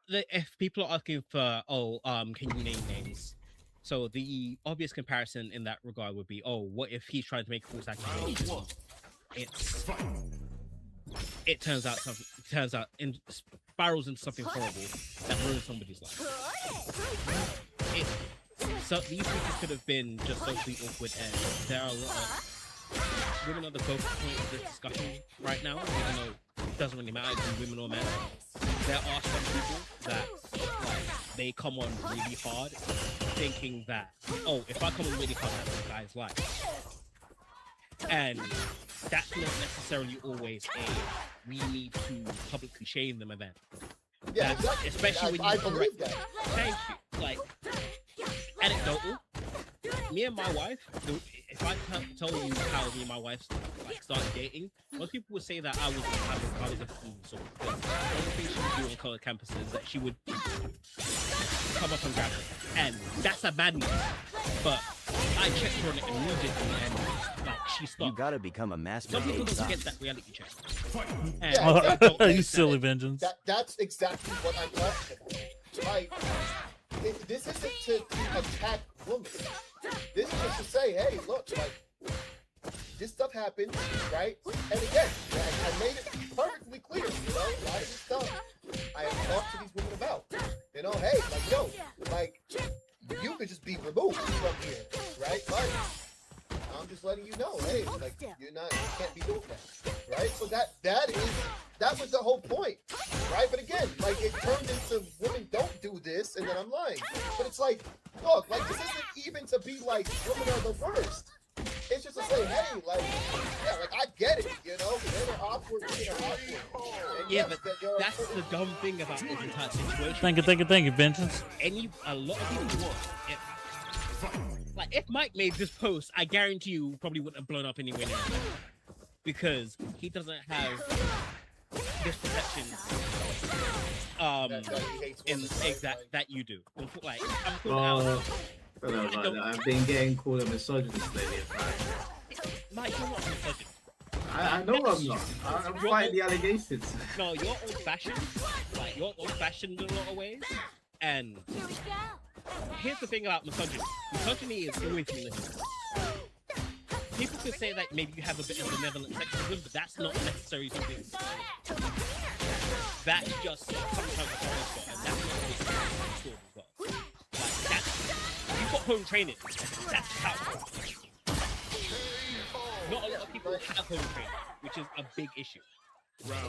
if people are asking for, can you name names? So the obvious comparison in that regard would be, what if he's trying to make a false accusation? It turns out spirals into something horrible that ruins somebody's life. So these people could have been just socially awkward, and there are a lot of women are the focal point of this discussion right now, even though it doesn't really matter if women or men. There are some people that they come on really hard, thinking that, if I come on really hard, that's the guy's life. And that's not necessarily always we need to publicly shame them event. Yeah, exactly. Especially when I you believe that. Thank you. Like, anecdotal, me and my wife, if I tell you how me and my wife started dating, most people would say that I was a fool. So the only thing she would do on college campuses is that she would come up and grab her. And that's a bad move. But I checked her on it immediately, and she stopped. You gotta become a master. Some people don't get that reality check. And Yeah, exactly. You silly vengeance. That's exactly what I'm talking about. Like, this isn't to attack women. This is just to say, hey, look, like, this stuff happened, right? And again, I made it perfectly clear, you know, a lot of this stuff I have talked to these women about. You know, hey, like, yo, like, you could just be removed from here, right? Like, I'm just letting you know, hey, like, you can't be doing that, right? So that was the whole point, right? But again, like, it turned into women don't do this, and then I'm lying. But it's like, look, like, this isn't even to be like women are the worst. It's just to say, hey, like, yeah, like, I get it, you know, men are awkward, women are awkward. And yeah, yes, but that's the dumb thing about this entire situation. Thank you, Vengeance. A lot of people if Mike made this post, I guarantee you probably wouldn't have blown up anywhere near him. Because he doesn't have this protection that you do. Like, I'm calling out. I've been getting called a misogynist lately. Mike, you're not a misogynist. I know I'm not. I'm fighting the allegations. No, you're old-fashioned. Like, you're old-fashioned in a lot of ways. And here's the thing about misogyny. Misogyny is always manipulative. People could say that maybe you have a bit of benevolent sexism, but that's not necessarily something. That's just sometimes and that's not as well. Like, you've got home training. That's how it works. Not a lot of people have home training, which is a big issue.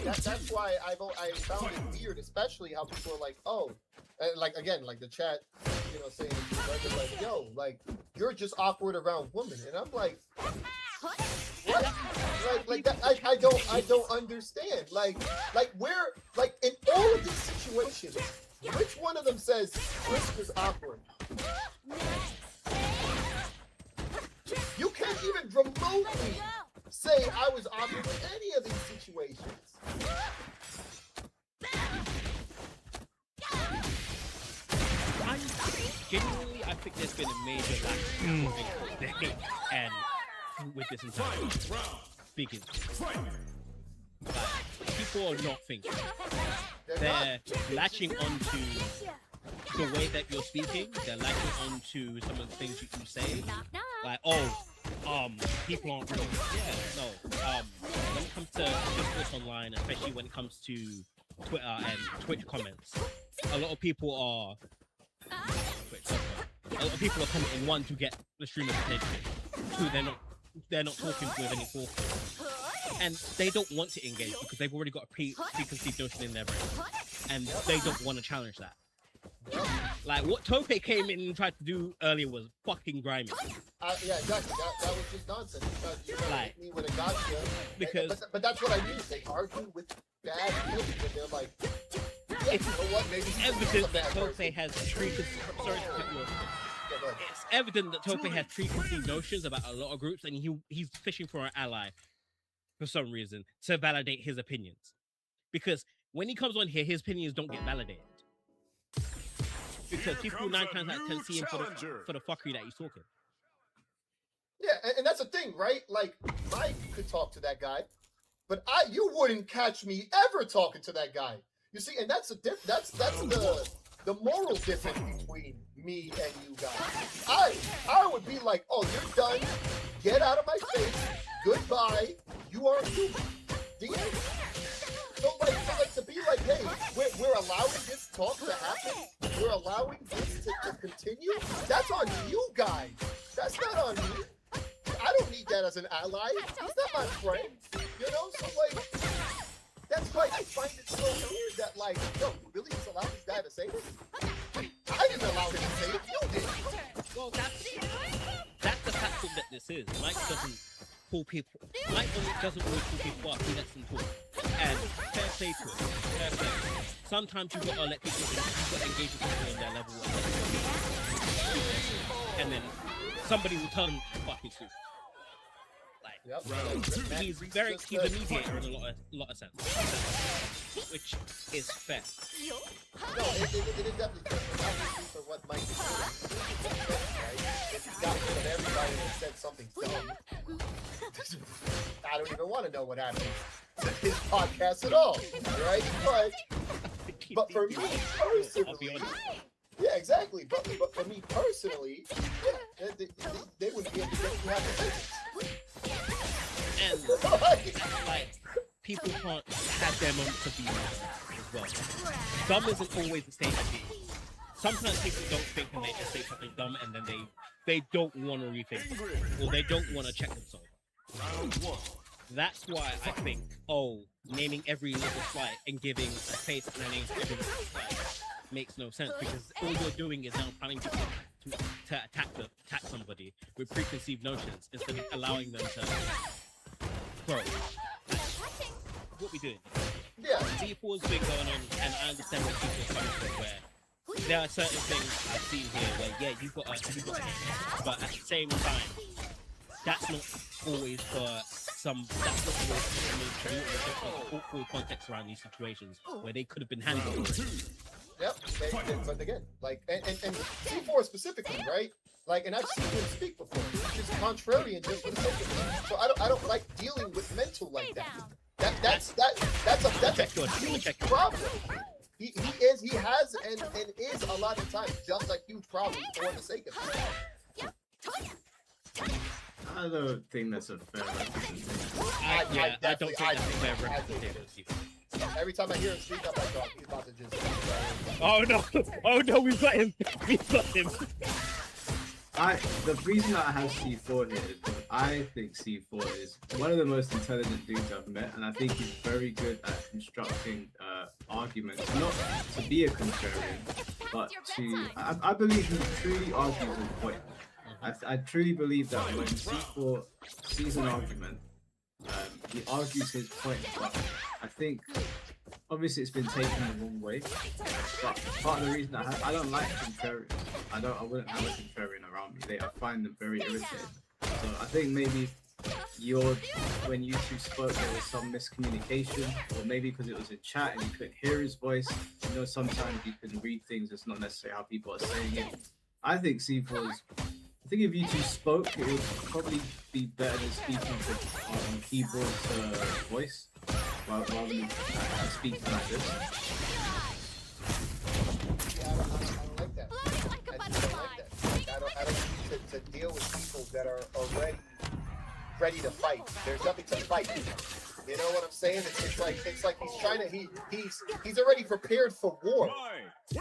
That's why I found it weird, especially how people are like, like, again, like the chat, you know, saying, like, yo, like, you're just awkward around women, and I'm like, what? Like that, I don't understand. Like where, like, in all of these situations, which one of them says Chris was awkward? You can't even remotely say I was awkward in any of these situations. Genuinely, I think there's been a major lack of and with this entire speaking, people are not thinking. They're latching onto the way that you're speaking. They're latching onto some of the things you say. Like, people aren't real. Yeah, no. When it comes to discourse online, especially when it comes to Twitter and Twitch comments, a lot of people are commenting, one, to get the streamer's attention. Two, they're not talking with any forethought. And they don't want to engage because they've already got a preconceived notion in their brain. And they don't want to challenge that. Like, what Tope came in and tried to do earlier was fucking grimy. Yeah, exactly. That was just nonsense. Because you hit me with a gotcha. Because, but that's what I mean. They argue with bad things, and they're like, yeah, you know what? Maybe it's evident that Tope has it's evident that Tope has preconceived notions about a lot of groups, and he's fishing for an ally for some reason to validate his opinions. Because when he comes on here, his opinions don't get validated. Because people 9 times out of 10 see him for the fuckery that he's talking. Yeah, and that's the thing, right? Like, Mike could talk to that guy, but you wouldn't catch me ever talking to that guy. You see, and that's the moral difference between me and you guys. I would be like, oh, you're done. Get out of my face. Goodbye. You aren't human. The end. So like to be like, hey, we're allowing this talk to happen. We're allowing this to continue. That's on you guys. That's not on me. I don't need that as an ally. He's not my friend. You know, so like, that's why I find it so weird that like, yo, you really just allowed this guy to say this? I didn't allow him to say it. You did. Well, that's the tactic that this is. Mike doesn't pull people. Mike doesn't really pull people up. He lets them talk. And fair play to it. Fair play. Sometimes you've got to let people engage with people on their level. And then somebody will tell them to fucking stupid. Like, he's a mediator in a lot of sense. Which is fair. No, it is definitely fair. Obviously, for what Mike is doing, right? If he got rid of everybody that said something dumb, I don't even want to know what happened to his podcast at all, right? But for me personally, yeah, exactly. But for me personally, yeah, they wouldn't be able to get you half the sentence. And like people can't have their moments to be as well. Dumb isn't always the same as being. Sometimes people don't think and they just say something dumb and then they don't want to rethink it, or they don't want to check themselves. That's why I think, naming every little slight and giving a face and a name to every little slight makes no sense, because all you're doing is now planning to attack somebody with preconceived notions instead of allowing them to grow. What we doing? Yeah. C4's been going on, and I understand where people are coming from, where there are certain things I've seen here where, yeah, you've got a but at the same time, that's not always for that's not always awkward context around these situations where they could have been handled already. Yep, but again, like, and C4 specifically, right? Like, and I've seen him speak before. He's just contrarian just for the sake of it. So I don't like dealing with mental like that. That's a huge problem. He has and is a lot of times just a huge problem for the sake of it. I don't think that's a fair representation. I don't think that's a fair representation. Every time I hear him speak, I'm like, oh, he's about to just... Oh no, we've got him. The reason that I have C4 here is because I think C4 is one of the most intelligent dudes I've met, and I think he's very good at constructing arguments, not to be a contrarian, but to... I believe he truly argues a point. I truly believe that when C4 sees an argument, he argues his point, but I think obviously it's been taken the wrong way. But part of the reason I don't like contrarians. I wouldn't have a contrarian around me. I find them very irritating. So I think maybe when you two spoke, there was some miscommunication, or maybe because it was in chat and you couldn't hear his voice. You know, sometimes you can read things, it's not necessarily how people are saying it. I think C4 is... I think if you two spoke, it would probably be better than speaking on keyboard's voice, rather than speaking like this. Yeah, I don't like that. I don't like that. I don't need to deal with people that are already ready to fight. There's nothing to fight. You know what I'm saying? It's like he's trying to he's already prepared for war.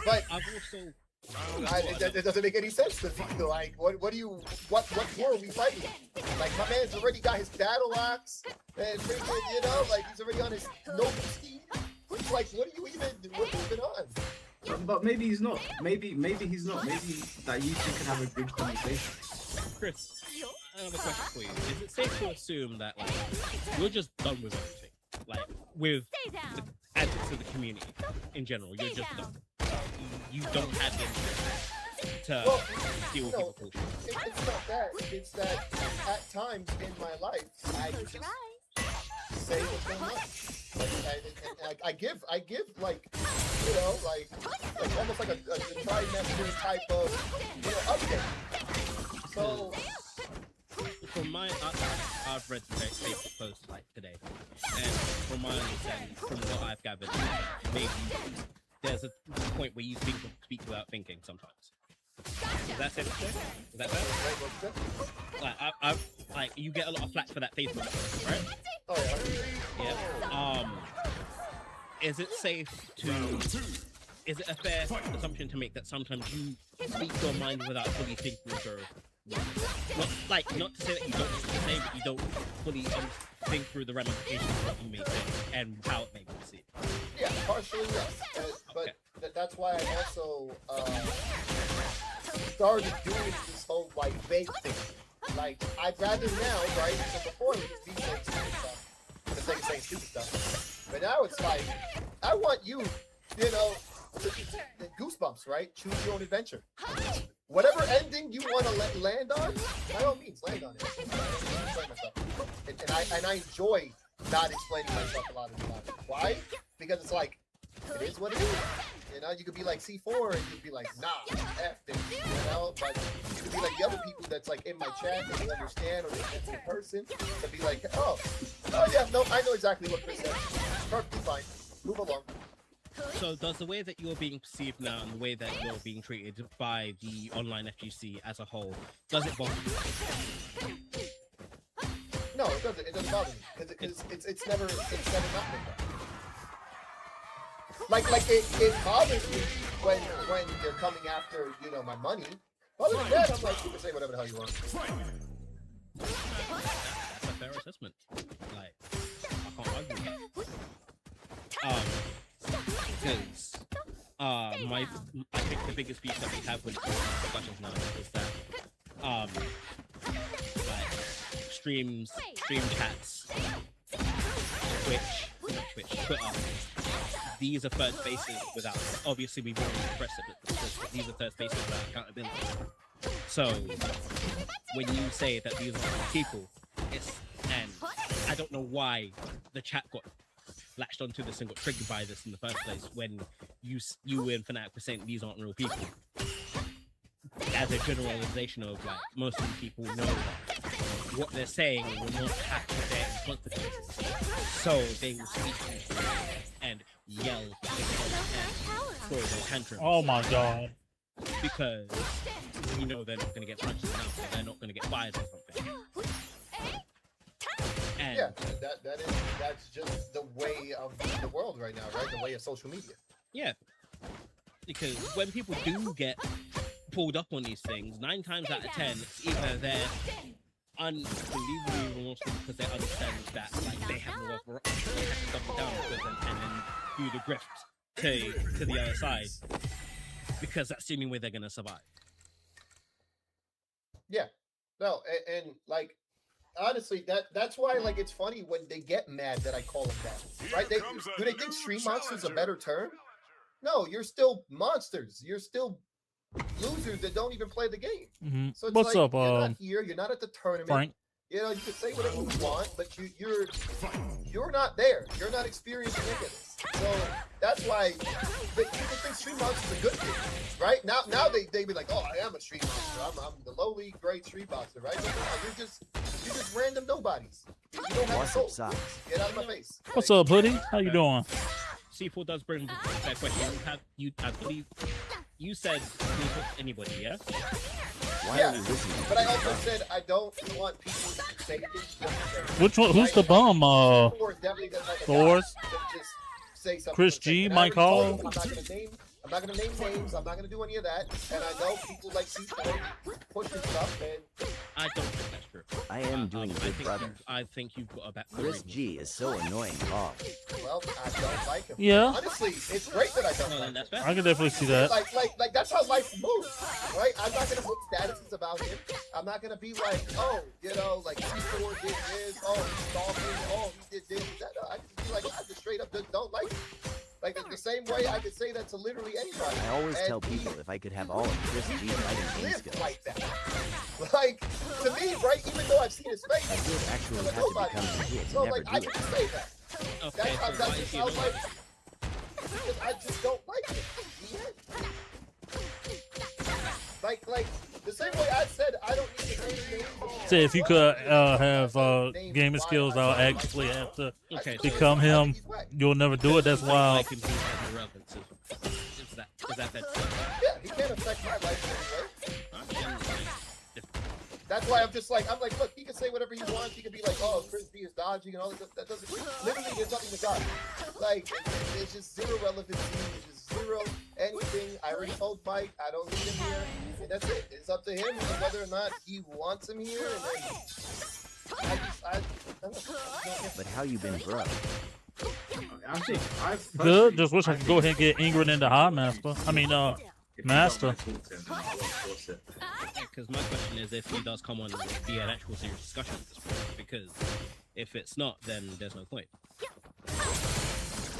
But I've also... it doesn't make any sense to me. Like, what war are we fighting? Like, my man's already got his battle axe, and freaking, you know, like, he's already on his noble steed. Like, what are you even on? But maybe he's not. Maybe he's not. Maybe that you two can have a good conversation. Chris, I have a question for you. Is it safe to assume that, like, you're just done with everything? Like, with the antics of the community in general, you're just done. You don't have the interest to deal with people bullshit. It's not that. It's that at times in my life, I just say what's going on. Like, I give like, you know, like almost like a trimester type of, you know, update. So from my, I've read the Facebook post like today, and where you speak without thinking sometimes. Is that sense fair? Is that fair? Like, like you get a lot of flack for that Facebook post, right? Oh yeah. Is it safe to? Is it a fair assumption to make that sometimes you speak your mind without fully thinking through? Not to say that you don't say, but you don't fully think through the ramifications of what you may say and how it may be perceived. Yeah, partially yes, but that's why I also started doing this whole like vague thing. Like I'd rather now, right? So before it was just me saying stupid stuff, the thing saying stupid stuff, but now it's like I want you, you know, goosebumps, right? Choose your own adventure. Whatever ending you want to land on, by all means, land on it. And I enjoy not explaining myself a lot of the time. Why? Because it's like, it is what it is. You know, you could be like C4 and you'd be like, nah, F this, you know? But you could be like the other people that's like in my chat that you understand or that's in person to be like, oh yeah, no, I know exactly what Chris said. Perfectly fine. Move along. So does the way that you're being perceived now and the way that you're being treated by the online FGC as a whole, does it bother you? No, it doesn't. It doesn't bother me because it's never not been done. Like it bothers me when they're coming after, you know, my money. Other than that, I'm like, you can say whatever the hell you want. That's a fair assessment. Like, I can't argue with that. Because I think the biggest beef that we have with discussions now is that like stream chats, Twitter, these are third spaces without, obviously we've already expressed it, but these are third spaces without accountability. So when you say that these are people, and I don't know why the chat got latched onto this and got triggered by this in the first place when you and Fnatic were saying these aren't real people. As a generalization of like most of the people know that what they're saying will not have their consequences. So they will speak and yell and throw their tantrums. Oh my god. Because you know they're not gonna get punched in the mouth, or they're not gonna get fired or something. And yeah, that's just the way of the world right now, right? The way of social media. Yeah, because when people do get pulled up on these things, 9 times out of 10, it's either they're unbelievably remorseful because they understand that like they have no other option, they have to double down with them and then do the grift to the other side because that's the only way they're gonna survive. Yeah, no, and like. Honestly, that's why like it's funny when they get mad that I call them that, right? Do they think stream monsters a better term? No, you're still monsters. You're still losers that don't even play the game. Mm-hmm. So it's What's like, up, you're not here. You're not at the tournament. Frank? You know, you can say whatever you want, but you're not there. You're not experiencing any of this. So that's why people think stream monsters is a good thing, right? Now they be like, oh, I am a stream monster. I'm the lowly grade stream monster, right? No, you're just random nobodies. You don't have a soul. Get out of my face. What's up, Hoodie? How you doing? C4 does bring that question. I believe you said anybody, yeah? Yeah, but I also said I don't want people to say things. Which one? Who's the bum? Thor's? Chris G, Mike Hall. I'm not gonna name names. I'm not gonna do any of that. And I know people like C4 pushing stuff, and I don't think that's true. I am doing good, brother. I think you've got a back. Chris G is so annoying. Oh. Well, I don't like him. Yeah. Honestly, it's great that I don't like him. I can definitely see that. Like that's how life moves, right? I'm not gonna put statuses about him. I'm not gonna be like, oh, you know, like C4 did this, oh, he stalked me, oh, he did this, that. No, I just be like, I just straight up just don't like him. Like the same way I could say that to literally anybody. I always tell people if I could have all of Chris G's fighting game skills. Like that. Like to me, right? Even though I've seen his face, I did actually have to become a kid to so never like do I it. can say that. Okay, That's just how like because I just don't like him. Like the same way I said I don't need to name names. Say if you could have gaming skills, I'll actually have to become him. You'll never do it. That's wild. Is that said. Yeah, he can't affect my life in any way. That's why I'm like, look, he can say whatever he wants. He can be like, oh, Chris B is dodging and all this. That doesn't, literally, there's nothing to dodge. Like, there's just zero relevancy. There's just zero anything. I already told Mike, I don't need him here. And that's it. It's up to him whether or not he wants him here. And then But how you been, bro? I think Good. Just wish I could go ahead and get Ingrid into High Master. I mean, Master. Because my question is if he does come on and be an actual serious discussion at this point, because if it's not, then there's no point.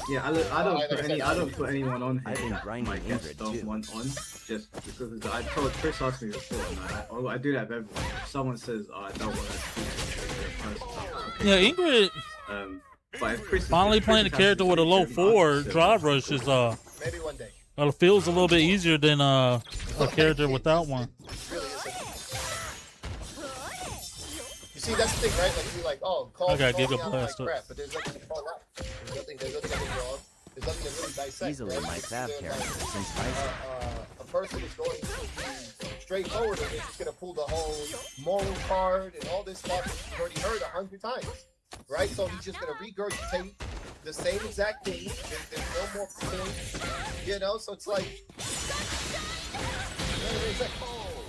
Yeah, I don't put anyone on here. I've been grinding my guests Ingrid don't too. want on just because I told Chris asked me before, and I do that with everyone. If someone says, oh, I don't want to speak to Yeah, Ingrid. But if Chris Finally playing a character with a low 4 drive rush is maybe one day. It feels a little bit easier than a character without one. You see, that's the thing, right? Like, you're like, oh, call I gotta me give a out blast my up. crap, but there's nothing to call out. There's nothing wrong. There's nothing to really dissect. Easily right? my fab There's character like, since Bison. a person is going to be straightforward and they're just going to pull the whole moral card and all this stuff that you've already heard 100 times, right? So he's just going to regurgitate the same exact thing. There's no more points, you know? So it's like...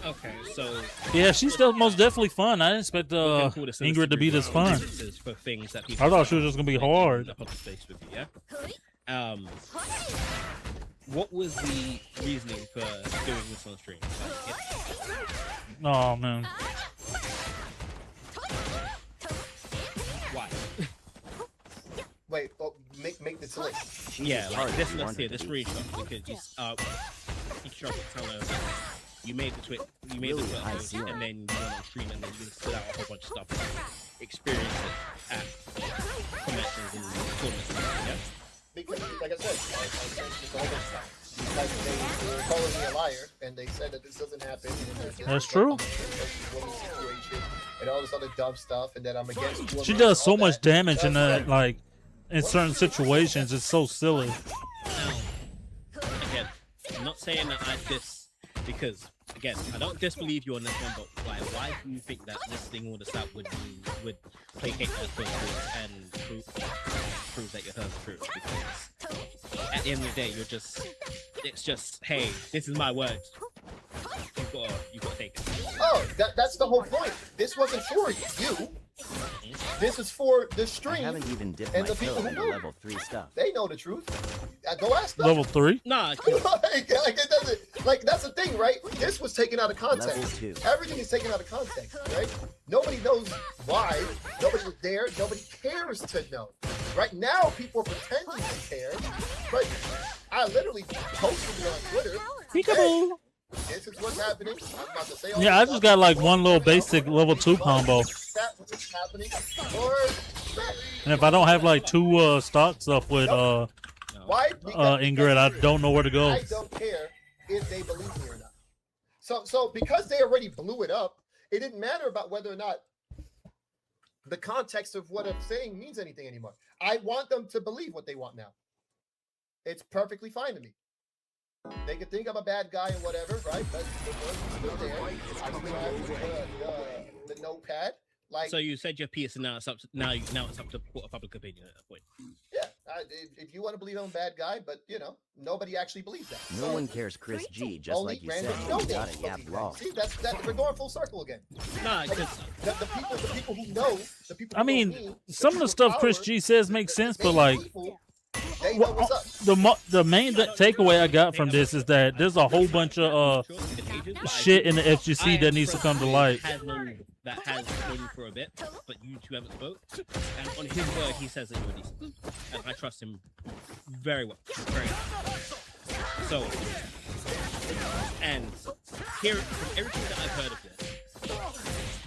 Okay, so Yeah, she's still most definitely fun. I didn't expect Ingrid to be this fun. For things that people I thought she was just gonna be hard. Up on the space with you, yeah. What was the reasoning for doing this on stream? Oh man. Why? Wait, make this list. Yeah, like this. Let's see this screenshot because you showed you made the tweet, you made the tweet, and then you went on stream, and then you stood out a whole bunch of stuff, experience it at conventions and tournaments. Yeah. Because, like I said, I changed this whole bunch of stuff. Like they were calling me a liar, and they said that this doesn't happen. And That's true. And all this other dumb stuff, and that I'm against women. She does so all much that. damage in That's that, like, in certain situations. It's so silly. Again, I'm not saying that I because again, I don't disbelieve you on this one, but why do you think that listening all this out would placate that truth and prove that you're telling the truth? Because at the end of the day, it's just, hey, this is my word. You got to take it. Oh, that's the whole point. This wasn't for you. This is for the stream. I haven't even dipped and my the people toe who into know. level 3 stuff. They know the truth. Go ask them. Level 3? Nah. like it doesn't. Like that's the thing, right? This was taken out of context. Level 2. Everything is taken out of context, right? Nobody knows why. Nobody was there. Nobody cares to know. Right now, people are pretending to care, but I literally posted it on Twitter. Peekaboo. Hey, this is what's happening. I'm about to say all Yeah, I this just stuff. got like one little basic level 2 combo. That's what's happening. Or And if I don't have like 2 stock stuff with why? Ingrid, I don't know where to go. I don't care if they believe me or not. So because they already blew it up, it didn't matter about whether or not the context of what I'm saying means anything anymore. I want them to believe what they want now. It's perfectly fine to me. They can think I'm a bad guy and whatever, right? But the words are still there. I still have the notepad. Like, So you said your piece, and now it's up to court of public opinion at that point. yeah, if you want to believe I'm a bad guy, but you know, nobody actually believes that. No one cares Chris G, just Only like you said. random You no-names gotta yap believe raw. that. See, that's we're going full circle again. Nah, Like, the people who know, the people. I who know mean, me, some of the stuff Chris G says makes sense, but like, they know what's up. the main takeaway I got from this is that there's a whole bunch of shit in the FGC that needs to come to light. That has known for a bit, but you two haven't spoke. And on his word, he says that you're decent, and I trust him very well. Very well. So, and here from everything that I've heard of this,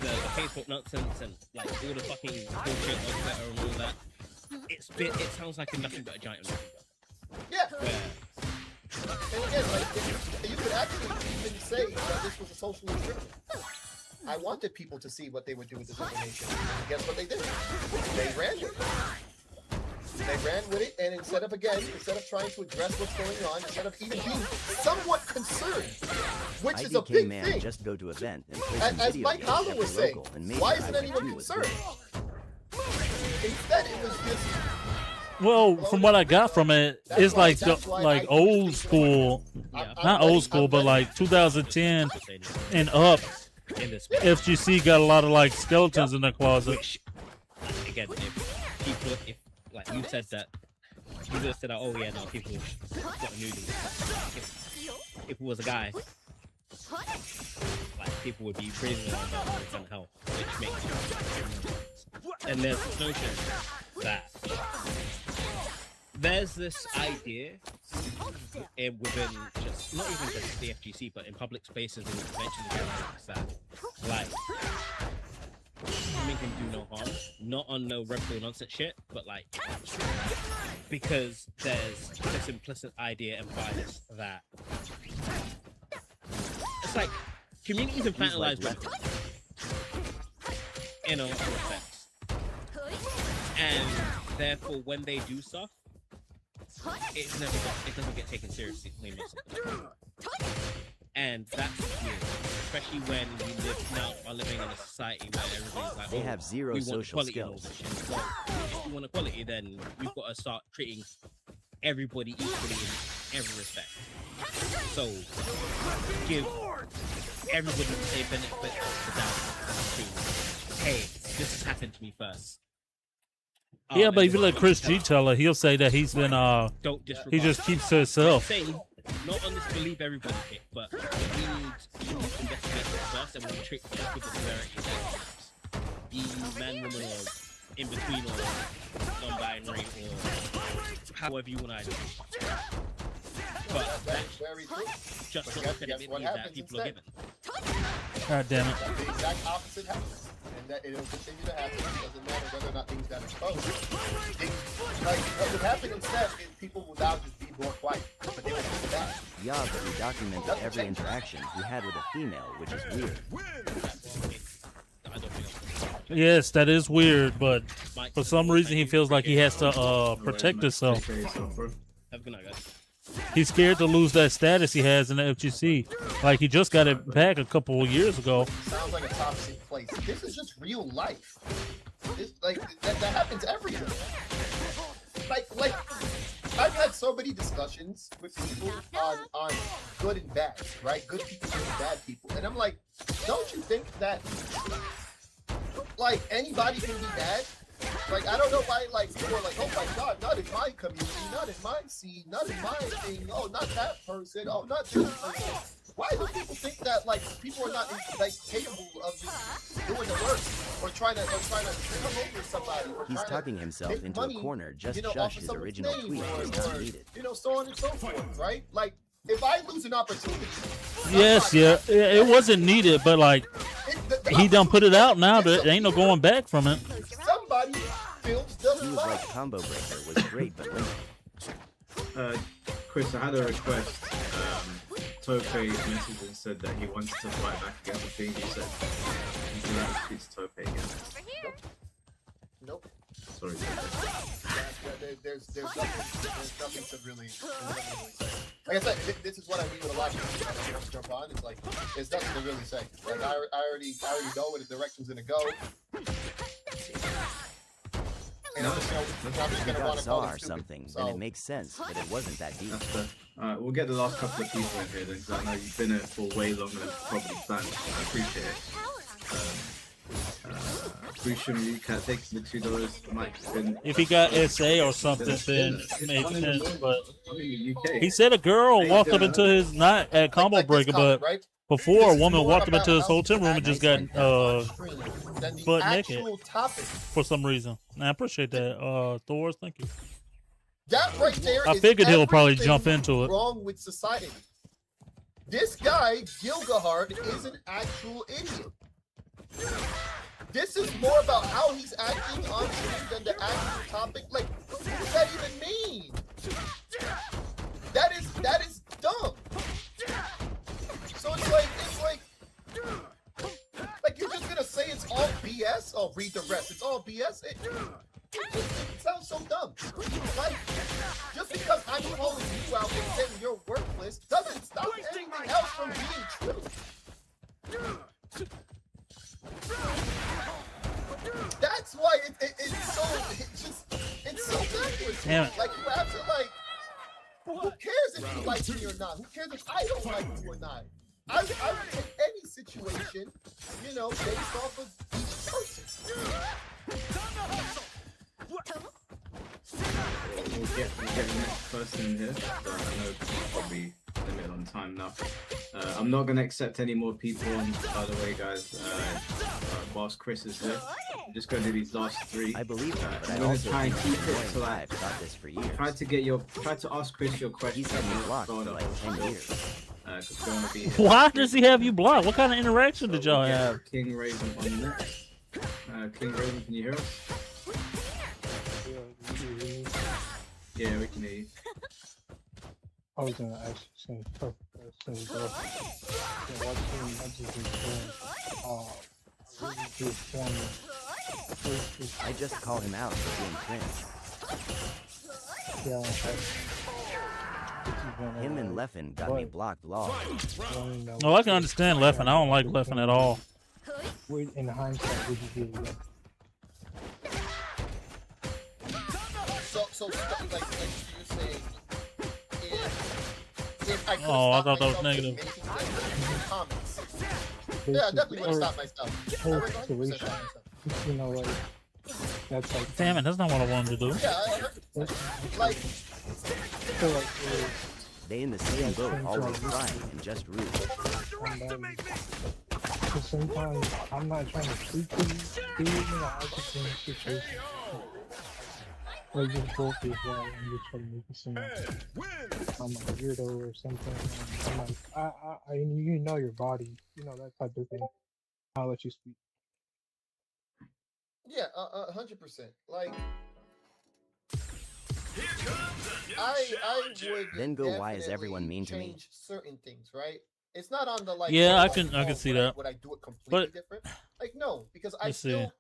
the Facebook nonsense and like all the fucking bullshit on Twitter and all that, it sounds like a nothing but a giant nothing but. Yeah. And again, like, you could actually even say that this was a social experiment. I wanted people to see what they would do with this information. And guess what they did? They ran with it. They ran with it, and instead of trying to address what's going on, instead of even being somewhat concerned, which is a IDK big man thing. just go to event and play some As video Mike games Holland every was saying, local and major why isn't I anyone went to was concerned? good. Instead, it was just Well, from what I got from it, it's like like old school, not old school, but like 2010 and up. FGC got a lot of like skeletons in their closet. Again, if people, if like you said that, you just said that, oh yeah, no, people got a nudie. If it was a guy, like people would be praising him about hell, which makes sense. And there's this notion that there's this idea within just not even just the FGC, but in public spaces and conventions and things that like women can do no harm, not on no reputable nonsense shit, but like because there's this implicit idea and bias that it's like communities infantilize women in a lot of respects, and therefore when they do stuff, it doesn't get taken seriously most of the time. And that's weird, especially when we are living in a society where everybody's like, They have zero we want social equality and all skills. this shit. Well, if you want equality, then we've got to start treating everybody equally in every respect. So give everybody the same benefit of the doubt. Hey, this has happened to me first. Yeah, but if you let Chris G tell it, he'll say that he's been Don't disregard. he just keeps to himself. I'm saying, not on this believe everybody shit, but we need to investigate it first, and we treat it with the severity that be man, woman, or in between, or non-binary, or however you want to identify. But That's very true. just But not guess going to what be that happens people are instead? given. God damn it. The exact opposite happens, and that it'll continue to happen. It doesn't matter whether or not things got exposed. Like what would happen instead is people will now just be more quiet, but they will think back. Yeah, but he documented every interaction he had with a female, which is weird. Yes, that is weird, but for some reason he feels like he has to protect himself. Have a good night, guys. He's scared to lose that status he has in the FGC. Like he just got it back a couple of years ago. Sounds like a toxic place. This is just real life. This, like that happens everywhere. Like I've had so many discussions with people on good and bad, right? Good people and bad people, and I'm like, don't you think that like anybody can be bad? Like I don't know why like people are like, oh my god, not in my community, not in my scene, not in my thing. Oh, not that person. Oh, not this person. Why do people think that like people are not like capable of just doing the work or trying to come over somebody? Or He's trying tucking to himself make into money, a corner. Just you know, shush off of his someone's original name tweet is not needed. you know, so on and so forth, right? Like if I lose an opportunity, Yes, yeah, it wasn't needed, but like he done put it out now. There ain't no going back from it. somebody feels the He was like Combo Breaker, was great but limited. Chris, I had a request. Tope messaged and said that he wants to fight back against the thing you said. Would you like to speak to Tope again? Nope. Sorry. There's nothing to really say. Like I said, this is what I mean with a lot of people that don't jump on. It's like there's nothing to really say. Like I already know where the direction's gonna go. And I'm just You gonna got want to Saw call or it something, stupid. then it makes sense, but it wasn't that deep. That's fair. Alright, we'll get the last couple of people in here then, because I know you've been here for way longer than probably planned. I appreciate it. Appreciate you can't take the $2. Mike's been. If he got SA or something, then it makes sense. But I'm in the UK. he said a girl walked up into his not at Combo Breaker, but before a woman walked up into his hotel room and just got butt naked for some reason. And I appreciate that, Thor. Thank you. That right there I is figured he'll probably everything jump into it. Wrong with society. This guy Gilgahard is an actual idiot. This is more about how he's acting on screen than the actual topic. Like, what does that even mean? That is dumb. So it's like you're just gonna say it's all BS? Oh, read the rest. It's all BS. It sounds so dumb. Like, just because I'm calling you out and saying you're worthless doesn't stop anything else from being true. That's why it's so backwards. Damn it. Like, you have to, like, who cares if you like me or not? Who cares if I don't like you or not? I would take any situation, you know, based off of each person. We'll get the next person here. But I know we're probably limited on time now. I'm not going to accept any more people on, by the way, guys. Whilst Chris is here, I'm just going to do these last three. I believe that, but I'm I going also to try and think keep it to like. I've got this for years. Try to ask Chris your questions. He's had me blocked for like 10 years. Why does he have you blocked? What kind of interaction did y'all have? King Raven on next. King Raven, can you hear us? Yeah, we can hear you. I was gonna ask you the same question. I just called him out for being cringe. Him and Leffen got me blocked long. Oh, I can understand Leffen. I don't like Leffen at all. In hindsight, would you do it again? So like you're saying, if I could I thought that was negative. Comments. Yeah, I definitely would have stopped myself. Whole situation. You know, like that's like. Damn it, that's not what I wanted to do. Yeah, like. So like, they in the same boat, always crying and just rude. Because sometimes I'm not trying to speak to you, I just in a situation. Like just both is right and just try to make it seem like I'm a weirdo or something. I'm like, you know your body, you know, that type of thing. I'll let you speak. Yeah, 100%. Like, I would. Then go, why is everyone mean to me? Change certain things, right? It's not on the like. Yeah, I oh, can see that. Would I do it completely But different? Like, no, because I let's still.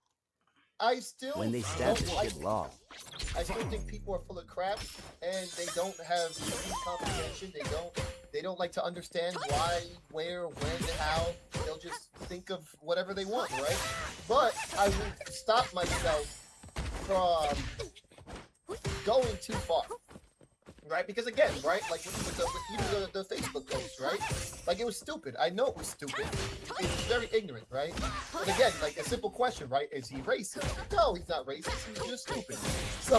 When they stab the shit law. I still think people are full of crap and they don't have comprehension. They don't like to understand why, where, when, how. They'll just think of whatever they want, right? But I would stop myself from going too far. Right? Because again, right? Like with the Facebook post, right? Like it was stupid. I know it was stupid. It was very ignorant, right? But again, like a simple question, right? Is he racist? No, he's not racist. He's just stupid. So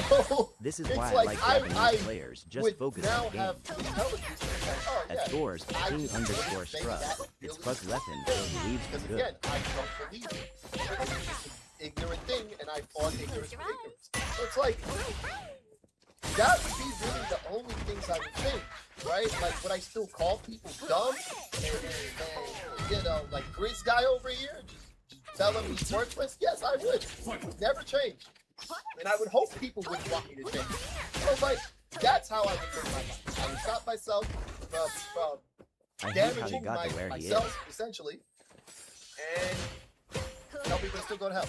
this is it's why like I like Japanese players. Just focus on now games. have intelligence. Like, oh, yeah, At Thor's King_Scrub. It's Fuck Leffen who believes because he's good. again, I don't believe it. It's just an ignorant thing, and I fought ignorance for ignorance. So it's like. That would be really the only things I would think, right? Like, would I still call people dumb? And you know, like, Grizz guy over here, just tell him he's worthless? Yes, I would. Never change. And I would hope people would want me to change. So, like, that's how I would live my life. I would stop myself from damaging myself, essentially, and tell people to still go to hell.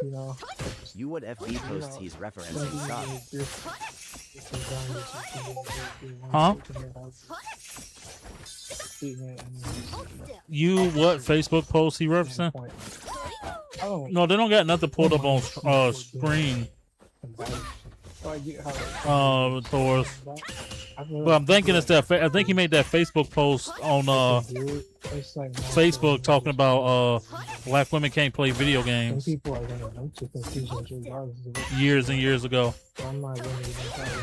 You know, you what FB posts he's referencing stop. Huh? You what Facebook post he referencing? No, they don't got nothing pulled up on screen. Thor's. Well, I'm thinking it's that. I think he made that Facebook post on Facebook talking about black women can't play video games. Years and years ago. I'm not going to even tell you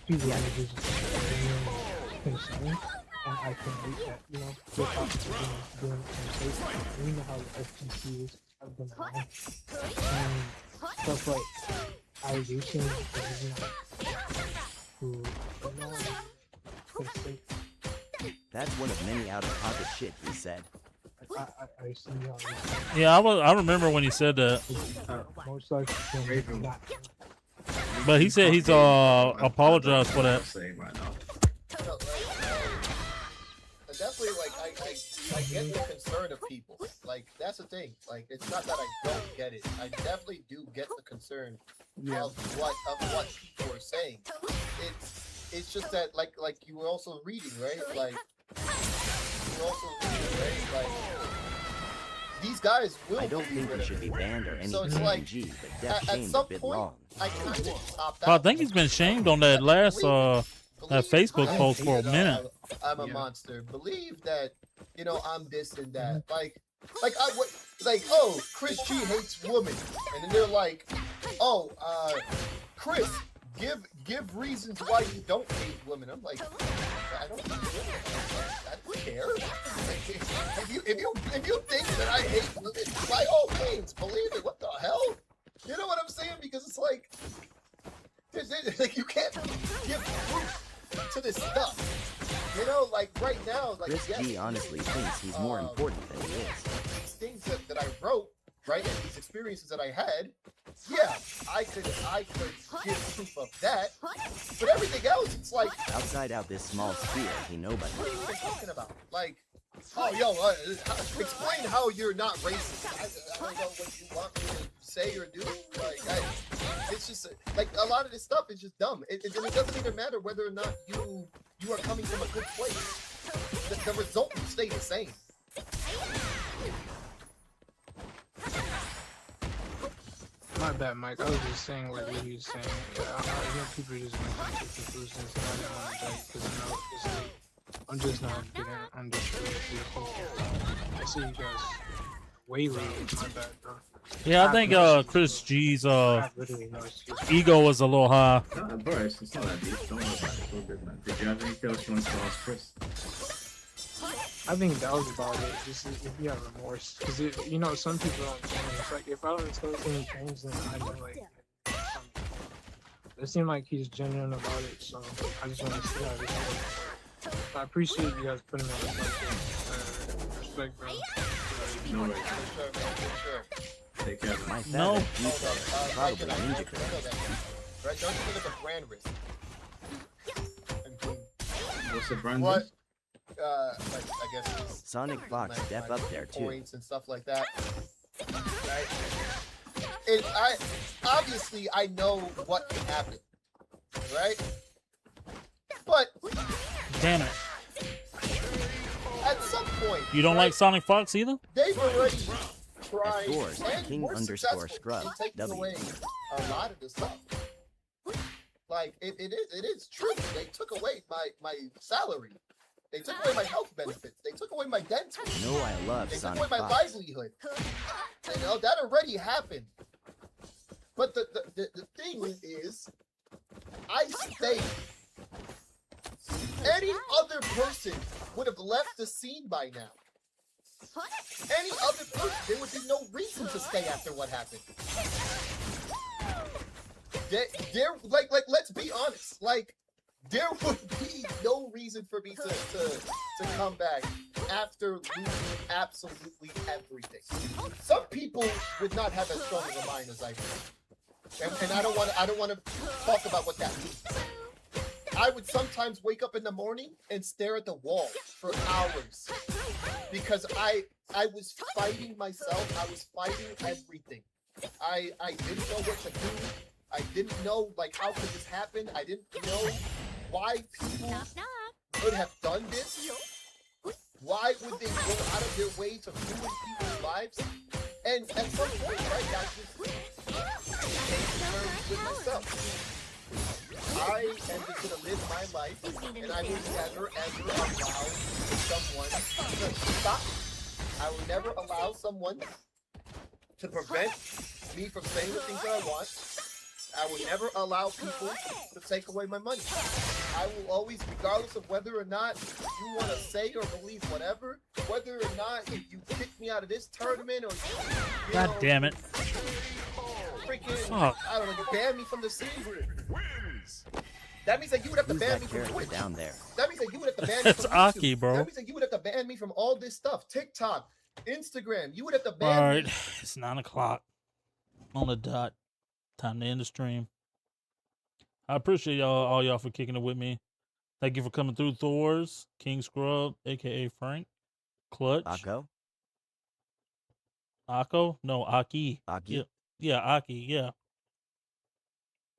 people are just concerned, and I can read that, you know, without doing it. You know how the FTC is. I've been around. And stuff like allegations That's one of many out-of-pocket shit he said. I see how Yeah, I remember when he said that. most likely not. But he said he's apologized for that. Saying right now. get the concern of people. Like that's the thing. Like it's not that I don't get it. I definitely do get the concern of what people are saying. It's just that like you were also reading, right? Like you were also reading, right? Like these guys will. I don't think he should be banned or anything. So it's like G, but Def at shamed a some bit point, long. I kind of stopped Well, I out. think he's been shamed on that last that Facebook post for a minute. I'm a monster. Believe that, you know, I'm this and that. Like I what like, oh, Chris G hates women. And then they're like, oh, Chris, give reasons why you don't hate women. I'm like, I don't hate women. I don't care. If you think that I hate women, by all means, believe it. What the hell? You know what I'm saying? Because it's like you can't give proof to this stuff. You know, like right now, like Chris yes, G honestly thinks he's more important than he is. these things that I wrote, right, and these experiences that I had, yeah, I could give proof of that. But everything else, it's like Outside out this small sphere, he nobody. what are you even talking about? Like, oh, yo, explain how you're not racist. I don't know what you want me to say or do. Like, it's just like a lot of this stuff is just dumb. It doesn't even matter whether or not you are coming from a good place. The result will stay the same. My bad, Mike. I was just saying like what you was saying. I know people just making to conclusions, and I didn't want to judge because you know it's late. I'm just not getting understood the whole thing. I see you guys way late. My bad, bro. Yeah, I think Chris G's ego was a little high. No, bro, it's not that deep. Don't worry about it. We're good, man. Did you have anything else you want to ask Chris? I think that was about it. Just if you have remorse, because you know some people don't change. Like if I don't expect any change, then I know like. It seemed like he's genuine about it, so I just want to see how this goes. I appreciate you guys putting me on the mic. Respect, bro. No worries. Sure. Take care. My No. Probably ninja. Right? Don't you think it's a brand risk? What's the brand What? risk? Like I guess Sonic Fox step up there too. points and stuff like that. Right? I obviously I know what can happen, right? But Damn it. at some point, You don't like Sonic Fox either? they've already tried Scores, and King were _ successful Scrub, in taking W. away a lot of the stuff. Like it is true. They took away my salary. They took away my health benefits. They took away my dental. You know I love They took Sonic away my Fox. livelihood. You know, that already happened. But the thing is, I stayed. Any other person would have left the scene by now. Any other person, there would be no reason to stay after what happened. There, like, let's be honest. Like, there would be no reason for me to come back after losing absolutely everything. Some people would not have as strong of a mind as I do, and I don't want to talk about what that means. I would sometimes wake up in the morning and stare at the wall for hours because I was fighting myself. I was fighting everything. I didn't know what to do. I didn't know like how could this happen. I didn't know why people could have done this. Why would they go out of their way to ruin people's lives? And at some point, right, I just came to terms with myself. I am just gonna live my life, and I will never ever allow someone to stop me. I will never allow someone to prevent me from saying the things that I want. I will never allow people to take away my money. I will always, regardless of whether or not you want to say or believe whatever, whether or not if you kick me out of this tournament or you God know, damn it. freaking, Fuck. I don't know, you ban me from the scene. That means that you would have to Who's ban that me from character Twitch. down there? That means that you would have to ban me That's from YouTube. Aki, bro. That means that you would have to ban me from all this stuff. TikTok, Instagram. You would have to ban All right, me. it's 9 o'clock on the dot. Time to end the stream. I appreciate all y'all for kicking it with me. Thank you for coming through, Thors, King Scrub, aka Frank. Clutch. Akko? Akko? No, Aki. Aki? Yeah, yeah, Aki. Yeah,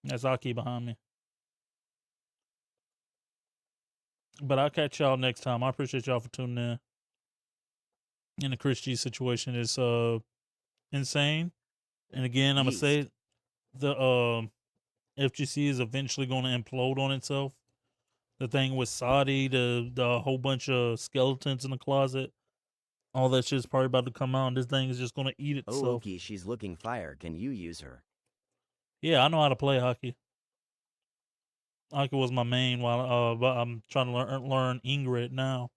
that's Aki behind me. But I'll catch y'all next time. I appreciate y'all for tuning in. And the Chris G situation is insane. And again, I'm gonna say the FGC is eventually going to implode on itself. The thing with Saudi, the whole bunch of skeletons in the closet, all that shit's probably about to come out, and this thing is just going to eat Oh, itself. Oki, she's looking fire. Can you use her? Yeah, I know how to play hockey. Hockey was my main, while but I'm trying to learn Ingrid now.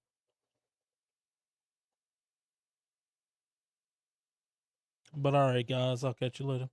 But all right, guys, I'll catch you later.